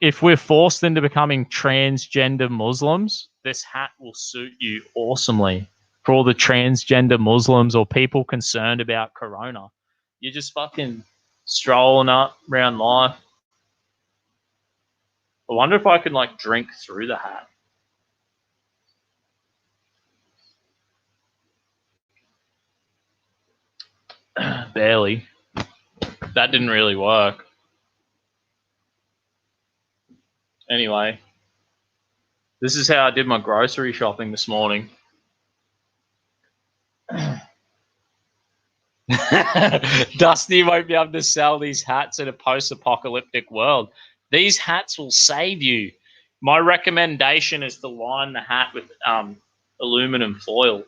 if we're forced into becoming transgender Muslims, this hat will suit you awesomely. For all the transgender Muslims or people concerned about Corona, you're just fucking strolling up around life. I wonder if I can like drink through the hat. Barely. That didn't really work. Anyway, this is how I did my grocery shopping this morning. Dusty won't be able to sell these hats in a post-apocalyptic world. These hats will save you. My recommendation is to line the hat with aluminum foil.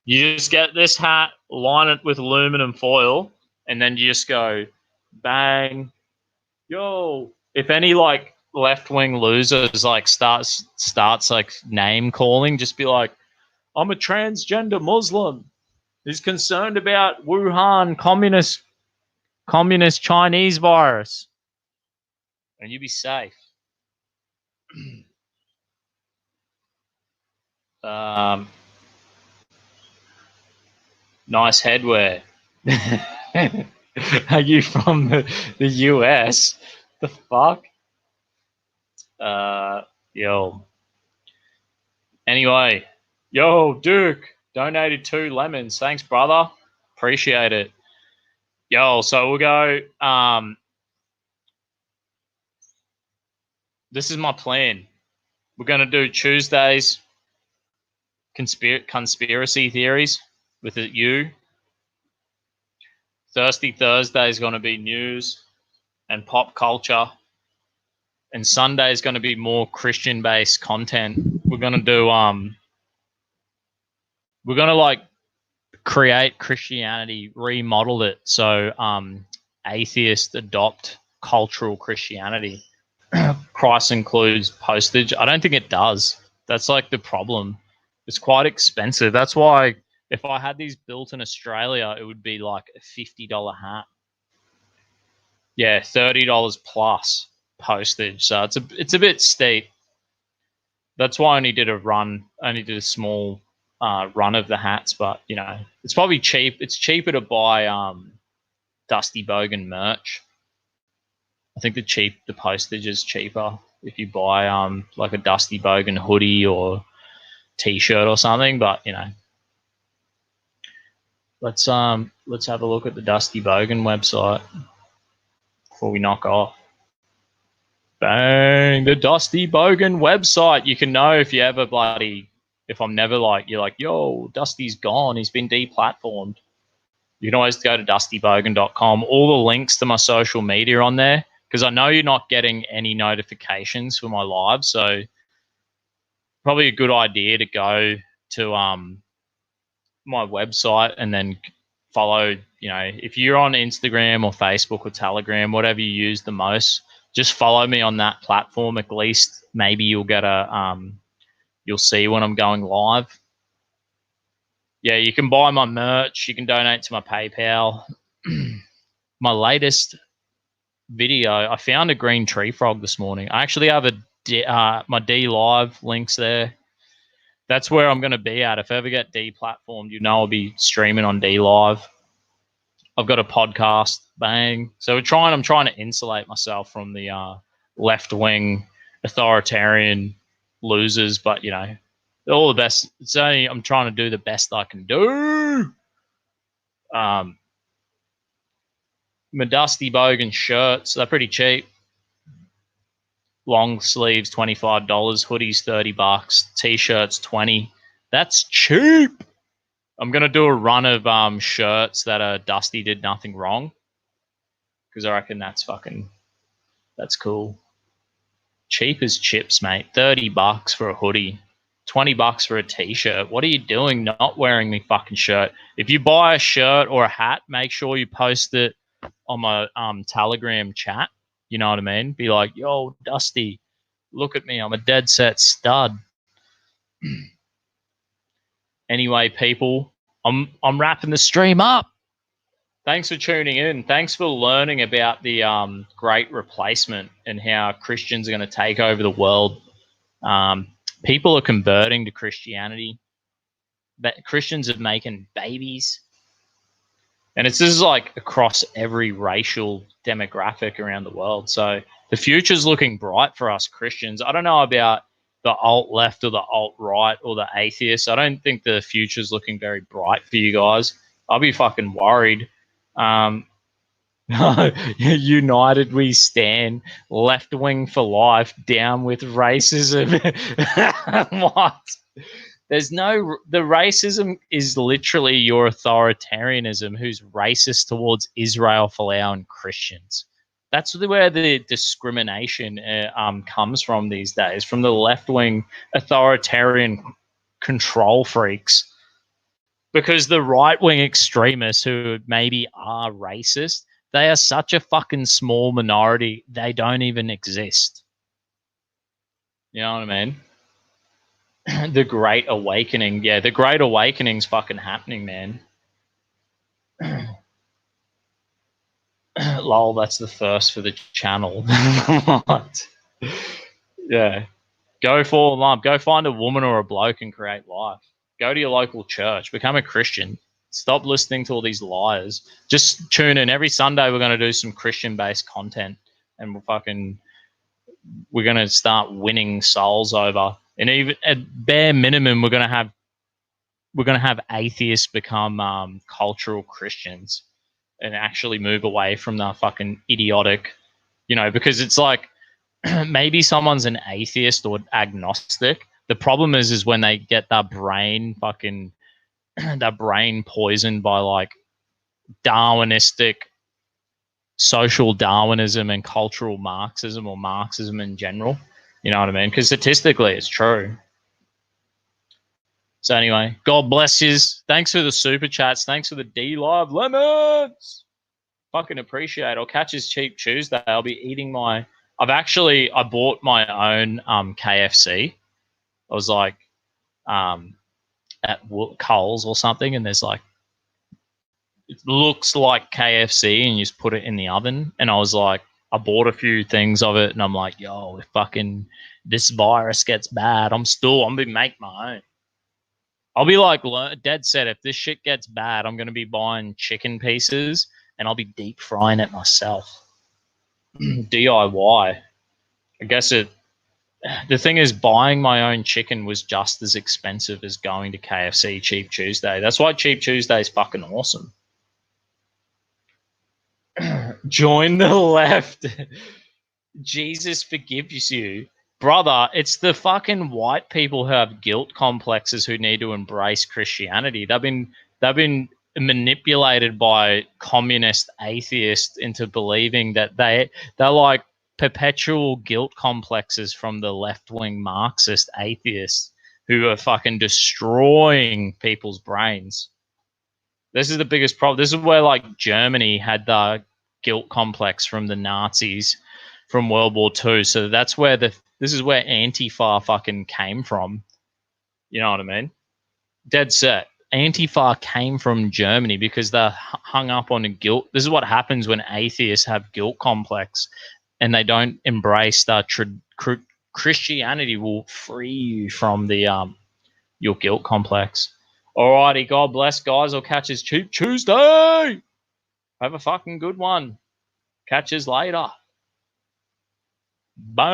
You just get this hat, line it with aluminum foil, and then you just go, bang. Yo, if any like left-wing losers like starts like name calling, just be like, I'm a transgender Muslim who's concerned about Wuhan communist Chinese virus, and you be safe. Nice headwear. Are you from the US? The fuck? Yo. Anyway, yo, Duke donated 2 lemons. Thanks, brother. Appreciate it. Yo, so we'll go. This is my plan. We're going to do Tuesdays conspiracy theories with you. Thirsty Thursday is going to be news and pop culture. And Sunday is going to be more Christian-based content. We're going to do, we're going to like create Christianity, remodel it. So atheists adopt cultural Christianity. Price includes postage. I don't think it does. That's like the problem. It's quite expensive. That's why if I had these built in Australia, it would be like a $50 hat. Yeah, $30 plus postage. So it's a bit steep. That's why I only did a small run of the hats, but you know, it's probably cheap. It's cheaper to buy Dusty Bogan merch. I think the postage is cheaper if you buy like a Dusty Bogan hoodie or t-shirt or something, but you know. Let's have a look at the Dusty Bogan website before we knock off. Bang, the Dusty Bogan website. You can know if you ever if I'm never like, you're like, yo, Dusty's gone, he's been deplatformed. You can always go to dustybogan.com. All the links to my social media on there, because I know you're not getting any notifications for my live, so probably a good idea to go to my website and then follow, you know, if you're on Instagram or Facebook or Telegram, whatever you use the most, just follow me on that platform. At least maybe you'll get you'll see when I'm going live. Yeah, you can buy my merch. You can donate to my PayPal. My latest video, I found a green tree frog this morning. I actually have my D Live links there. That's where I'm going to be at. If I ever get deplatformed, you know I'll be streaming on D Live. I've got a podcast, bang. So I'm trying to insulate myself from the left-wing authoritarian losers, but you know, all the best. I'm trying to do the best I can do. My Dusty Bogan shirts, they're pretty cheap. Long sleeves, $25. Hoodies, $30. T-shirts, $20. That's cheap. I'm going to do a run of shirts that Dusty did nothing wrong, because I reckon that's fucking That's cool. Cheap as chips, mate. $30 for a hoodie. $20 for a t-shirt. What are you doing not wearing the fucking shirt? If you buy a shirt or a hat, make sure you post it on my Telegram chat. You know what I mean? Be like, yo, Dusty, look at me. I'm a dead set stud. Anyway, people, I'm wrapping the stream up. Thanks for tuning in. Thanks for learning about the Great Replacement and how Christians are going to take over the world. People are converting to Christianity. But Christians are making babies. And this is like across every racial demographic around the world. So the future's looking bright for us Christians. I don't know about the alt-left or the alt-right or the atheists. I don't think the future's looking very bright for you guys. I'll be fucking worried. United we stand, left wing for life, down with racism. What? There's no, the racism is literally your authoritarianism who's racist towards Israel, Folau, and Christians. That's where the discrimination comes from these days, from the left-wing authoritarian control freaks. Because the right-wing extremists who maybe are racist, they are such a fucking small minority, they don't even exist. You know what I mean? The Great Awakening. Yeah, the Great Awakening's fucking happening, man. Lol, that's the first for the channel. What? Yeah. Go fall in love. Go find a woman or a bloke and create life. Go to your local church. Become a Christian. Stop listening to all these liars. Just tune in. Every Sunday we're going to do some Christian-based content. And we're going to start winning souls over. And even at bare minimum, we're going to have atheists become cultural Christians and actually move away from the fucking idiotic, because it's like maybe someone's an atheist or agnostic. The problem is when they get their brain poisoned by like Darwinistic, social Darwinism and cultural Marxism or Marxism in general. You know what I mean? Because statistically, it's true. So anyway, God bless yous. Thanks for the super chats. Thanks for the D-Live lemons. Fucking appreciate it. I'll catch his Cheap Tuesday. I'll be eating I bought my own KFC. I was like at Coles or something, and there's like, it looks like KFC, and you just put it in the oven. And I was like, I bought a few things of it, and I'm like, yo, if fucking this virus gets bad, I'm going to make my own. I'll be like dead set, if this shit gets bad, I'm going to be buying chicken pieces, and I'll be deep frying it myself. DIY. I guess the thing is, buying my own chicken was just as expensive as going to KFC Cheap Tuesday. That's why Cheap Tuesday is fucking awesome. Join the left. Jesus forgives you. Brother, it's the fucking white people who have guilt complexes who need to embrace Christianity. They've been manipulated by communist atheists into believing that they're like perpetual guilt complexes from the left-wing Marxist atheists who are fucking destroying people's brains. This is the biggest problem. This is where like Germany had the guilt complex from the Nazis from World War II. So that's where this is where Antifa fucking came from. You know what I mean? Dead set. Antifa came from Germany because they're hung up on a guilt. This is what happens when atheists have guilt complex and they don't embrace that Christianity will free you from the your guilt complex. Alrighty, God bless, guys. I'll catch us Cheap Tuesday. Have a fucking good one. Catch us later. Bye.